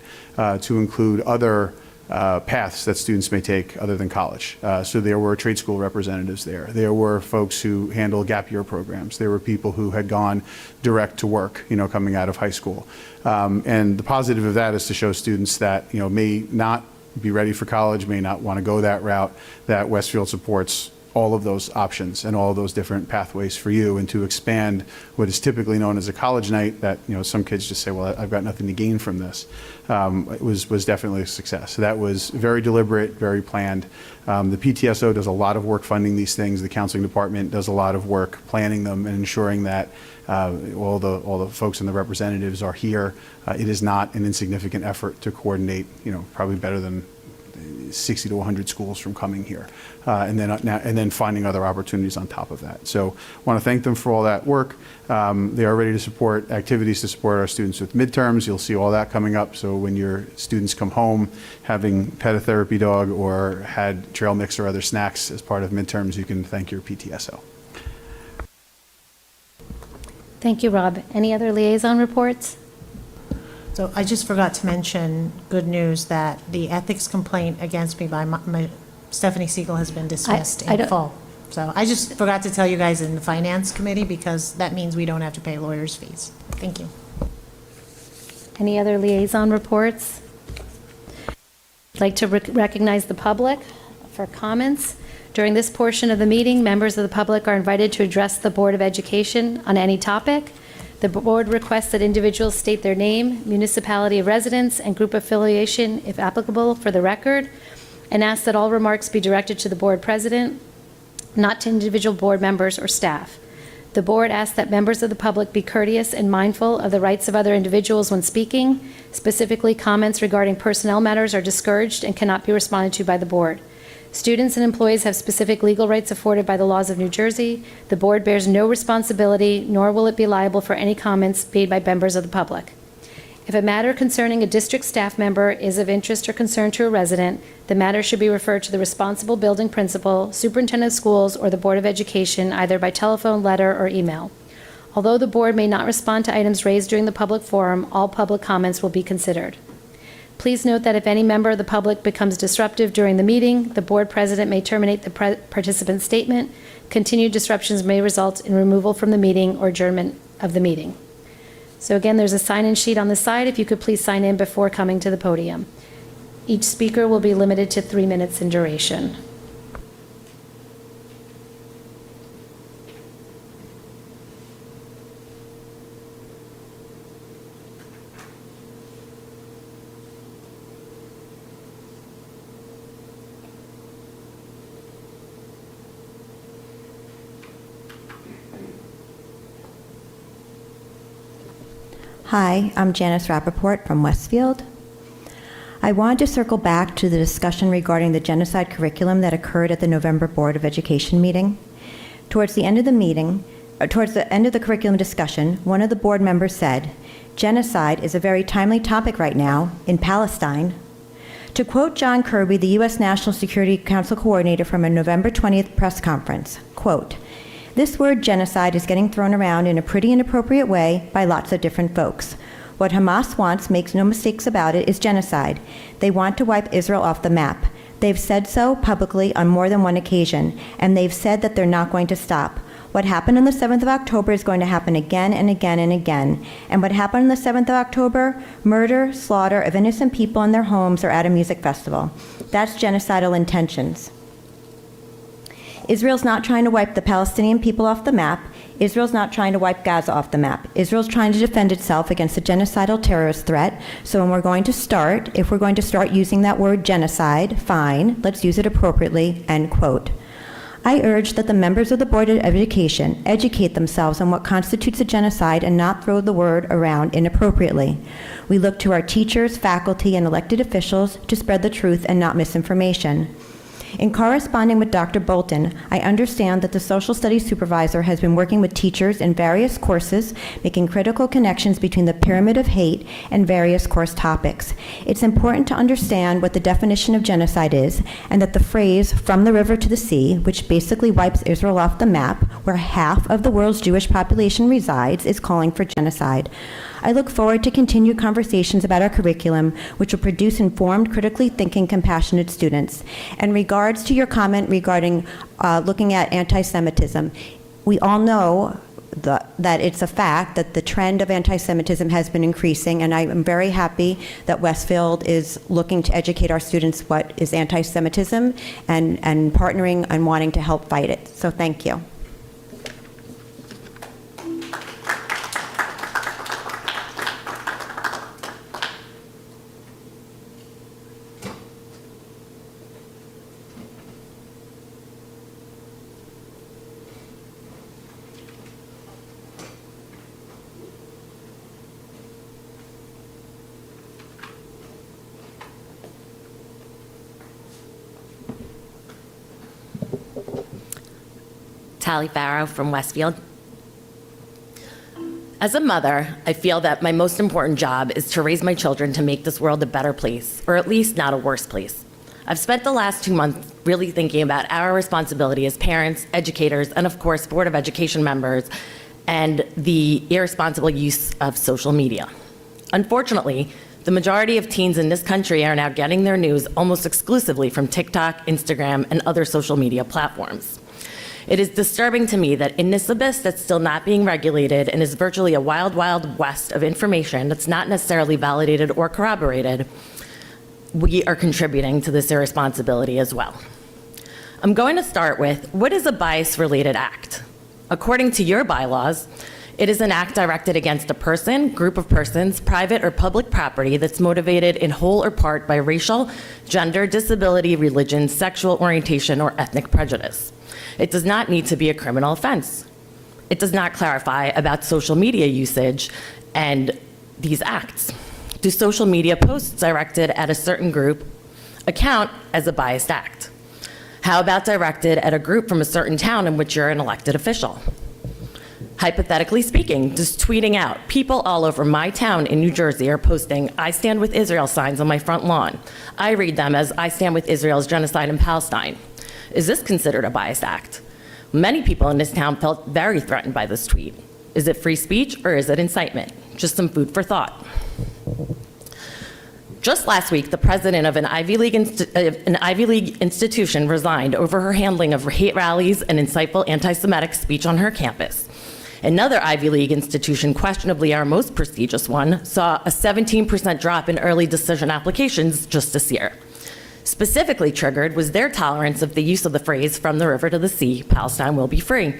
[SPEAKER 21] to include other paths that students may take other than college. So there were trade school representatives there. There were folks who handle gap year programs. There were people who had gone direct to work, coming out of high school. And the positive of that is to show students that, may not be ready for college, may not want to go that route, that Westfield supports all of those options and all of those different pathways for you, and to expand what is typically known as a college night that, some kids just say, well, I've got nothing to gain from this. It was definitely a success. So that was very deliberate, very planned. The PTSO does a lot of work funding these things. The counseling department does a lot of work planning them and ensuring that all the folks and the representatives are here. It is not an insignificant effort to coordinate, probably better than 60 to 100 schools from coming here, and then finding other opportunities on top of that. So I want to thank them for all that work. They are ready to support activities to support our students with midterms. You'll see all that coming up. So when your students come home having pet a therapy dog or had trail mix or other snacks as part of midterms, you can thank your PTSO.
[SPEAKER 2] Thank you, Rob. Any other liaison reports?
[SPEAKER 12] So I just forgot to mention, good news, that the ethics complaint against me by Stephanie Siegel has been dismissed in full. So I just forgot to tell you guys in the Finance Committee, because that means we don't have to pay lawyers' fees. Thank you.
[SPEAKER 2] Any other liaison reports? I'd like to recognize the public for comments. During this portion of the meeting, members of the public are invited to address the Board of Education on any topic. The board requests that individuals state their name, municipality of residence, and group affiliation, if applicable, for the record, and asks that all remarks be directed to the board president, not to individual board members or staff. The board asks that members of the public be courteous and mindful of the rights of other individuals when speaking. Specifically, comments regarding personnel matters are discouraged and cannot be responded to by the board. Students and employees have specific legal rights afforded by the laws of New Jersey. The board bears no responsibility, nor will it be liable for any comments made by members of the public. If a matter concerning a district staff member is of interest or concern to a resident, the matter should be referred to the responsible building principal, superintendent of schools, or the Board of Education, either by telephone, letter, or email. Although the board may not respond to items raised during the public forum, all public comments will be considered. Please note that if any member of the public becomes disruptive during the meeting, the board president may terminate the participant's statement. Continued disruptions may result in removal from the meeting or adjournment of the meeting. So again, there's a sign-in sheet on the side. If you could please sign in before coming to the podium. Each speaker will be limited to 3 minutes in duration.
[SPEAKER 17] Hi, I'm Janice Rappaport from Westfield. I wanted to circle back to the discussion regarding the genocide curriculum that occurred at the November Board of Education meeting. Towards the end of the curriculum discussion, one of the board members said, "Genocide is a very timely topic right now in Palestine." To quote John Kirby, the U.S. National Security Council coordinator from a November 20th press conference, quote, "This word genocide is getting thrown around in a pretty inappropriate way by lots of different folks. What Hamas wants, makes no mistakes about it, is genocide. They want to wipe Israel off the map. They've said so publicly on more than one occasion, and they've said that they're not going to stop. What happened on the 7th of October is going to happen again and again and again. And what happened on the 7th of October? Murder, slaughter of innocent people in their homes or at a music festival. That's genocidal intentions. Israel's not trying to wipe the Palestinian people off the map. Israel's not trying to wipe Gaza off the map. Israel's trying to defend itself against a genocidal terrorist threat. So if we're going to start using that word genocide, fine, let's use it appropriately," end quote. I urge that the members of the Board of Education educate themselves on what constitutes a genocide and not throw the word around inappropriately. We look to our teachers, faculty, and elected officials to spread the truth and not misinformation. In corresponding with Dr. Bolton, I understand that the social studies supervisor has been working with teachers in various courses, making critical connections between the pyramid of hate and various course topics. It's important to understand what the definition of genocide is, and that the phrase "from the river to the sea," which basically wipes Israel off the map, where half of the world's Jewish population resides, is calling for genocide. I look forward to continued conversations about our curriculum, which will produce informed, critically thinking, compassionate students. In regards to your comment regarding looking at anti-Semitism, we all know that it's a fact that the trend of anti-Semitism has been increasing, and I am very happy that Westfield is looking to educate our students what is anti-Semitism and partnering and wanting to help fight it. So thank you.
[SPEAKER 4] Tally Farrow from Westfield. As a mother, I feel that my most important job is to raise my children to make this world a better place, or at least not a worse place. I've spent the last 2 months really thinking about our responsibility as parents, educators, and of course, Board of Education members, and the irresponsible use of social media. Unfortunately, the majority of teens in this country are now getting their news almost exclusively from TikTok, Instagram, and other social media platforms. It is disturbing to me that in this abyss that's still not being regulated and is virtually a wild, wild west of information that's not necessarily validated or corroborated, we are contributing to this irresponsibility as well. I'm going to start with, what is a bias-related act? According to your bylaws, it is an act directed against a person, group of persons, private or public property that's motivated in whole or part by racial, gender, disability, religion, sexual orientation, or ethnic prejudice. It does not need to be a criminal offense. It does not clarify about social media usage and these acts. Do social media posts directed at a certain group account as a biased act? How about directed at a group from a certain town in which you're an elected official? Hypothetically speaking, just tweeting out, people all over my town in New Jersey are posting "I stand with Israel" signs on my front lawn. I read them as "I stand with Israel's genocide in Palestine." Is this considered a biased act? Many people in this town felt very threatened by this tweet. Is it free speech or is it incitement? Just some food for thought. Just last week, the president of an Ivy League institution resigned over her handling of hate rallies and insightful anti-Semitic speech on her campus. Another Ivy League institution, questionably our most prestigious one, saw a 17% drop in early decision applications just this year. Specifically triggered was their tolerance of the use of the phrase "from the river to the sea, Palestine will be free,"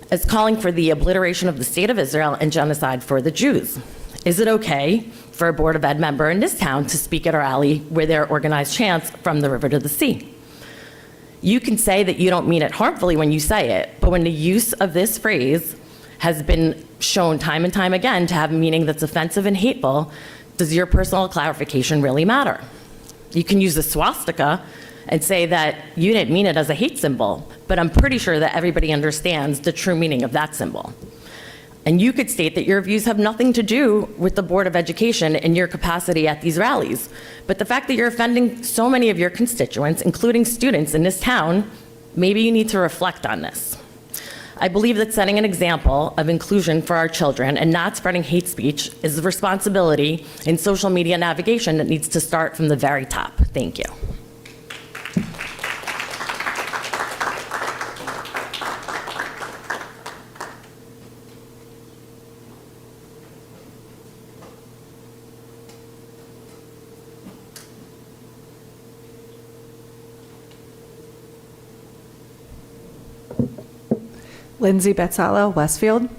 [SPEAKER 4] as calling for the obliteration of the state of Israel and genocide for the Jews. Is it okay for a Board of Ed member in this town to speak at a rally where their organized chants "from the river to the sea"? You can say that you don't mean it harmfully when you say it, but when the use of this phrase has been shown time and time again to have a meaning that's offensive and hateful, does your personal clarification really matter? You can use a swastika and say that you didn't mean it as a hate symbol, but I'm pretty sure that everybody understands the true meaning of that symbol. And you could state that your views have nothing to do with the Board of Education and your capacity at these rallies. But the fact that you're offending so many of your constituents, including students in this town, maybe you need to reflect on this. I believe that setting an example of inclusion for our children and not spreading hate speech is a responsibility in social media navigation that needs to start from the very top. Thank you.
[SPEAKER 7] Lindsay Betzala, Westfield.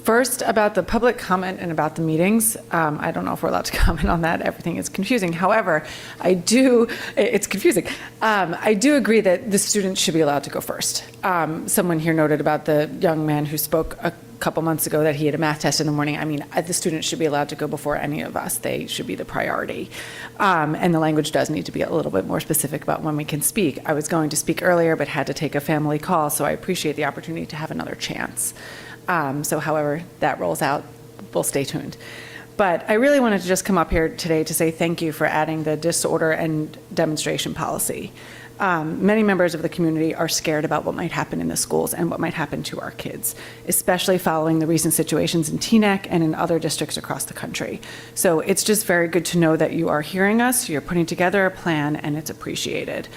[SPEAKER 7] First, about the public comment and about the meetings. I don't know if we're allowed to comment on that. Everything is confusing. However, it's confusing. I do agree that the students should be allowed to go first. Someone here noted about the young man who spoke a couple months ago that he had a math test in the morning. I mean, the students should be allowed to go before any of us. They should be the priority. And the language does need to be a little bit more specific about when we can speak. I was going to speak earlier, but had to take a family call, so I appreciate the opportunity to have another chance. So however that rolls out, we'll stay tuned. But I really wanted to just come up here today to say thank you for adding the disorder and demonstration policy. Many members of the community are scared about what might happen in the schools and what might happen to our kids, especially following the recent situations in Teaneck and in other districts across the country. So it's just very good to know that you are hearing us, you're putting together a plan, and it's appreciated.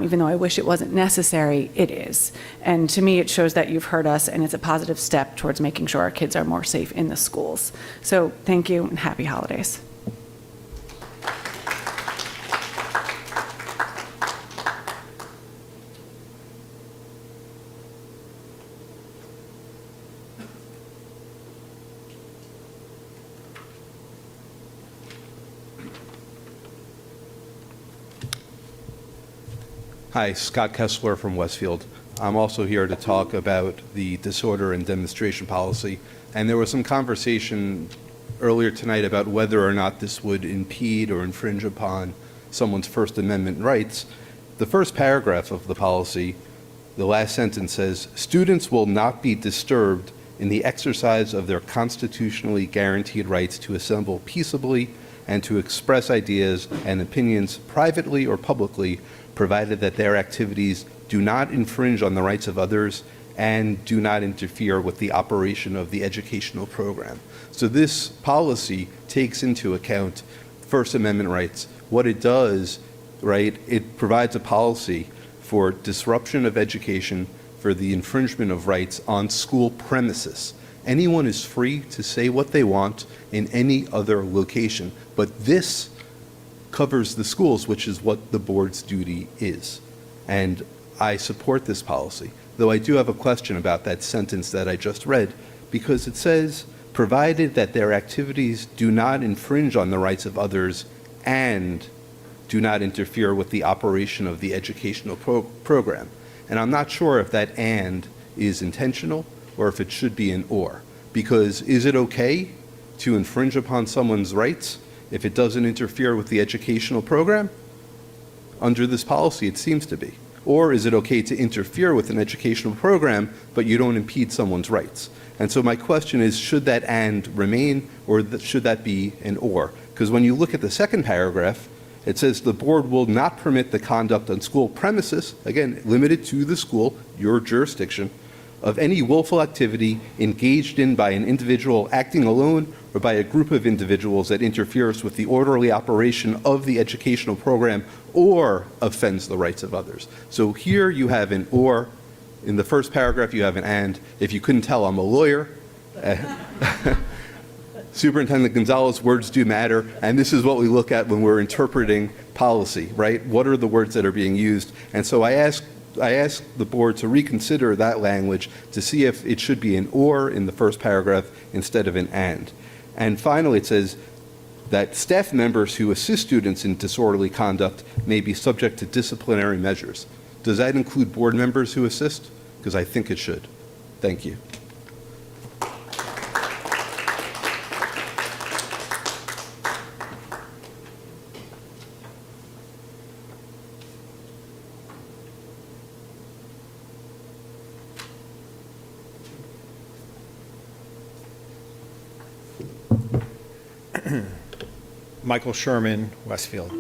[SPEAKER 7] Even though I wish it wasn't necessary, it is. And to me, it shows that you've heard us, and it's a positive step towards making sure our kids are more safe in the schools. So thank you, and happy holidays.
[SPEAKER 22] Hi, Scott Kessler from Westfield. I'm also here to talk about the disorder and demonstration policy. And there was some conversation earlier tonight about whether or not this would impede or infringe upon someone's First Amendment rights. The first paragraph of the policy, the last sentence says, "Students will not be disturbed in the exercise of their constitutionally guaranteed rights to assemble peaceably and to express ideas and opinions privately or publicly, provided that their activities do not infringe on the rights of others and do not interfere with the operation of the educational program." So this policy takes into account First Amendment rights. What it does, right, it provides a policy for disruption of education, for the infringement of rights on school premises. Anyone is free to say what they want in any other location, but this covers the schools, which is what the board's duty is. And I support this policy, though I do have a question about that sentence that I just read, because it says, provided that their activities do not infringe on the rights of others and do not interfere with the operation of the educational program. And I'm not sure if that "and" is intentional or if it should be an "or." Because is it okay to infringe upon someone's rights if it doesn't interfere with the educational program? Under this policy, it seems to be. Or is it okay to interfere with an educational program, but you don't impede someone's rights? And so my question is, should that "and" remain, or should that be an "or"? Because when you look at the second paragraph, it says the board will not permit the conduct on school premises, again, limited to the school, your jurisdiction, of any willful activity engaged in by an individual acting alone or by a group of individuals that interferes with the orderly operation of the educational program or offends the rights of others. So here you have an or. In the first paragraph, you have an and. If you couldn't tell, I'm a lawyer. Superintendent Gonzalez, words do matter, and this is what we look at when we're interpreting policy, right? What are the words that are being used? And so I ask the board to reconsider that language to see if it should be an or in the first paragraph instead of an and. And finally, it says that staff members who assist students in disorderly conduct may be subject to disciplinary measures. Does that include board members who assist? Because I think it should. Thank you.
[SPEAKER 8] Michael Sherman, Westfield.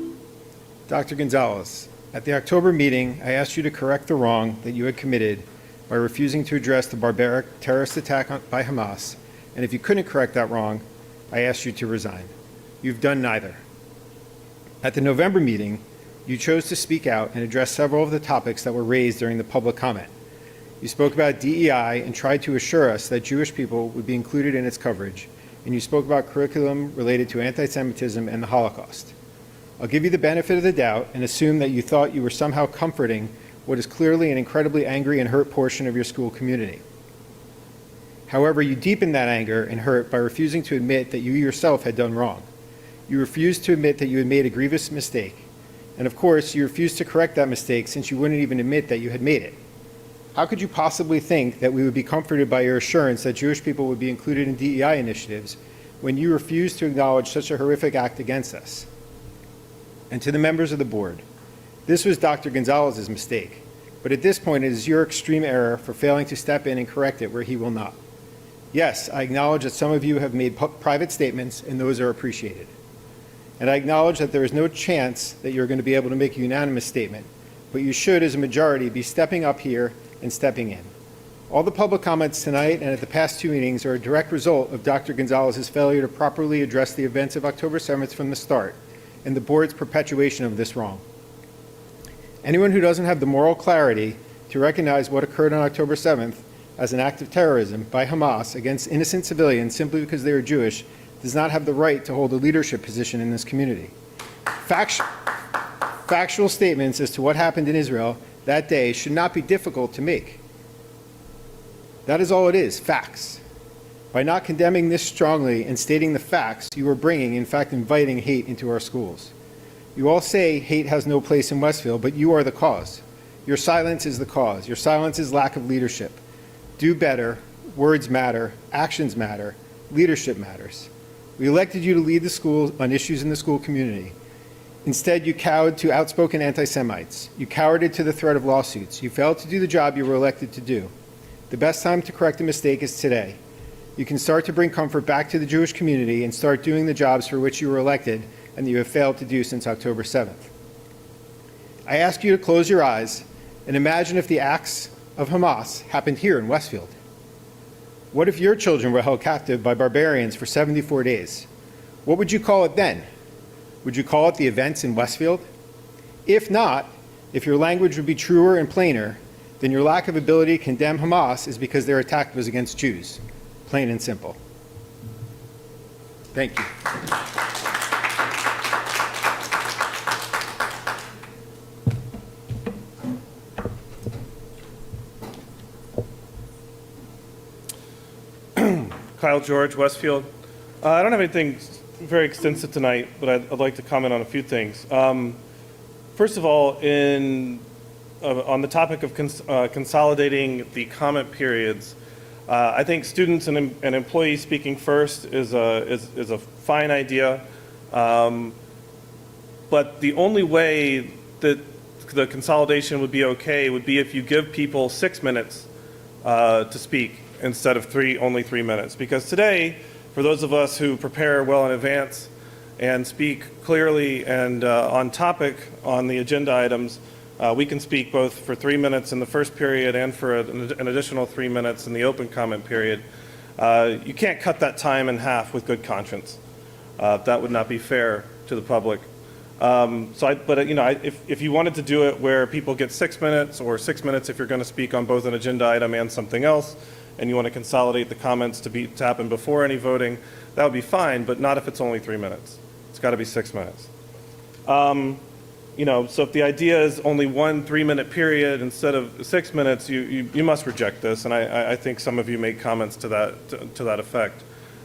[SPEAKER 8] Dr. Gonzalez, at the October meeting, I asked you to correct the wrong that you had committed by refusing to address the barbaric terrorist attack by Hamas, and if you couldn't correct that wrong, I asked you to resign. You've done neither. At the November meeting, you chose to speak out and address several of the topics that were raised during the public comment. You spoke about DEI and tried to assure us that Jewish people would be included in its coverage, and you spoke about curriculum related to anti-Semitism and the Holocaust. I'll give you the benefit of the doubt and assume that you thought you were somehow comforting what is clearly an incredibly angry and hurt portion of your school community. However, you deepened that anger and hurt by refusing to admit that you yourself had done wrong. You refused to admit that you had made a grievous mistake. And of course, you refused to correct that mistake since you wouldn't even admit that you had made it. How could you possibly think that we would be comforted by your assurance that Jewish people would be included in DEI initiatives when you refused to acknowledge such a horrific act against us? And to the members of the board, this was Dr. Gonzalez's mistake, but at this point it is your extreme error for failing to step in and correct it where he will not. Yes, I acknowledge that some of you have made private statements and those are appreciated. And I acknowledge that there is no chance that you're going to be able to make a unanimous statement, but you should, as a majority, be stepping up here and stepping in. All the public comments tonight and at the past two meetings are a direct result of Dr. Gonzalez's failure to properly address the events of October 7th from the start and the board's perpetuation of this wrong. Anyone who doesn't have the moral clarity to recognize what occurred on October 7th as an act of terrorism by Hamas against innocent civilians simply because they are Jewish does not have the right to hold a leadership position in this community. Factual statements as to what happened in Israel that day should not be difficult to make. That is all it is, facts. By not condemning this strongly and stating the facts, you are bringing, in fact, inviting hate into our schools. You all say hate has no place in Westfield, but you are the cause. Your silence is the cause. Your silence is lack of leadership. Do better. Words matter. Actions matter. Leadership matters. We elected you to lead the school on issues in the school community. Instead, you cowed to outspoken anti-Semites. You cowarded to the threat of lawsuits. You failed to do the job you were elected to do. The best time to correct a mistake is today. You can start to bring comfort back to the Jewish community and start doing the jobs for which you were elected and that you have failed to do since October 7th. I ask you to close your eyes and imagine if the acts of Hamas happened here in Westfield. What if your children were held captive by barbarians for 74 days? What would you call it then? Would you call it the events in Westfield? If not, if your language would be truer and plainer, then your lack of ability to condemn Hamas is because their attack was against Jews. Plain and simple. Thank you.
[SPEAKER 16] Kyle George, Westfield. I don't have anything very extensive tonight, but I'd like to comment on a few things. First of all, on the topic of consolidating the comment periods, I think students and employees speaking first is a fine idea, but the only way that the consolidation would be okay would be if you give people 6 minutes to speak instead of only 3 minutes. Because today, for those of us who prepare well in advance and speak clearly and on topic on the agenda items, We can speak both for 3 minutes in the first period and for an additional 3 minutes in the open comment period. You can't cut that time in half with good conscience. That would not be fair to the public. If you wanted to do it where people get 6 minutes, or 6 minutes if you're going to speak on both an agenda item and something else, and you want to consolidate the comments to happen before any voting, that would be fine, but not if it's only 3 minutes. It's got to be 6 minutes. So if the idea is only 1 3-minute period instead of 6 minutes, you must reject this, and I think some of you made comments to that effect.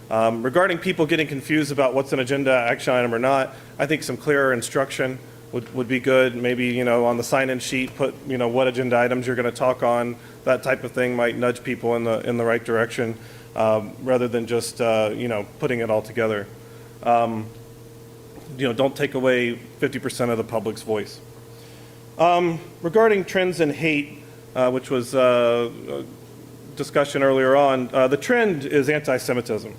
[SPEAKER 16] Regarding people getting confused about what's an agenda action item or not, I think some clearer instruction would be good. Maybe, on the sign-in sheet, put, what agenda items you're going to talk on. That type of thing might nudge people in the right direction, rather than just, putting it all together. Don't take away 50% of the public's voice. Regarding trends in hate, which was discussion earlier on, the trend is anti-Semitism.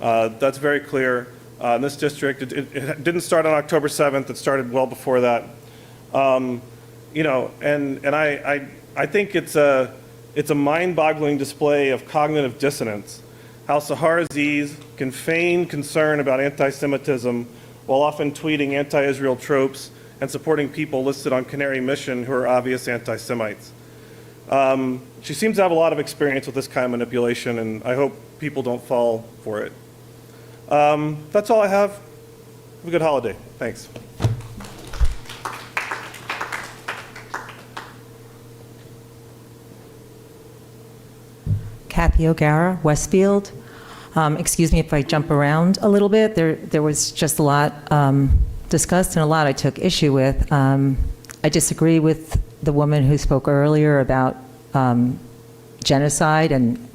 [SPEAKER 16] That's very clear. In this district, it didn't start on October 7th. It started well before that. And I think it's a mind-boggling display of cognitive dissonance, how Sahar Aziz can feign concern about anti-Semitism while often tweeting anti-Israel tropes and supporting people listed on Canary Mission who are obvious anti-Semites. She seems to have a lot of experience with this kind of manipulation, and I hope people don't fall for it. That's all I have. Have a good holiday. Thanks.
[SPEAKER 20] Kathy O'Gara, Westfield. Excuse me if I jump around a little bit. There was just a lot discussed and a lot I took issue with. I disagree with the woman who spoke earlier about genocide and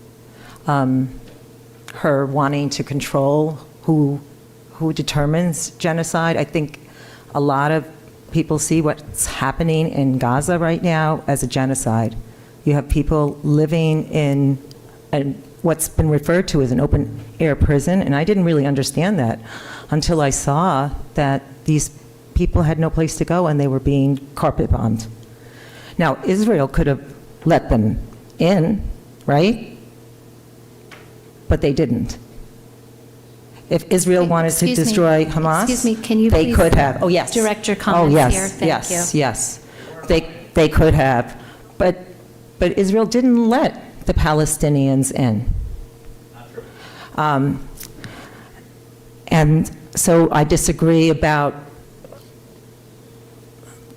[SPEAKER 20] her wanting to control who determines genocide. I think a lot of people see what's happening in Gaza right now as a genocide. You have people living in what's been referred to as an open-air prison, and I didn't really understand that until I saw that these people had no place to go and they were being carpet-bombed. Now, Israel could have let them in, right? But they didn't. If Israel wanted to destroy Hamas,
[SPEAKER 2] Excuse me, can you
[SPEAKER 20] they
[SPEAKER 2] please
[SPEAKER 20] could have. Oh, yes.
[SPEAKER 2] direct your comments here? Thank
[SPEAKER 20] yes,
[SPEAKER 2] you.
[SPEAKER 20] yes. They could have. But Israel didn't let the Palestinians in. And so I disagree about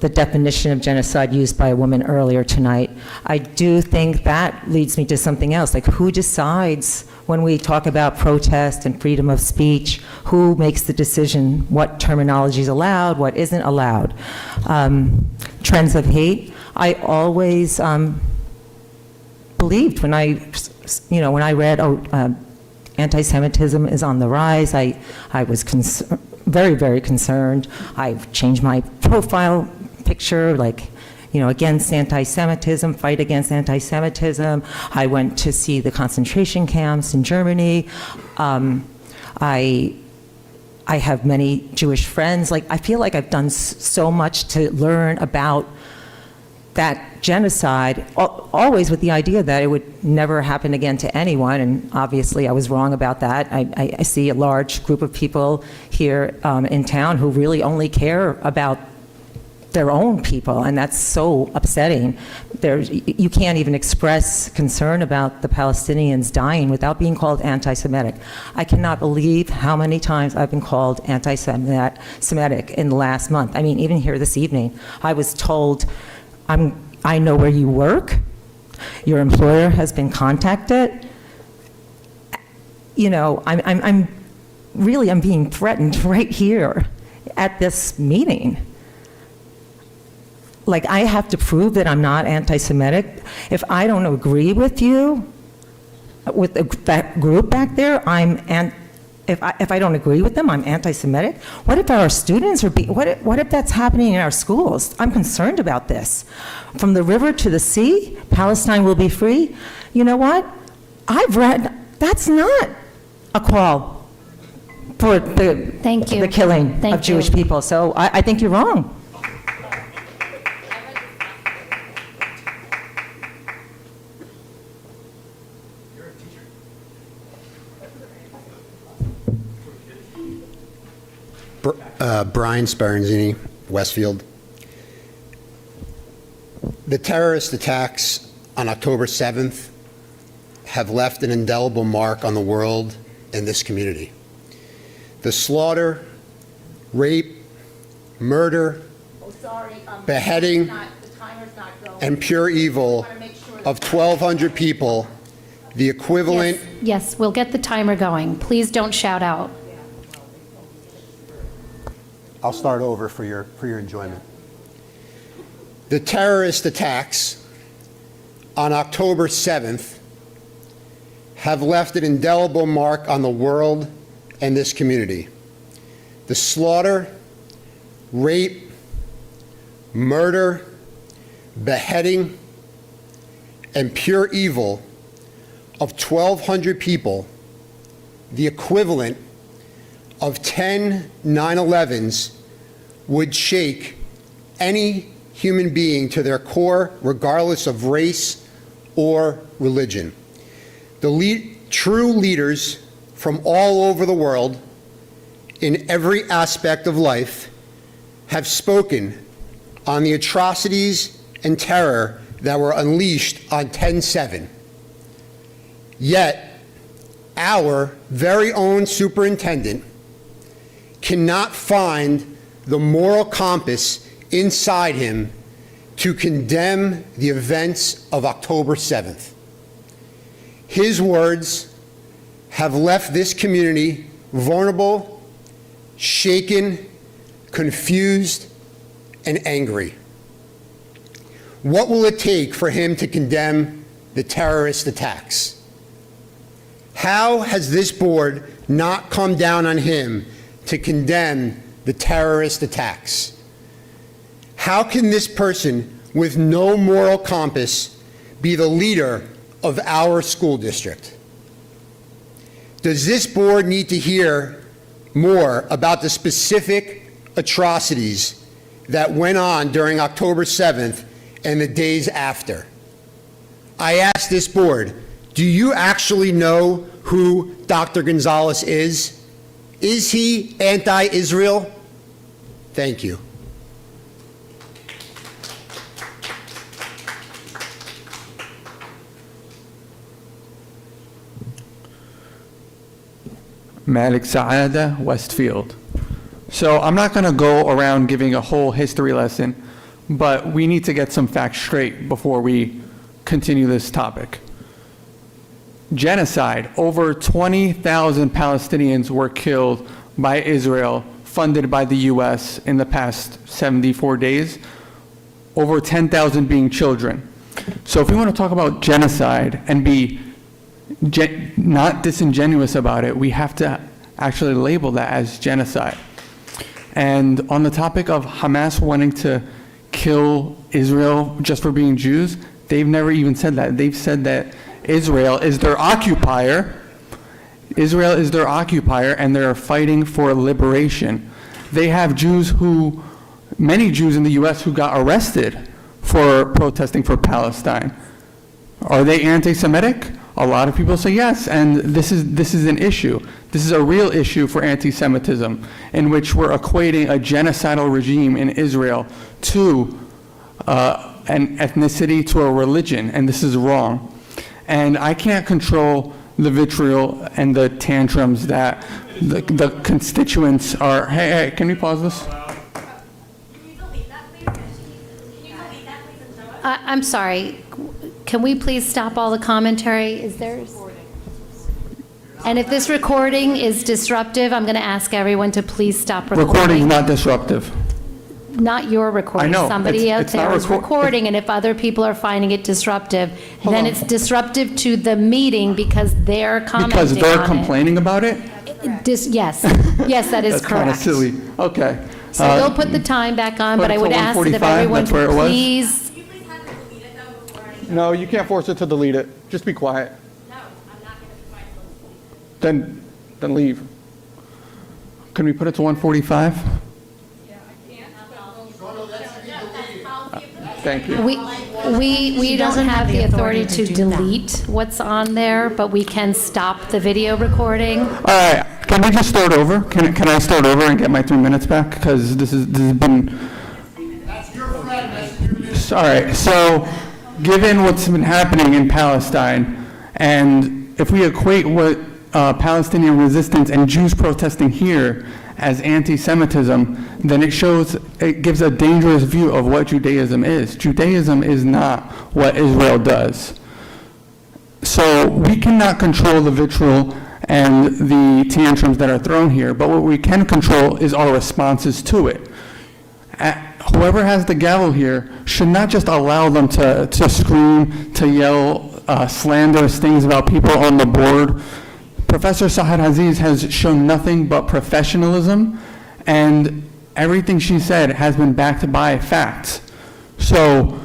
[SPEAKER 20] the definition of genocide used by a woman earlier tonight. I do think that leads me to something else, like who decides when we talk about protest and freedom of speech, who makes the decision what terminology is allowed, what isn't allowed. Trends of hate, I always believed when I read, anti-Semitism is on the rise, I was very, very concerned. I've changed my profile picture, against anti-Semitism, fight against anti-Semitism. I went to see the concentration camps in Germany. I have many Jewish friends. I feel like I've done so much to learn about that genocide, always with the idea that it would never happen again to anyone, and obviously I was wrong about that. I see a large group of people here in town who really only care about their own people, and that's so upsetting. You can't even express concern about the Palestinians dying without being called anti-Semitic. I cannot believe how many times I've been called anti-Semitic in the last month. I mean, even here this evening, I was told, I know where you work, your employer has been contacted. I'm being threatened right here at this meeting. I have to prove that I'm not anti-Semitic. If I don't agree with you, with that group back there, if I don't agree with them, I'm anti-Semitic. What if our students are what if that's happening in our schools? I'm concerned about this. From the river to the sea, Palestine will be free. You know what? I've read, that's not a call for the killing of Jewish people. So I think you're wrong.
[SPEAKER 18] Brian Sparanzini, Westfield. The terrorist attacks on October 7th have left an indelible mark on the world and this community. The slaughter, rape, murder, beheading, and pure evil of 1,200 people, the equivalent.
[SPEAKER 2] Yes, we'll get the timer going. Please don't shout out.
[SPEAKER 18] I'll start over for your enjoyment. The terrorist attacks on October 7th have left an indelible mark on the world and this community. The slaughter, rape, murder, beheading, and pure evil of 1,200 people, the equivalent of 10 9/11s, would shake any human being to their core, regardless of race or religion. The true leaders from all over the world, in every aspect of life, have spoken on the atrocities and terror that were unleashed on 10/7. Yet, our very own superintendent cannot find the moral compass inside him to condemn the events of October 7th. His words have left this community vulnerable, shaken, confused, and angry. What will it take for him to condemn the terrorist attacks? How has this board not come down on him to condemn the terrorist attacks? How can this person with no moral compass be the leader of our school district? Does this board need to hear more about the specific atrocities that went on during October 7th and the days after? I ask this board, do you actually know who Dr. Gonzalez is? Is he anti-Israel? Thank you.
[SPEAKER 19] Malik Saada, Westfield. So I'm not going to go around giving a whole history lesson, but we need to get some facts straight before we continue this topic. Genocide. Over 20,000 Palestinians were killed by Israel, funded by the U.S. in the past 74 days, over 10,000 being children. So if we want to talk about genocide and be not disingenuous about it, we have to actually label that as genocide. And on the topic of Hamas wanting to kill Israel just for being Jews, they've never even said that. They've said that Israel is their occupier. Israel is their occupier, and they're fighting for liberation. They have many Jews in the U.S. who got arrested for protesting for Palestine. Are they anti-Semitic? A lot of people say yes, and this is an issue. This is a real issue for anti-Semitism, in which we're equating a genocidal regime in Israel to an ethnicity, to a religion, and this is wrong. And I can't control the vitriol and the tantrums that the constituents are. Hey, can we pause this?
[SPEAKER 2] I'm sorry. Can we please stop all the commentary? Is there? And if this recording is disruptive, I'm going to ask everyone to please stop recording.
[SPEAKER 19] Recording's not disruptive.
[SPEAKER 2] Not your recording.
[SPEAKER 19] I know.
[SPEAKER 2] Somebody out there is
[SPEAKER 19] not
[SPEAKER 2] recording, and if other people are finding it disruptive, then it's disruptive to the meeting because they're commenting
[SPEAKER 19] Because they're
[SPEAKER 2] on
[SPEAKER 19] complaining about it?
[SPEAKER 2] Yes. Yes, that is
[SPEAKER 19] That's kind of
[SPEAKER 2] correct.
[SPEAKER 19] silly. Okay.
[SPEAKER 2] So we'll put the time back on,
[SPEAKER 19] put
[SPEAKER 2] but
[SPEAKER 19] it
[SPEAKER 2] I
[SPEAKER 19] to
[SPEAKER 2] would ask that if
[SPEAKER 19] 1:45,
[SPEAKER 2] everyone
[SPEAKER 19] that's where it was?
[SPEAKER 2] please.
[SPEAKER 19] No, you can't force it to delete it. Just be quiet. No, I'm not going to be quiet. Then leave. Can we put it to 1:45? Yeah, I can't. Thank you.
[SPEAKER 2] We
[SPEAKER 12] She
[SPEAKER 2] don't
[SPEAKER 12] doesn't
[SPEAKER 2] have the authority to
[SPEAKER 12] do that.
[SPEAKER 2] delete what's on there, but we can stop the video recording.
[SPEAKER 19] All right, can we just start over? Can I start over and get my 3 minutes back? Because this has been... All right, so given what's been happening in Palestine, and if we equate what Palestinian resistance and Jews protesting here as anti-Semitism, then it gives a dangerous view of what Judaism is. Judaism is not what Israel does. So we cannot control the vitriol and the tantrums that are thrown here, but what we can control is our responses to it. Whoever has the gavel here should not just allow them to scream, to yell slanderous things about people on the board. Professor Sahar Aziz has shown nothing but professionalism, and everything she said has been backed by facts. So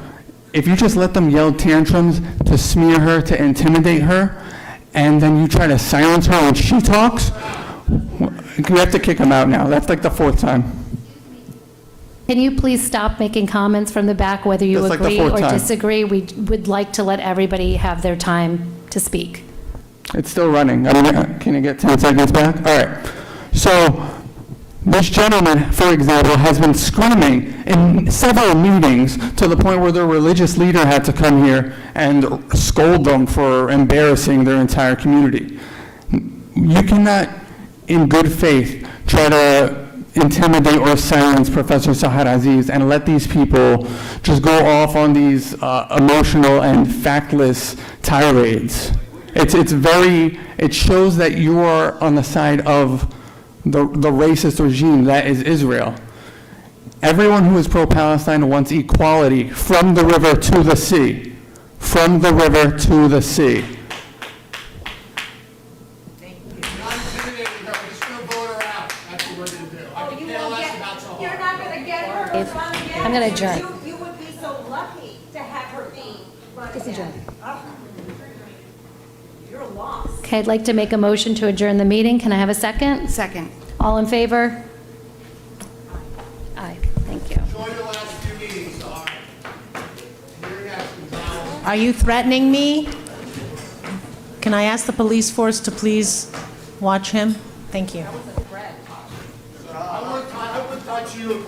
[SPEAKER 19] if you just let them yell tantrums to smear her, to intimidate her, and then you try to silence her when she talks, you have to kick them out now. That's like the 4th time.
[SPEAKER 2] Can you please stop making comments from the back, whether you
[SPEAKER 19] That's like the
[SPEAKER 2] agree
[SPEAKER 19] 4th
[SPEAKER 2] or
[SPEAKER 19] time.
[SPEAKER 2] disagree? We would like to let everybody have their time to speak.
[SPEAKER 19] It's still running. Can you get 10 seconds back? All right. So this gentleman, for example, has been screaming in several meetings to the point where their religious leader had to come here and scold them for embarrassing their entire community. You cannot, in good faith, try to intimidate or silence Professor Sahar Aziz and let these people just go off on these emotional and factless tirades. It shows that you are on the side of the racist regime that is Israel. Everyone who is pro-Palestine wants equality from the river to the sea. From the river to the sea.
[SPEAKER 2] I'm going to adjourn.
[SPEAKER 1] You would be so lucky to have her be.
[SPEAKER 2] Disadjourn.
[SPEAKER 1] You're lost.
[SPEAKER 2] Okay, I'd like to make a motion to adjourn the meeting. Can I have a second?
[SPEAKER 1] Second.
[SPEAKER 2] All in favor? Aye, thank you.
[SPEAKER 12] Are you threatening me? Can I ask the police force to please watch him? Thank you.
[SPEAKER 18] I wouldn't touch you.